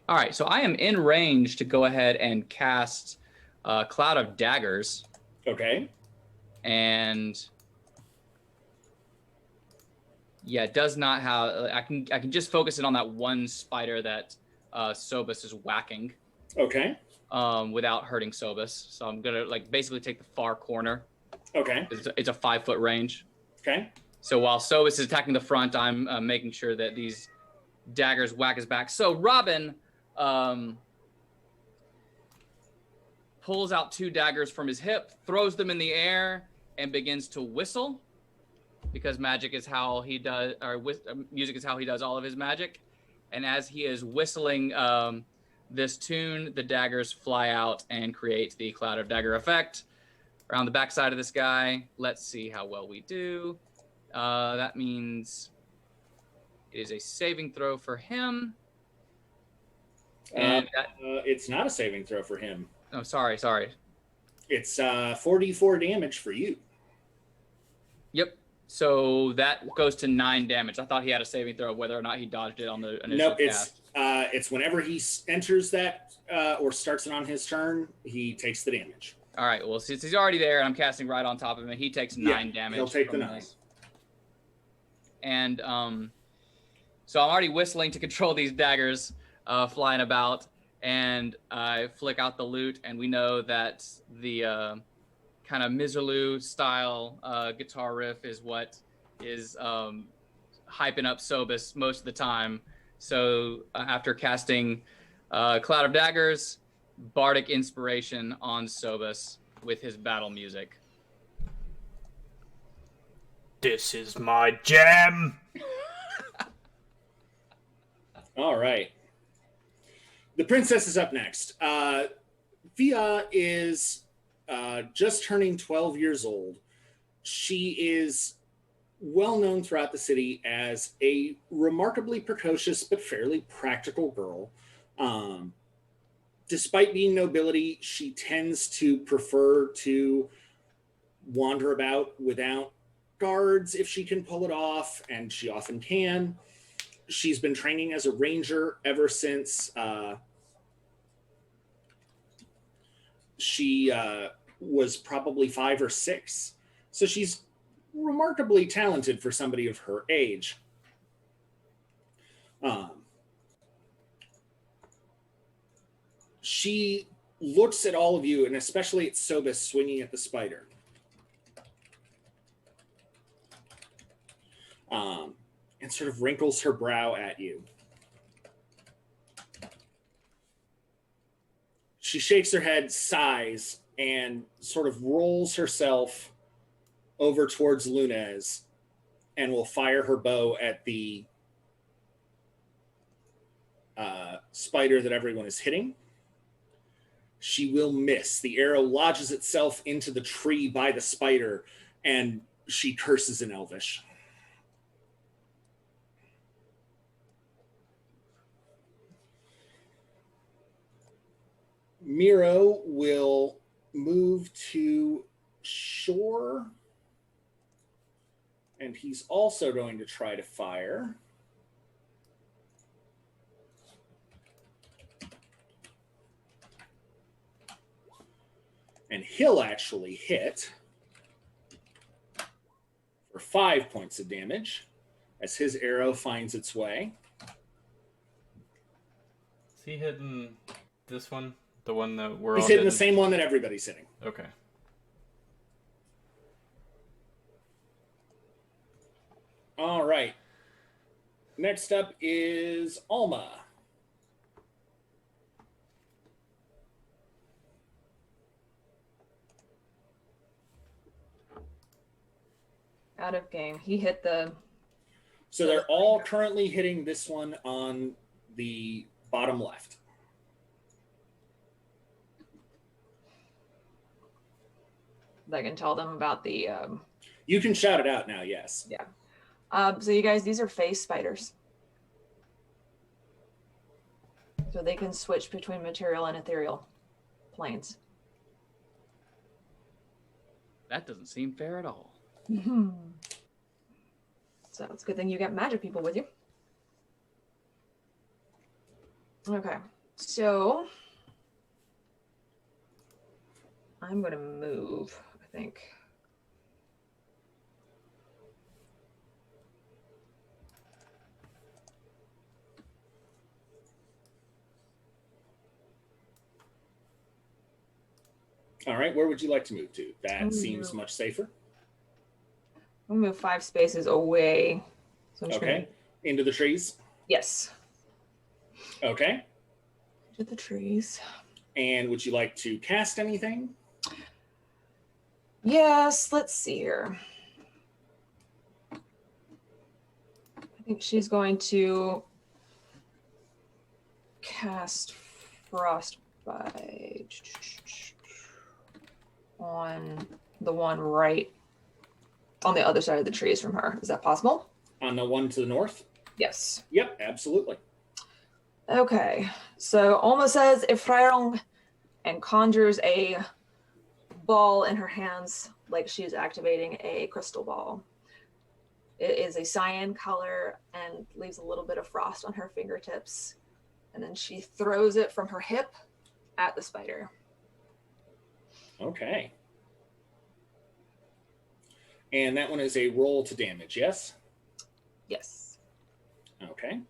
All right. So I am in range to go ahead and cast Cloud of Daggers, Okay. and yeah, it does not have. I can just focus it on that one spider that Sobus is whacking. Okay. Without hurting Sobus. So I'm gonna basically take the far corner. Okay. It's a 5-foot range. Okay. So while Sobus is attacking the front, I'm making sure that these daggers whack his back. So Robin pulls out 2 daggers from his hip, throws them in the air, and begins to whistle, because magic is how he does, or music is how he does all of his magic. And as he is whistling this tune, the daggers fly out and create the Cloud of Dagger effect around the backside of this guy. Let's see how well we do. That means it is a saving throw for him. And it's not a saving throw for him. Oh, sorry. It's 4d4 damage for you. Yep. So that goes to 9 damage. I thought he had a saving throw, whether or not he dodged it on the initial cast. It's whenever he enters that or starts it on his turn, he takes the damage. All right. Well, since he's already there and I'm casting right on top of him, he takes 9 damage. He'll take the from 9. this. And so I'm already whistling to control these daggers flying about, and I flick out the lute, and we know that the kind of Miserlou style guitar riff is what is hyping up Sobus most of the time. So after casting Cloud of Daggers, Bardic Inspiration on Sobus with his battle music. This is my jam! All right. The princess is up next. Fia is just turning 12 years old. She is well known throughout the city as a remarkably precocious but fairly practical girl. Despite being nobility, she tends to prefer to wander about without guards if she can pull it off, and she often can. She's been training as a ranger ever since she was probably 5 or 6. So she's remarkably talented for somebody of her age. She looks at all of you, and especially at Sobus swinging at the spider. And sort of wrinkles her brow at you. She shakes her head, sighs, and sort of rolls herself over towards Lunez and will fire her bow at the spider that everyone is hitting. She will miss. The arrow lodges itself into the tree by the spider, and she curses in Elvish. Miro will move to shore, and he's also going to try to fire. And he'll actually hit for 5 points of damage as his arrow finds its way. Is he hitting this one? The one that we're He's all hitting the same one that everybody's hitting. Okay. All right. Next up is Alma. Out of game. He hit the. So they're all currently hitting this one on the bottom left. I can tell them about the. You can shout it out now, yes. Yeah. So you guys, these are phase spiders. So they can switch between material and ethereal planes. That doesn't seem fair at all. So it's a good thing you get magic people with you. Okay, so I'm going to move, I think. All right, where would you like to move to? That seems much safer. I'll move 5 spaces away. So I'm just Okay, gonna... into the trees. Yes. Okay. To the trees. And would you like to cast anything? Yes, let's see here. I think she's going to cast Frostbite on the one right on the other side of the trees from her. Is that possible? On the one to the north? Yes. Yep, absolutely. Okay. So Alma says Ephraim and conjures a ball in her hands like she's activating a crystal ball. It is a cyan color and leaves a little bit of frost on her fingertips. And then she throws it from her hip at the spider. Okay. And that one is a roll to damage, yes? Yes. Okay.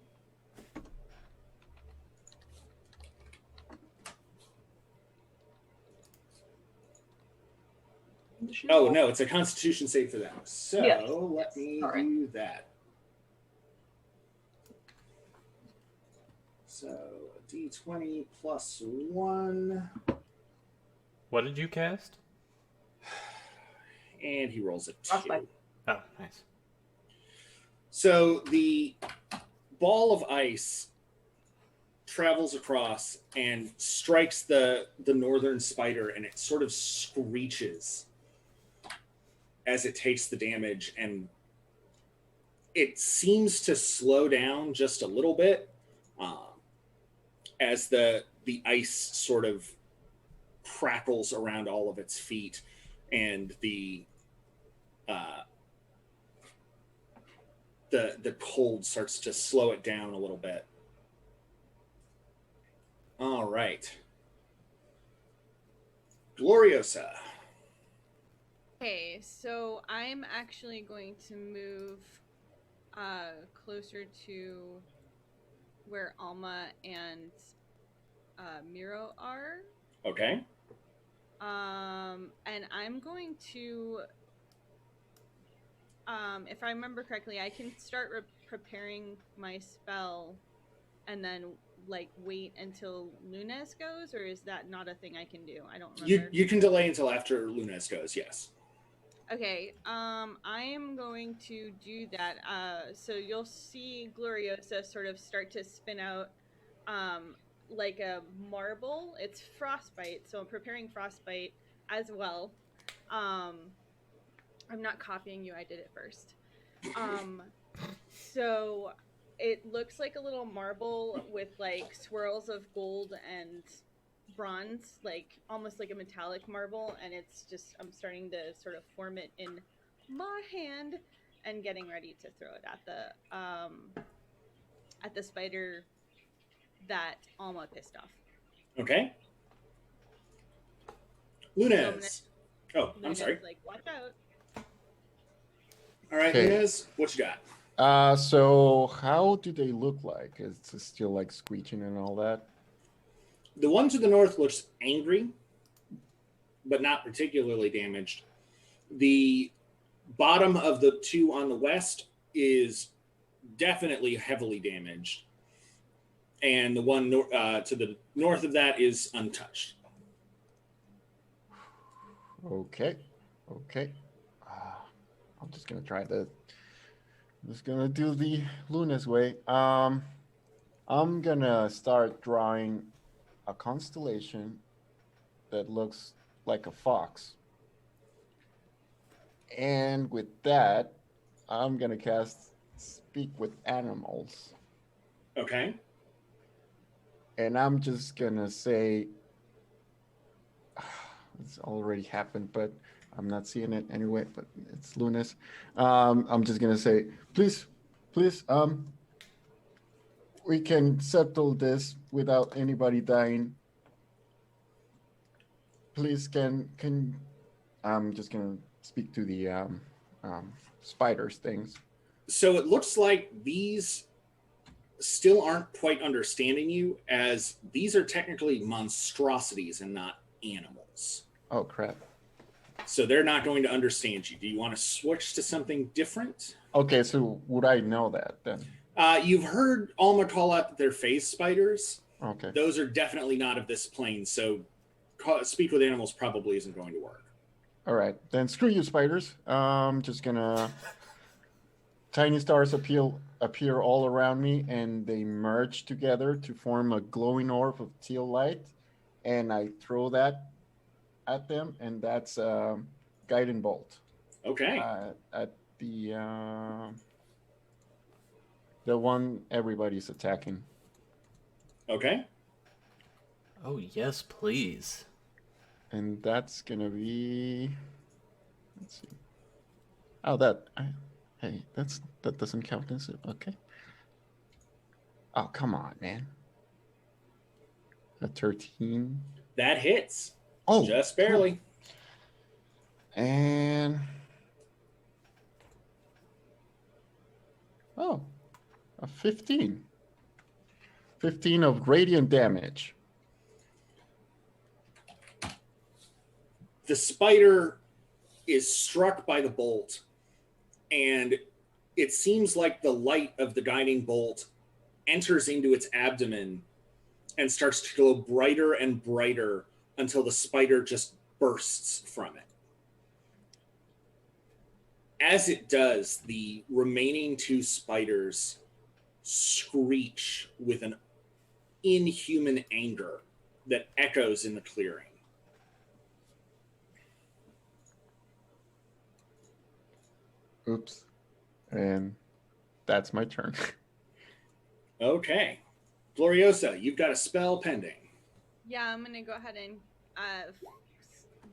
Oh, no, it's a constitution save for them. So Yes. let me All right. do that. So a d20 plus 1. What did you cast? And he rolls a 2. Frostbite. Oh, nice. So the ball of ice travels across and strikes the northern spider, and it sort of screeches as it takes the damage, and it seems to slow down just a little bit as the ice sort of crackles around all of its feet, and the cold starts to slow it down a little bit. All right. Gloriosa. Okay, so I'm actually going to move closer to where Alma and Miro are. Okay. And I'm going to, if I remember correctly, I can start preparing my spell and then like wait until Lunes goes, or is that not a thing I can do? I don't remember. You can delay until after Lunes goes, yes. Okay, I am going to do that. So you'll see Gloriosa sort of start to spin out like a marble. It's frostbite, so I'm preparing frostbite as well. I'm not copying you, I did it first. So it looks like a little marble with like swirls of gold and bronze, like almost like a metallic marble, and it's just I'm starting to sort of form it in my hand and getting ready to throw it at the spider that Alma pissed off. Okay. So Lunes. I'm Luna's sorry. like, watch out. All right, Okay. Lunes, what you got? So how do they look like? Is it still like screeching and all that? The one to the north looks angry, but not particularly damaged. The bottom of the two on the west is definitely heavily damaged. And the one to the north of that is untouched. Okay. Okay. I'm just gonna try the. I'm just gonna do the Luna's way. I'm gonna start drawing a constellation that looks like a fox. And with that, I'm gonna cast Speak with Animals. Okay. And I'm just gonna say, it's already happened, but I'm not seeing it anyway. But it's Lunas. I'm just gonna say, please, we can settle this without anybody dying. Please, can I'm just gonna speak to the spiders things. So it looks like these still aren't quite understanding you, as these are technically monstrosities and not animals. Oh crap. So they're not going to understand you. Do you want to switch to something different? Okay, so would I know that then? You've heard Alma call out that they're phase spiders. Okay. Those are definitely not of this plane, so speak with animals probably isn't going to work. All right, then screw you, spiders. Just gonna tiny stars appear all around me, and they merge together to form a glowing orb of teal light, and I throw that at them, and that's guiding bolt. Okay. At the one everybody's attacking. Okay. Oh, yes, please. And that's gonna be. Let's see. Oh, hey, that doesn't count, is it? Okay. Oh, come on, man. A 13. That hits. Oh, just barely. Cool. And a 15. 15 of radiant damage. The spider is struck by the bolt, and it seems like the light of the guiding bolt enters into its abdomen and starts to glow brighter and brighter until the spider just bursts from it. As it does, the remaining two spiders screech with an inhuman anger that echoes in the clearing. Oops. And that's my turn. Okay. Gloriosa, you've got a spell pending. Yeah, I'm gonna go ahead and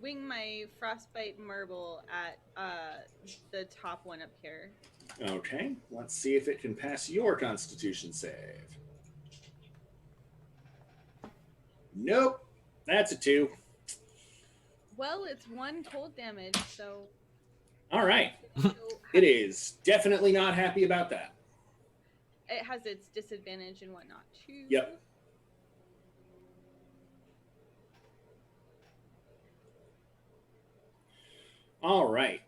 wing my frostbite marble at the top one up here. Okay, let's see if it can pass your Constitution save. Nope, that's a 2. Well, it's 1 cold damage, so All right, it is definitely not happy about that. It has its disadvantage and whatnot too. Yep. All right,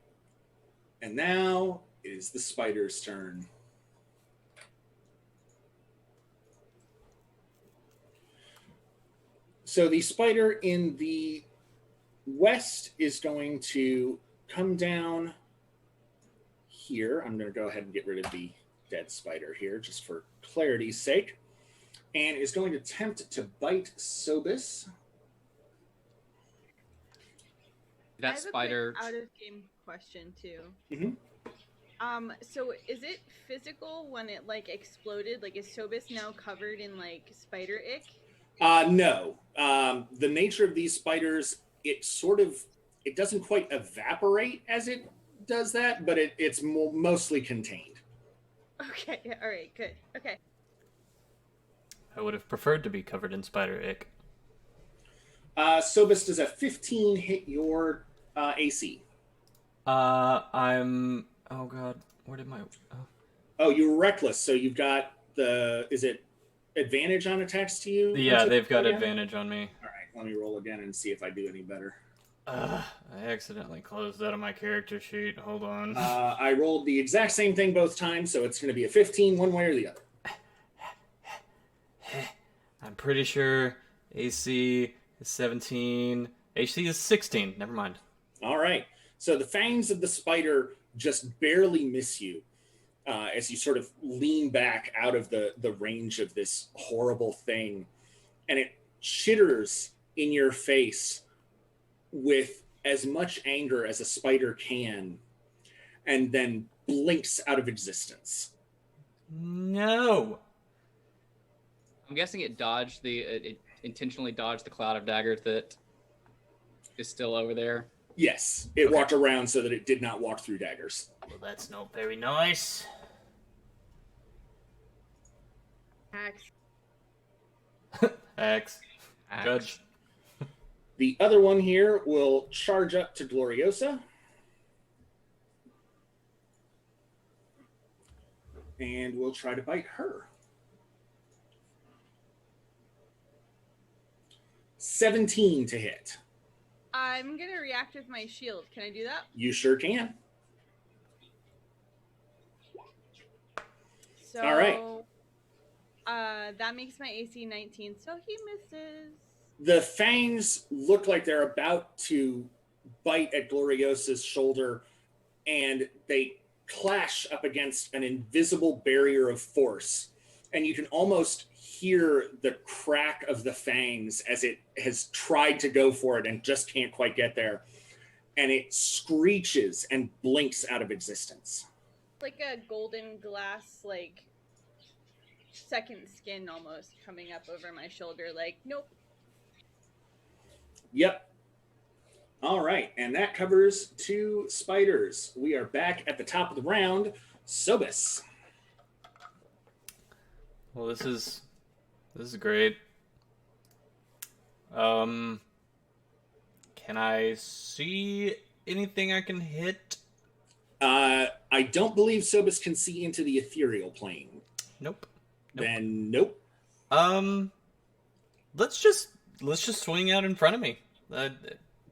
and now it is the spider's turn. So the spider in the west is going to come down here. I'm going to go ahead and get rid of the dead spider here just for clarity's sake. And is going to attempt to bite Sobis. That spider. I have a quick out-of-game question too. Mm-hmm. So is it physical when it like exploded? Like, is Sobis now covered in like spider ick? No. The nature of these spiders, it doesn't quite evaporate as it does that, but it's mostly contained. Okay. All right. Good. Okay. I would have preferred to be covered in spider ick. Sobis, does a 15 hit your AC? Oh god, where did my... Oh, you were reckless, so you've got is it advantage on attacks to you? Yeah, until they've got again? advantage on me. All right, let me roll again and see if I do any better. I accidentally closed that on my character sheet. Hold on. I rolled the exact same thing both times, so it's going to be a 15 one way or the other. I'm pretty sure AC is 17. AC is 16. Never mind. All right. So the fangs of the spider just barely miss you as you sort of lean back out of the range of this horrible thing. And it chitters in your face with as much anger as a spider can, and then blinks out of existence. No. I'm guessing it dodged it intentionally dodged the cloud of daggers that is still over there. Yes, it Okay. walked around so that it did not walk through daggers. Well, that's not very nice. Axe. Axe. Axe. Judge. The other one here will charge up to Gloriosa. And we'll try to bite her. 17 to hit. I'm gonna react with my shield. Can I do that? You sure can. So, All right. That makes my AC 19, so he misses. The fangs look like they're about to bite at Gloriosa's shoulder, and they clash up against an invisible barrier of force. And you can almost hear the crack of the fangs as it has tried to go for it and just can't quite get there. And it screeches and blinks out of existence. Like a golden glass, like, second skin almost coming up over my shoulder. Like, nope. Yep. All right, and that covers 2 spiders. We are back at the top of the round. Sobus. Well, this is great. Can I see anything I can hit? I don't believe Sobus can see into the ethereal plane. Nope. Then nope. Let's just swing out in front of me.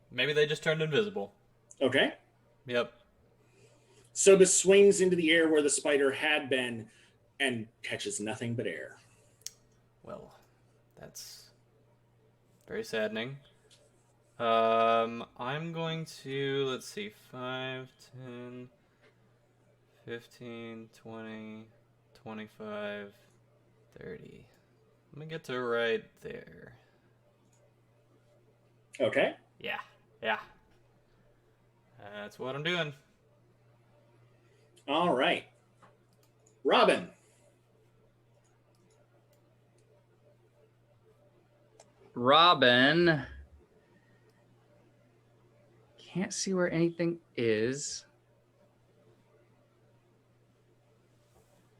Maybe they just turned invisible. Okay. Yep. Sobus swings into the air where the spider had been and catches nothing but air. Well, that's very saddening. I'm going to, let's see, 5, 10, 15, 20, 25, 30. Let me get to right there. Okay. Yeah. That's what I'm doing. All right. Robin. Robin can't see where anything is.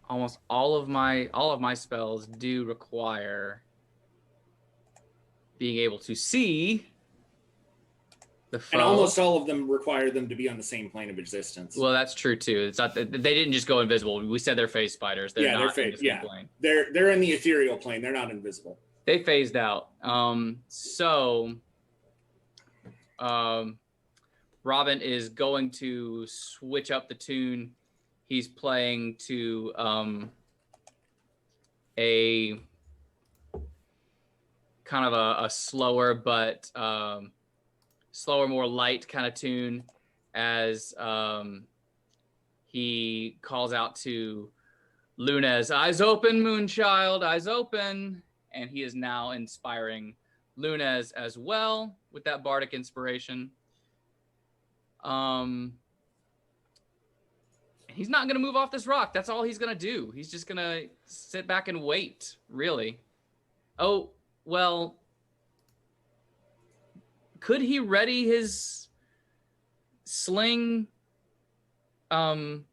Almost all of my spells do require being able to see the foe. And almost all of them require them to be on the same plane of existence. Well, that's true too. It's not that they didn't just go invisible. We said they're phase spiders. They're not in the same plane. They're in the ethereal plane. They're not invisible. They phased out. Robin is going to switch up the tune he's playing to a kind of a slower but slower, more light kind of tune as he calls out to Lunez, "Eyes open, Moonchild, eyes open." And he is now inspiring Lunez as well with that bardic inspiration. He's not going to move off this rock. That's all he's going to do. He's just going to sit back and wait, really. Oh, well, could he ready his sling in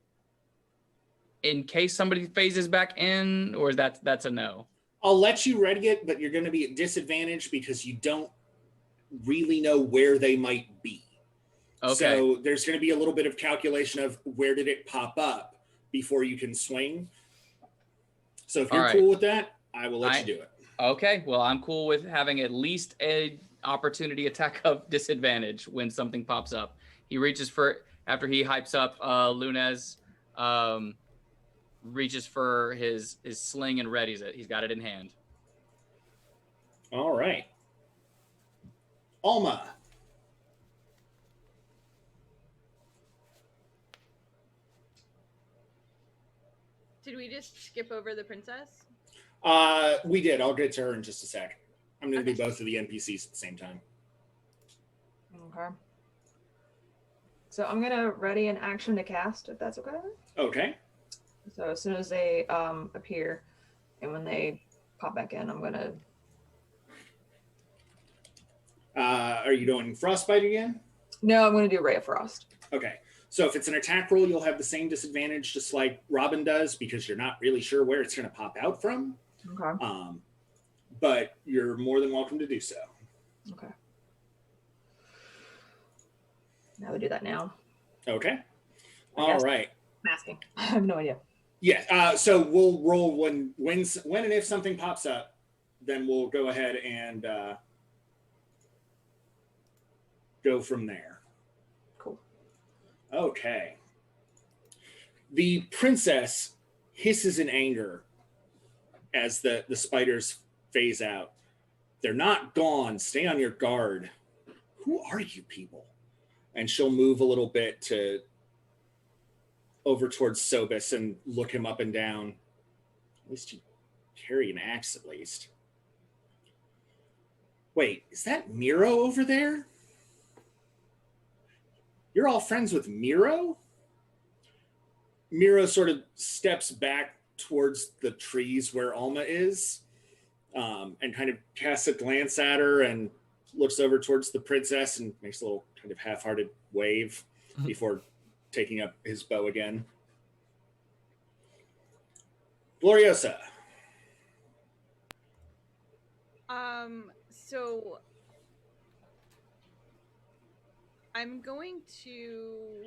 case somebody phases back in, or is that's a no? I'll let you ready it, but you're going to be at disadvantage because you don't really know where they might be. Okay. So there's going to be a little bit of calculation of where did it pop up before you can swing. So if you're All right. cool with that, I will let you do it. Okay, well, I'm cool with having at least a opportunity attack of disadvantage when something pops up. He reaches for, after he hypes up Lunez, reaches for his sling and readies it. He's got it in hand. All right. Alma. Did we just skip over the princess? We did. I'll get to her in just a sec. I'm going to Okay. do both of the NPCs at the same time. Okay. So I'm gonna ready an action to cast, if that's okay. Okay. So as soon as they appear, and when they pop back in, I'm gonna. Are you doing Frostbite again? No, I'm gonna do Ray of Frost. Okay. So if it's an attack roll, you'll have the same disadvantage, just like Robin does, because you're not really sure where it's going to pop out from. Okay. But you're more than welcome to do so. Okay. Now we do that now. Okay. I All guess. right. Masking. I have no idea. Yeah. So we'll roll when and if something pops up, then we'll go ahead and go from there. Cool. Okay. The princess hisses in anger as the spiders phase out. They're not gone. Stay on your guard. Who are you people? And she'll move a little bit to over towards Sobus and look him up and down. At least you carry an axe, at least. Wait, is that Miro over there? You're all friends with Miro? Miro sort of steps back towards the trees where Alma is, and kind of casts a glance at her and looks over towards the princess and makes a little kind of half-hearted wave before taking up his bow again. Gloriosa. So I'm going to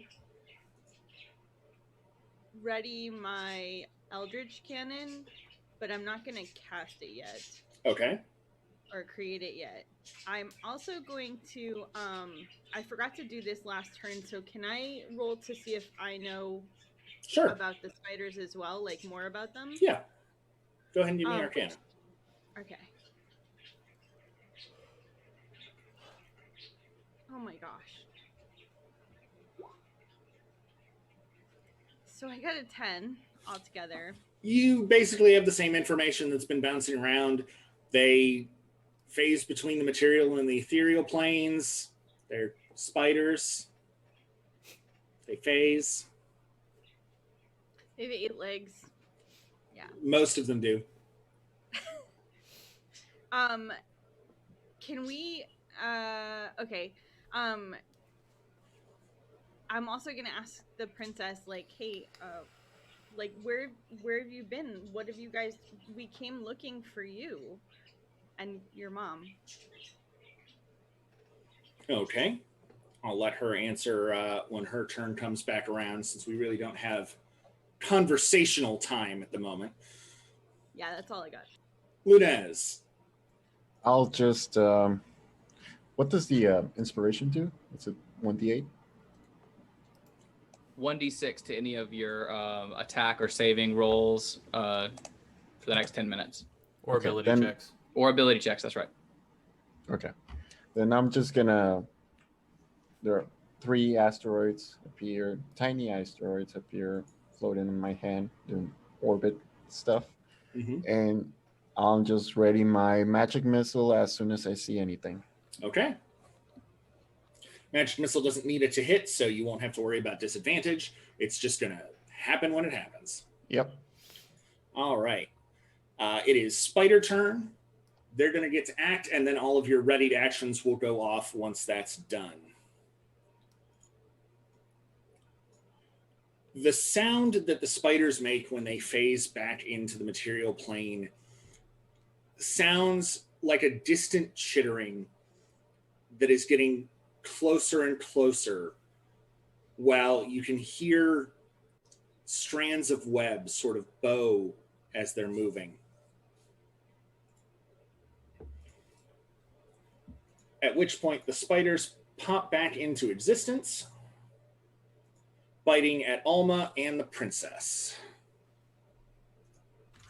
ready my Eldritch Cannon, but I'm not going to cast it yet. Okay. Or create it yet. I'm also going to, I forgot to do this last turn, so can I roll to see if I know Sure. about the spiders as well, like more about them? Yeah. Go ahead and give me Arcana. Okay. Oh my gosh. So I got a 10 altogether. You basically have the same information that's been bouncing around. They phase between the material and the ethereal planes. They're spiders. They phase. They have 8 legs. Yeah. Most of them do. Can we okay. I'm also gonna ask the princess, like, hey, like where have you been? What have you guys, we came looking for you and your mom. Okay. I'll let her answer when her turn comes back around, since we really don't have conversational time at the moment. Yeah, that's all I got. Lunez. I'll just. What does the inspiration do? It's a 1d8. 1d6 to any of your attack or saving rolls for the next 10 minutes. Or Okay, ability then- checks. Or ability checks, that's right. Okay. Then I'm just gonna. There are 3 asteroids appear, tiny asteroids appear, floating in my hand, doing orbit stuff, and I'll just ready my magic missile as soon as I see anything. Okay. Magic missile doesn't need it to hit, so you won't have to worry about disadvantage. It's just going to happen when it happens. Yep. All right. It is spider turn. They're going to get to act, and then all of your readied actions will go off once that's done. The sound that the spiders make when they phase back into the material plane sounds like a distant chittering that is getting closer and closer, while you can hear strands of web sort of bow as they're moving. At which point the spiders pop back into existence, biting at Alma and the princess.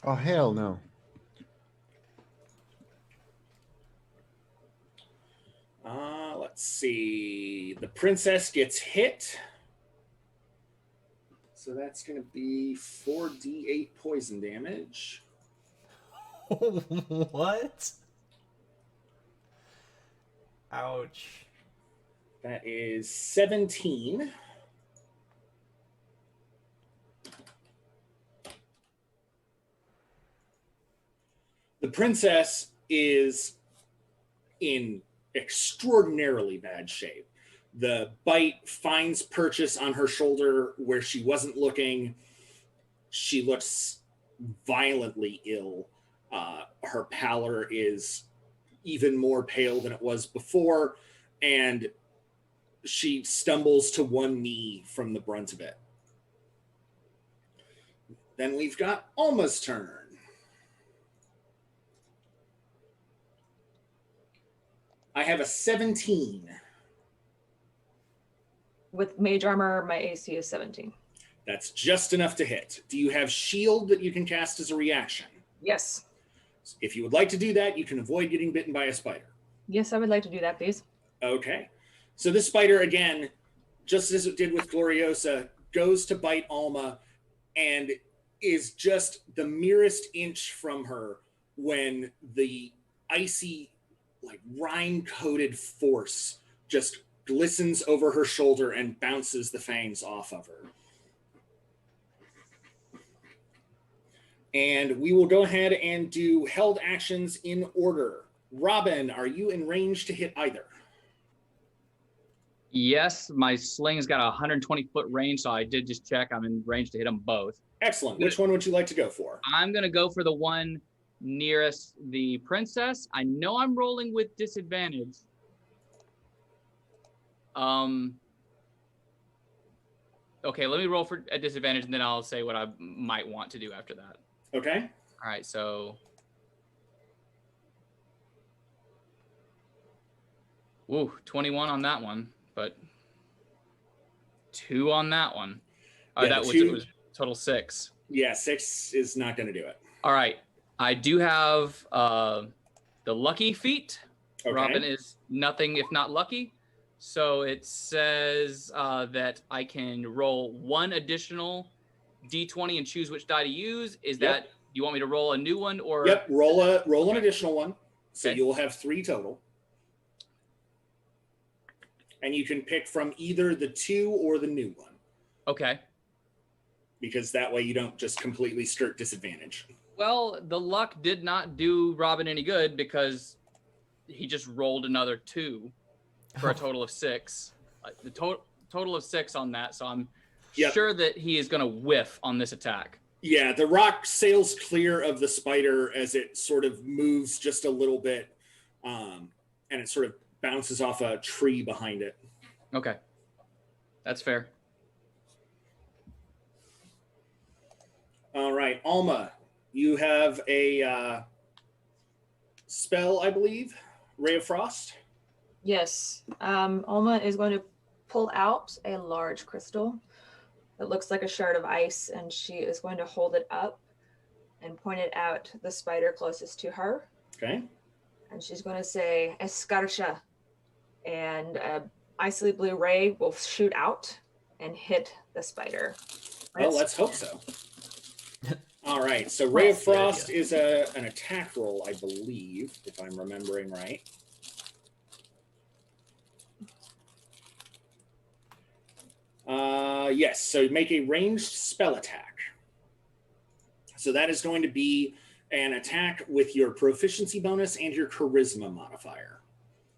Oh, hell no. Let's see. The princess gets hit. So that's going to be 4d8 poison damage. What? Ouch. That is 17. The princess is in extraordinarily bad shape. The bite finds purchase on her shoulder where she wasn't looking. She looks violently ill. Her pallor is even more pale than it was before, and she stumbles to one knee from the brunt of it. Then we've got Alma's turn. I have a 17. With mage armor, my AC is 17. That's just enough to hit. Do you have shield that you can cast as a reaction? Yes. If you would like to do that, you can avoid getting bitten by a spider. Yes, I would like to do that, please. Okay. So this spider, again, just as it did with Gloriosa, goes to bite Alma and is just the merest inch from her when the icy, like rime-coated force just glistens over her shoulder and bounces the fangs off of her. And we will go ahead and do held actions in order. Robin, are you in range to hit either? Yes, my sling's got a 120-foot range, so I did just check. I'm in range to hit them both. Excellent. Which one would you like to go for? I'm going to go for the one nearest the princess. I know I'm rolling with disadvantage. Okay, let me roll for a disadvantage, and then I'll say what I might want to do after that. Okay. All right, so... Ooh, 21 on that one, but 2 on that one. Yeah, that two... was total 6. Yeah, 6 is not going to do it. All right, I do have the lucky feat. Okay. Robin is nothing if not lucky. So it says that I can roll 1 additional d20 and choose which die to use. Is that, do you want me to roll a new one or? Yep, roll an additional one. So Okay. you will have 3 total. And you can pick from either the 2 or the new one. Okay. Because that way you don't just completely skirt disadvantage. Well, the luck did not do Robin any good because he just rolled another 2 for a total of 6. The total of 6 on that. So I'm sure that he is going to whiff on this attack. Yeah, the rock sails clear of the spider as it sort of moves just a little bit. And it sort of bounces off a tree behind it. Okay. That's fair. All right, Alma, you have a spell, I believe, Ray of Frost. Yes. Alma is going to pull out a large crystal that looks like a shard of ice, and she is going to hold it up and point it at the spider closest to her. Okay. And she's going to say, Escarcha. And icy blue ray will shoot out and hit the spider. Well, let's hope so. All right, so Ray of Frost is an attack roll, I believe, if I'm remembering right. Yes, so make a ranged spell attack. So that is going to be an attack with your proficiency bonus and your charisma modifier.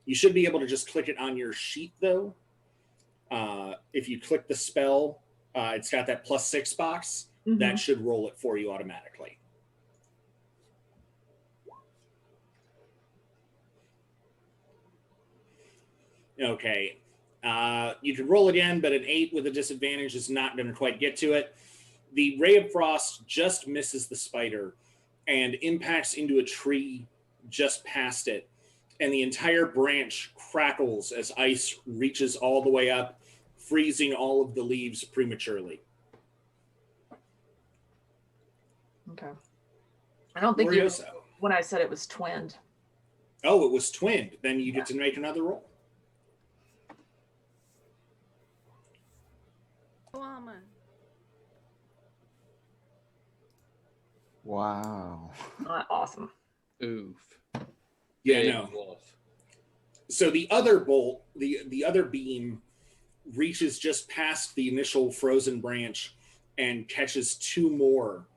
You should be able to just click it on your sheet, though. If you click the spell, it's got that +6 box. Mm-hmm. That should roll it for you automatically. Okay. You can roll again, but an 8 with a disadvantage is not going to quite get to it. The Ray of Frost just misses the spider and impacts into a tree just past it. and the entire branch crackles as ice reaches all the way up, freezing all of the leaves prematurely. Okay. I don't think you Glorioso. when I said it was twinned. Oh, it was twinned. Then you get to make another roll. Mama. Wow. Awesome. Oof. Yeah, Big no. wolf. So the other bolt, the other beam, reaches just past the initial frozen branch and catches two more,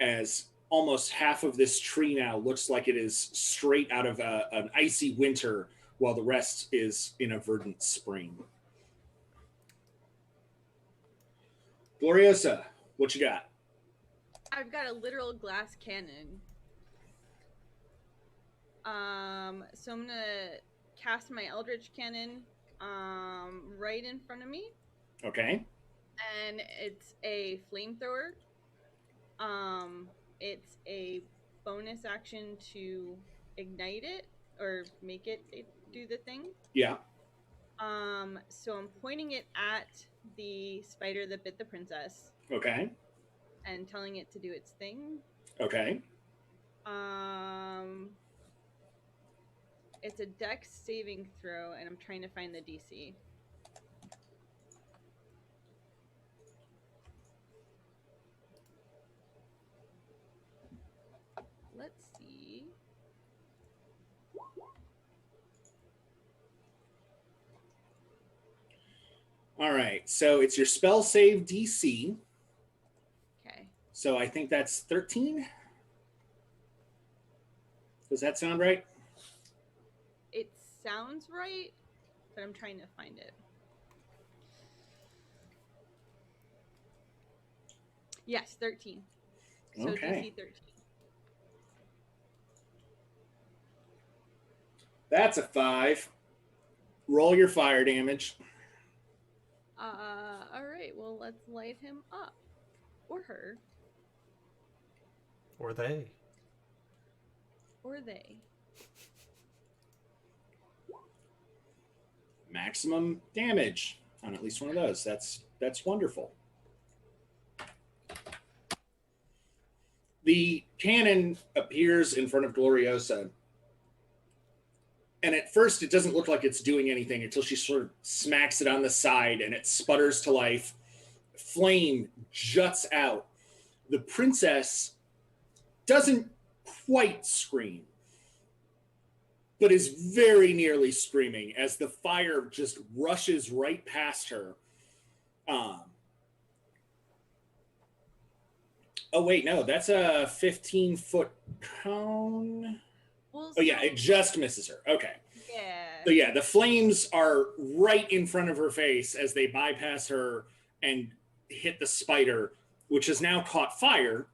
as almost half of this tree now looks like it is straight out of an icy winter, while the rest is in a verdant spring. Gloriosa, what you got? I've got a literal glass cannon. So I'm gonna cast my Eldritch Cannon right in front of me. Okay. And it's a flamethrower. It's a bonus action to ignite it or make it do the thing. Yeah. So I'm pointing it at the spider that bit the princess Okay. and telling it to do its thing. Okay. It's a dex saving throw, and I'm trying to find the DC. Let's see. All right. So it's your spell save DC. Okay. So I think that's 13. Does that sound right? It sounds right, but I'm trying to find it. Yes, 13. So Okay. DC 13. That's a 5. Roll your fire damage. All right. Well, let's light him up, or her, Or they. or they. Maximum damage on at least one of those. That's wonderful. The cannon appears in front of Gloriosa, and at first it doesn't look like it's doing anything until she sort of smacks it on the side and it sputters to life. Flame juts out. The princess doesn't quite scream, but is very nearly screaming as the fire just rushes right past her. Oh, wait, no, that's a 15-foot cone. Well, Oh, yeah, it just misses her. Okay. Yeah. So, yeah, the flames are right in front of her face as they bypass her and hit the spider, which has now caught fire,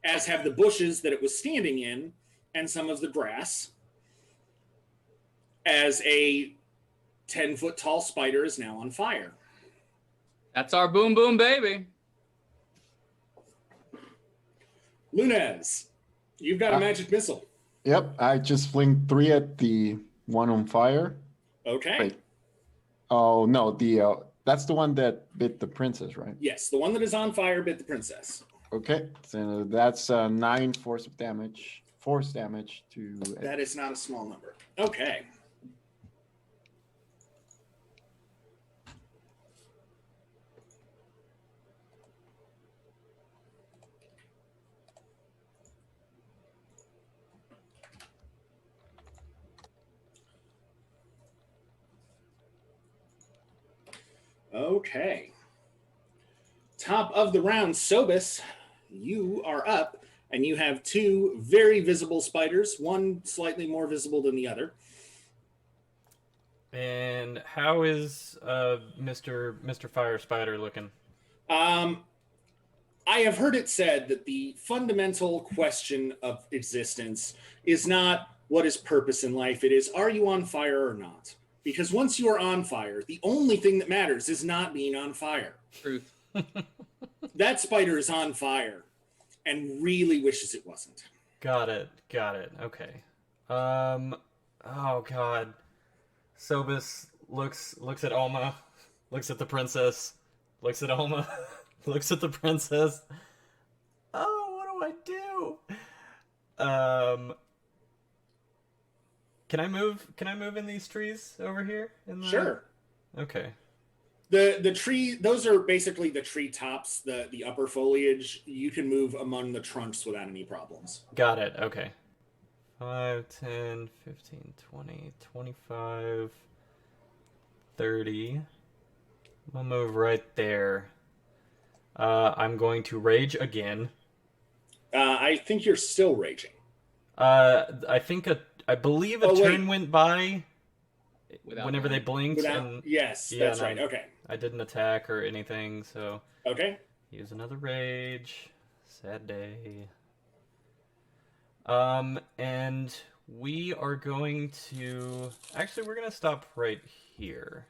as have the bushes that it was standing in and some of the grass, as a 10-foot tall spider is now on fire. That's our boom boom baby. Lunez, you've got a magic missile. Yep, I just fling 3 at the one on fire. Okay. Wait. Oh no, that's the one that bit the princess, right? Yes, the one that is on fire bit the princess. Okay, so that's 9 force damage to. That is not a small number. Okay. Okay. Top of the round, Sobis, you are up, and you have 2 very visible spiders, one slightly more visible than the other. And how is Mr. Fire Spider looking? I have heard it said that the fundamental question of existence is not what is purpose in life, it is, are you on fire or not? Because once you are on fire, the only thing that matters is not being on fire. Truth. That spider is on fire and really wishes it wasn't. Got it. Okay. Oh God. Sobus looks at Alma, looks at the princess, looks at Alma, looks at the princess. Oh, what do I do? Can I move? Can I move in these trees over here? Sure. Okay. The tree, those are basically the tree tops, the upper foliage. You can move among the trunks without any problems. Got it. Okay. 5, 10, 15, 20, 25, 30. I'll move right there. I'm going to rage again. I think you're still raging. I believe a turn went by Without whenever they blinked. Yes, yeah, that's right. Okay. I didn't attack or anything, so Okay. use another rage. Sad day. And we are going to... Actually, we're going to stop right here.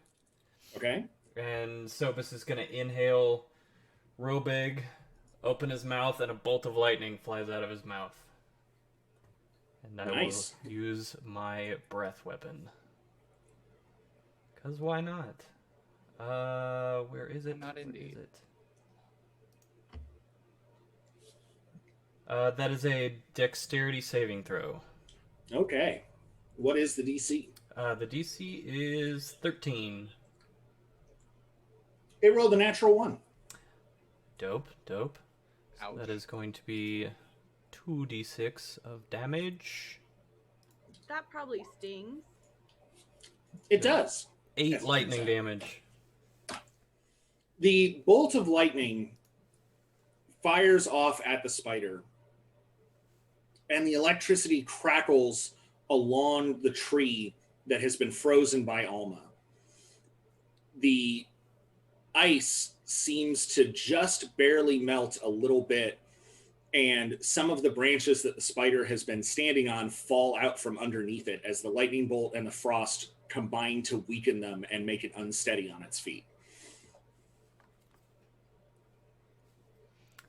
Okay. And Sobus is going to inhale real big, open his mouth, and a bolt of lightning flies out of his mouth. And I Nice. will use my breath weapon. Because why not? Where is it? Not Where indeed. is it? That is a dexterity saving throw. Okay. What is the DC? The DC is 13. It rolled a natural 1. Dope. So Ouch. that is going to be 2d6 of damage. That probably stings. It does. 8 Yes, lightning so. damage. The bolt of lightning fires off at the spider, and the electricity crackles along the tree that has been frozen by Alma. The ice seems to just barely melt a little bit, and some of the branches that the spider has been standing on fall out from underneath it as the lightning bolt and the frost combine to weaken them and make it unsteady on its feet.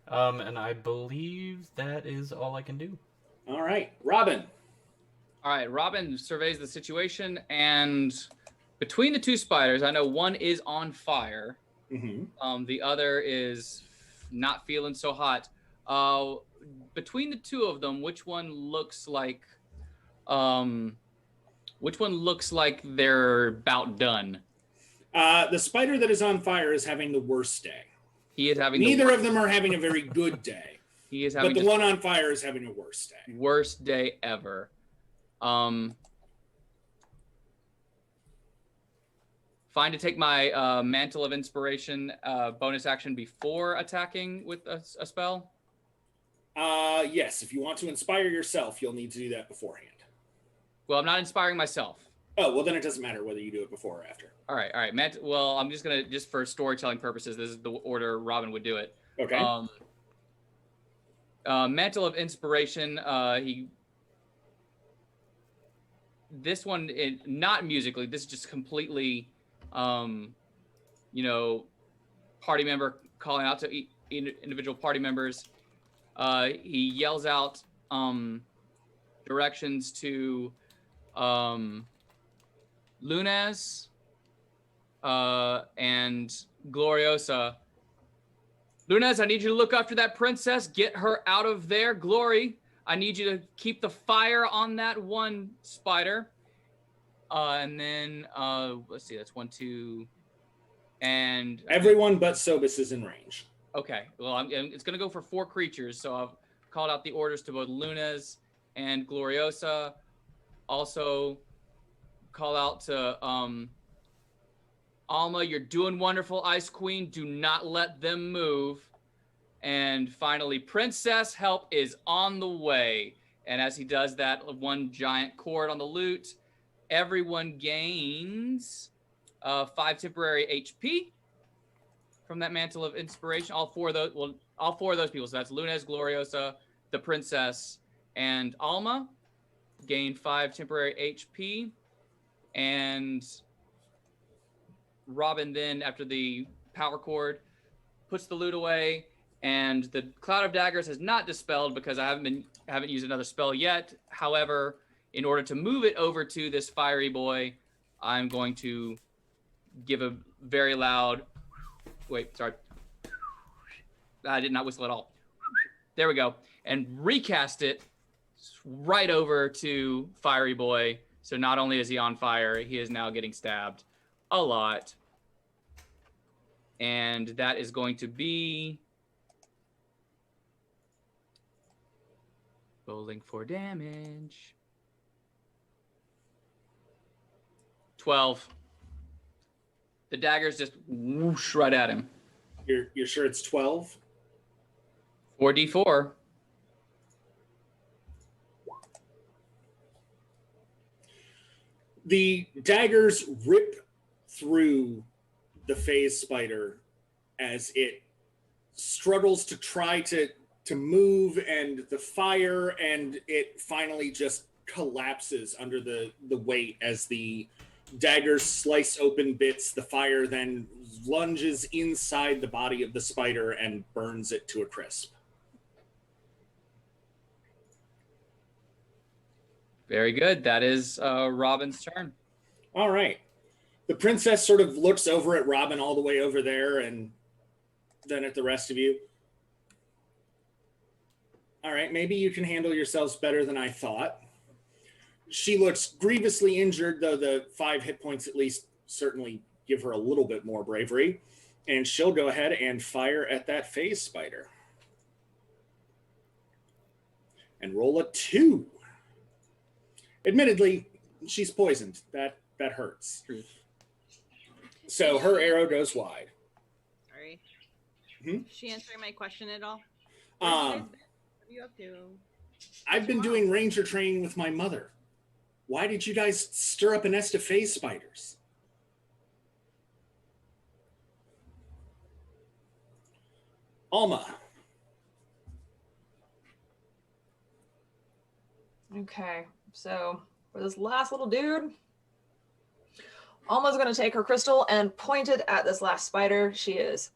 And I believe that is all I can do. All right, Robin. All right, Robin surveys the situation, and between the two spiders, I know one is on fire. Mm-hmm. The other is not feeling so hot. Between the two of them, which one looks like they're about done? The spider that is on fire is having the worst day. He is having Neither of them are having a very good day, he is but having the just one on fire is having a worse day. worst day ever. Fine to take my Mantle of Inspiration bonus action before attacking with a spell? Yes, if you want to inspire yourself, you'll need to do that beforehand. Well, I'm not inspiring myself. Oh, well, then it doesn't matter whether you do it before or after. All right. Well, I'm just going to, just for storytelling purposes, this is the order Robin would do it. Okay. Mantle of Inspiration, this one, not musically, this is just completely, party member calling out to individual party members. He yells out directions to Lunez and Gloriosa. Lunez, I need you to look after that princess. Get her out of there. Glory, I need you to keep the fire on that one spider. And then, let's see, that's 1, 2, and... Everyone but Sobus is in range. Okay, well, it's going to go for 4 creatures, so I've called out the orders to both Lunez and Gloriosa. Also, call out to Alma, you're doing wonderful, Ice Queen. Do not let them move. And finally, Princess, help is on the way. And as he does that, one giant cord on the lute, everyone gains 5 temporary HP from that Mantle of Inspiration. All four of those people. So that's Lunez, Gloriosa, the Princess, and Alma gain 5 temporary HP. And Robin then, after the power cord, puts the loot away, and the Cloud of Daggers has not dispelled because I haven't used another spell yet. However, in order to move it over to this fiery boy, I'm going to give a very loud, wait, sorry. I did not whistle at all. There we go. And recast it right over to Fiery Boy. So not only is he on fire, he is now getting stabbed a lot. And that is going to be rolling for damage. 12. The daggers just whoosh right at him. You're sure it's 12? 4d4. The daggers rip through the phase spider as it struggles to try to move, and the fire, and it finally just collapses under the weight as the daggers slice open bits. The fire then lunges inside the body of the spider and burns it to a crisp. Very good. That is Robin's turn. All right. The princess sort of looks over at Robin all the way over there and then at the rest of you. All right, maybe you can handle yourselves better than I thought. She looks grievously injured, though the 5 hit points at least certainly give her a little bit more bravery. And she'll go ahead and fire at that phase spider. And roll a 2. Admittedly, she's poisoned. That hurts. So her arrow goes wide. Sorry. Hmm? Is she answering my question at all? What are you up to? I've been doing ranger training with my mother. Why did you guys stir up a nest of phase spiders? Alma. Okay, so for this last little dude, Alma's gonna take her crystal and point it at this last spider. She is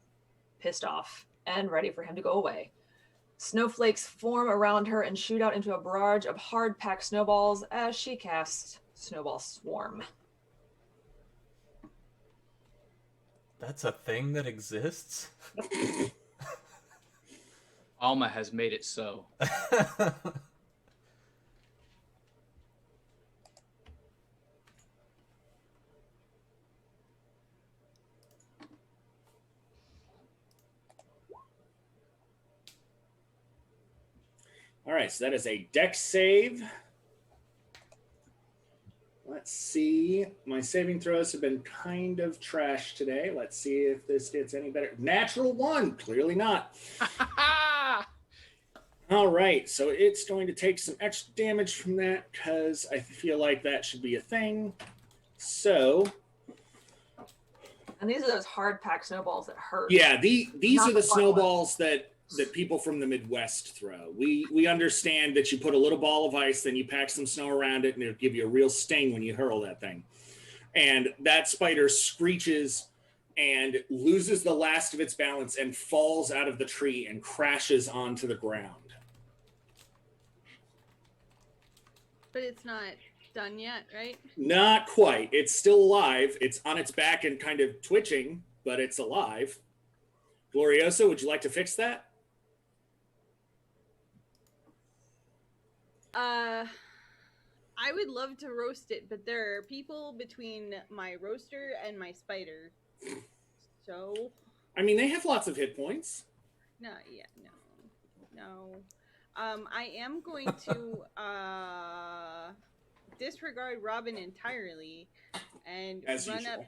pissed off and ready for him to go away. Snowflakes form around her and shoot out into a barrage of hard-packed snowballs as she casts Snowball Swarm. That's a thing that exists? Alma has made it so. All right, so that is a dex save. Let's see. My saving throws have been kind of trash today. Let's see if this gets any better. Natural 1. Clearly not. All right, so it's going to take some extra damage from that because I feel like that should be a thing. So, And these are those hard-packed snowballs that hurt. yeah, these Not are the the fun snowballs that people from the Midwest throw. We understand that you put a little ball of ice, then you pack some snow around it, and it'll give you a real sting when you hurl that thing. And that spider screeches and loses the last of its balance and falls out of the tree and crashes onto the ground. But it's not done yet, right? Not quite. It's still alive. It's on its back and kind of twitching, but it's alive. Gloriosa, would you like to fix that? I would love to roast it, but there are people between my roaster and my spider. So, I mean, they have lots of hit points. no. I am going to disregard Robin entirely and As run usual.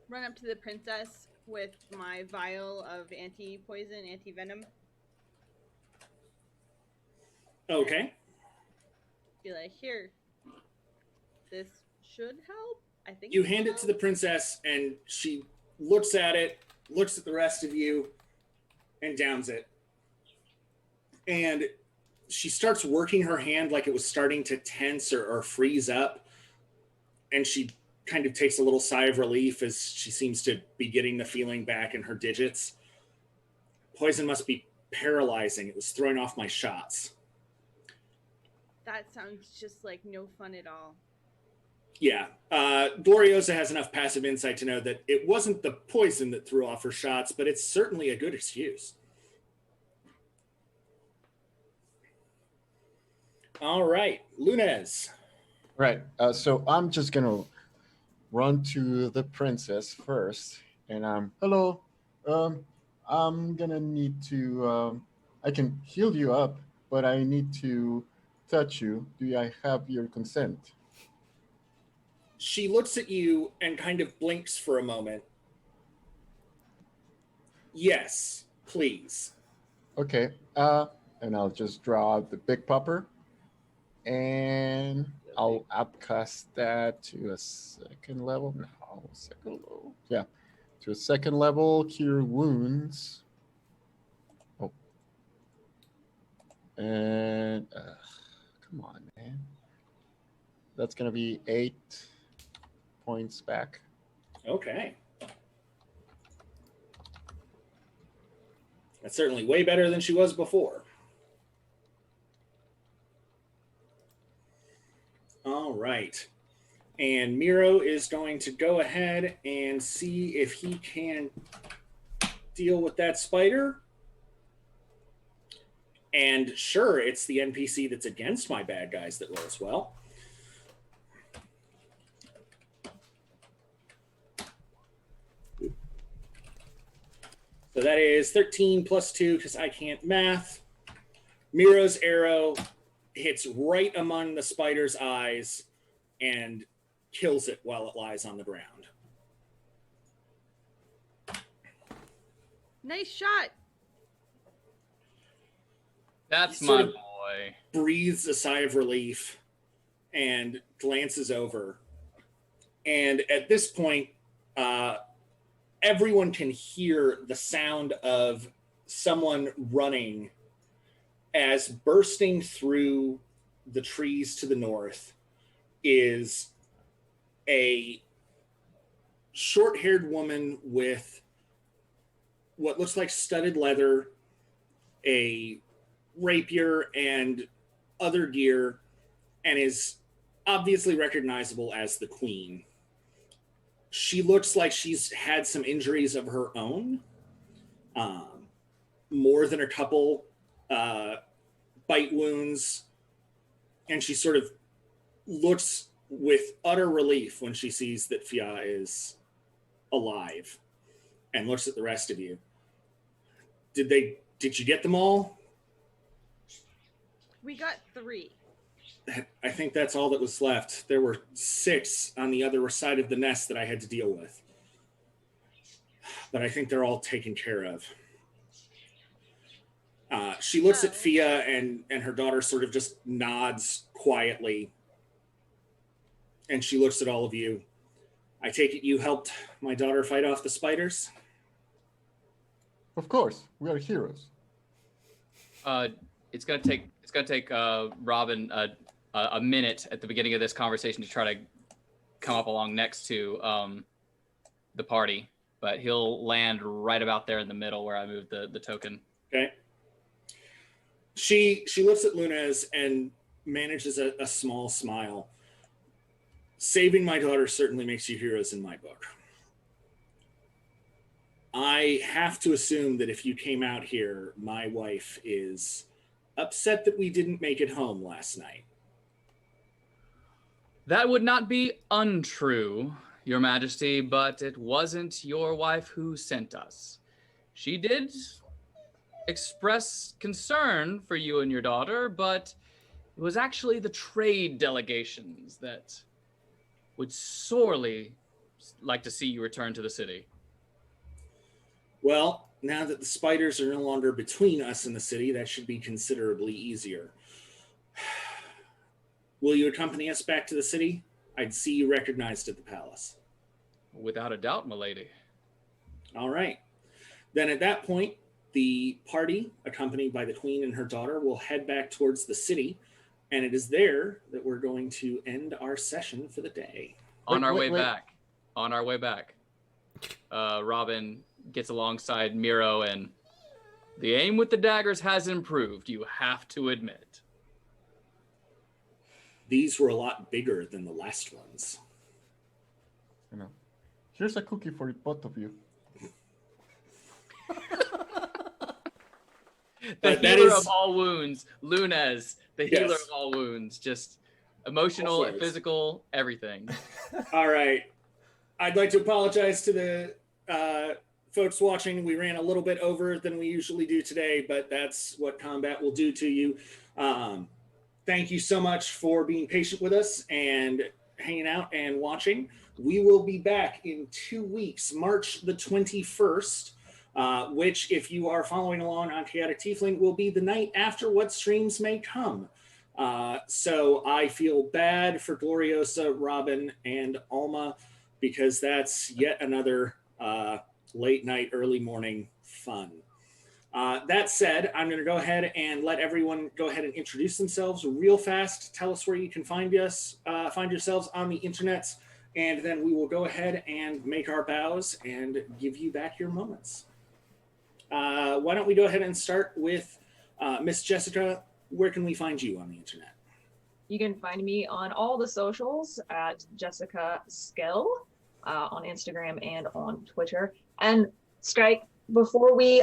run up to the princess with my vial of anti-poison, anti-venom. Okay. Be like, here, this should help. I think You it hand will it to the princess, and she looks at it, looks at the rest of you, and downs it. And she starts working her hand like it was starting to tense or freeze up. And she kind of takes a little sigh of relief as she seems to be getting the feeling back in her digits. Poison must be paralyzing. It was throwing off my shots. That sounds just like no fun at all. Yeah. Gloriosa has enough passive insight to know that it wasn't the poison that threw off her shots, but it's certainly a good excuse. All right, Lunez. Right. So I'm just gonna run to the princess first, and hello. I'm gonna need to. I can heal you up, but I need to touch you. Do I have your consent? She looks at you and kind of blinks for a moment. Yes, please. Okay. And I'll just draw out the big popper, and I'll upcast that to a second level. No, second level. Yeah, to a second level. Cure wounds. Oh, and come on, man. That's gonna be 8 points back. Okay. That's certainly way better than she was before. All right. And Miro is going to go ahead and see if he can deal with that spider. And sure, it's the NPC that's against my bad guys that rolls well. So that is 13 plus 2 because I can't math. Miro's arrow hits right among the spider's eyes and kills it while it lies on the ground. Nice shot. That's He sort my of boy. breathes a sigh of relief and glances over. And at this point, everyone can hear the sound of someone running as bursting through the trees to the north is a short-haired woman with what looks like studded leather, a rapier, and other gear, and is obviously recognizable as the queen. She looks like she's had some injuries of her own, more than a couple bite wounds, and she sort of looks with utter relief when she sees that Fia is alive and looks at the rest of you. Did you get them all? We got 3. I think that's all that was left. There were 6 on the other side of the nest that I had to deal with. But I think they're all taken care of. She looks at Fia and her daughter sort of just nods quietly. And she looks at all of you. I take it you helped my daughter fight off the spiders? Of course, we are heroes. It's gonna take Robin a minute at the beginning of this conversation to try to come up along next to the party, but he'll land right about there in the middle where I moved the token. Okay. She looks at Lunez and manages a small smile. Saving my daughter certainly makes you heroes in my book. I have to assume that if you came out here, my wife is upset that we didn't make it home last night. That would not be untrue, Your Majesty, but it wasn't your wife who sent us. She did express concern for you and your daughter, but it was actually the trade delegations that would sorely like to see you return to the city. Well, now that the spiders are no longer between us and the city, that should be considerably easier. Will you accompany us back to the city? I'd see you recognized at the palace. Without a doubt, milady. All right. Then at that point, the party, accompanied by the queen and her daughter, will head back towards the city, and it is there that we're going to end our session for the day. On our way back, Robin gets alongside Miro and The aim with the daggers has improved, you have to admit. These were a lot bigger than the last ones. You know, here's a cookie for both of you. The That healer is- of all wounds, Lunez, the Yes. healer of all wounds, just emotional, All sorts. physical, everything. All right. I'd like to apologize to the folks watching. We ran a little bit over than we usually do today, but that's what combat will do to you. Thank you so much for being patient with us and hanging out and watching. We will be back in 2 weeks, March the 21st, which, if you are following along on Chaotic Tiefling, will be the night after what streams may come. So I feel bad for Gloriosa, Robin, and Alma, because that's yet another late night, early morning fun. That said, I'm going to go ahead and let everyone go ahead and introduce themselves real fast. Tell us where you can find yourselves on the internet, and then we will go ahead and make our bows and give you back your moments. Why don't we go ahead and start with Miss Jessica? Where can we find you on the internet? You can find me on all the socials at Jessica Skell on Instagram and on Twitter. And Strike, before we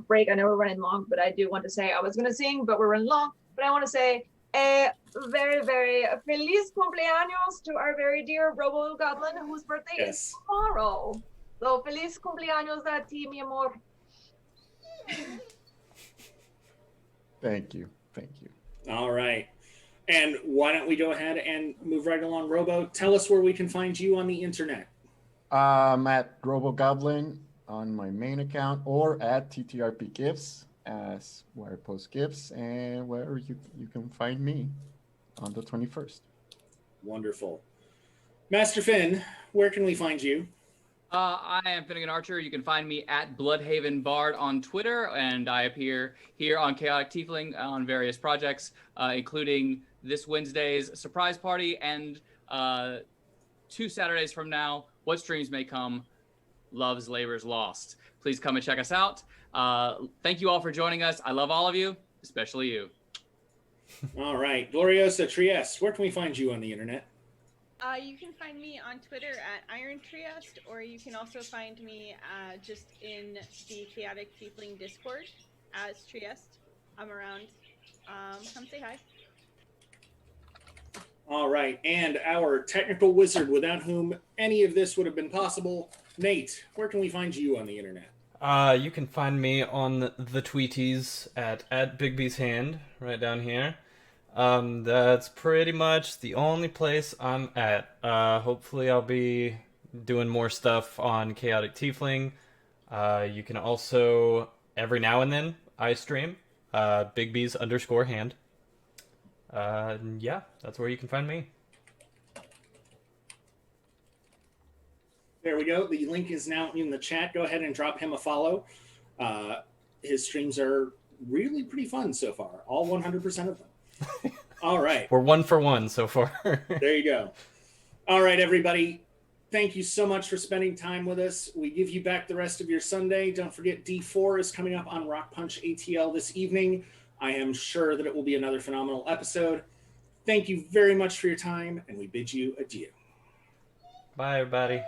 break, I know we're running long, but I do want to say, I was going to sing, but we're running long. But I want to say a very, very feliz cumpleaños to our very dear Robo Goblin, whose birthday is tomorrow. So feliz cumpleaños a ti, mi amor. Thank you. Thank you. All right. And why don't we go ahead and move right along, Robo? Tell us where we can find you on the internet. I'm at RoboGoblin on my main account, or at TTRP Gifts, as where I post gifts, and where you can find me on the 21st. Wonderful. Master Finn, where can we find you? I am Finnegan Archer. You can find me at Bloodhaven Bard on Twitter, and I appear here on Chaotic Tiefling on various projects, including this Wednesday's surprise party and 2 Saturdays from now, What Streams May Come, Love's Labor's Lost. Please come and check us out. Thank you all for joining us. I love all of you, especially you. All right. Gloriosa Trieste, where can we find you on the internet? You can find me on Twitter at Iron Trieste, or you can also find me just in the Chaotic Tiefling Discord as Trieste. I'm around. Come say hi. All right. And our technical wizard, without whom any of this would have been possible, Nate, where can we find you on the internet? You can find me on the tweeties at Bigby's Hand, right down here. That's pretty much the only place I'm at. Hopefully I'll be doing more stuff on Chaotic Tiefling. You can also, every now and then, I stream, Bigby's_hand. Yeah, that's where you can find me. There we go. The link is now in the chat. Go ahead and drop him a follow. His streams are really pretty fun so far. All 100% of them. All right. We're 1 for 1 so far. There you go. All right, everybody. Thank you so much for spending time with us. We give you back the rest of your Sunday. Don't forget, D4 is coming up on Rock Punch ATL this evening. I am sure that it will be another phenomenal episode. Thank you very much for your time, and we bid you adieu. Bye, everybody.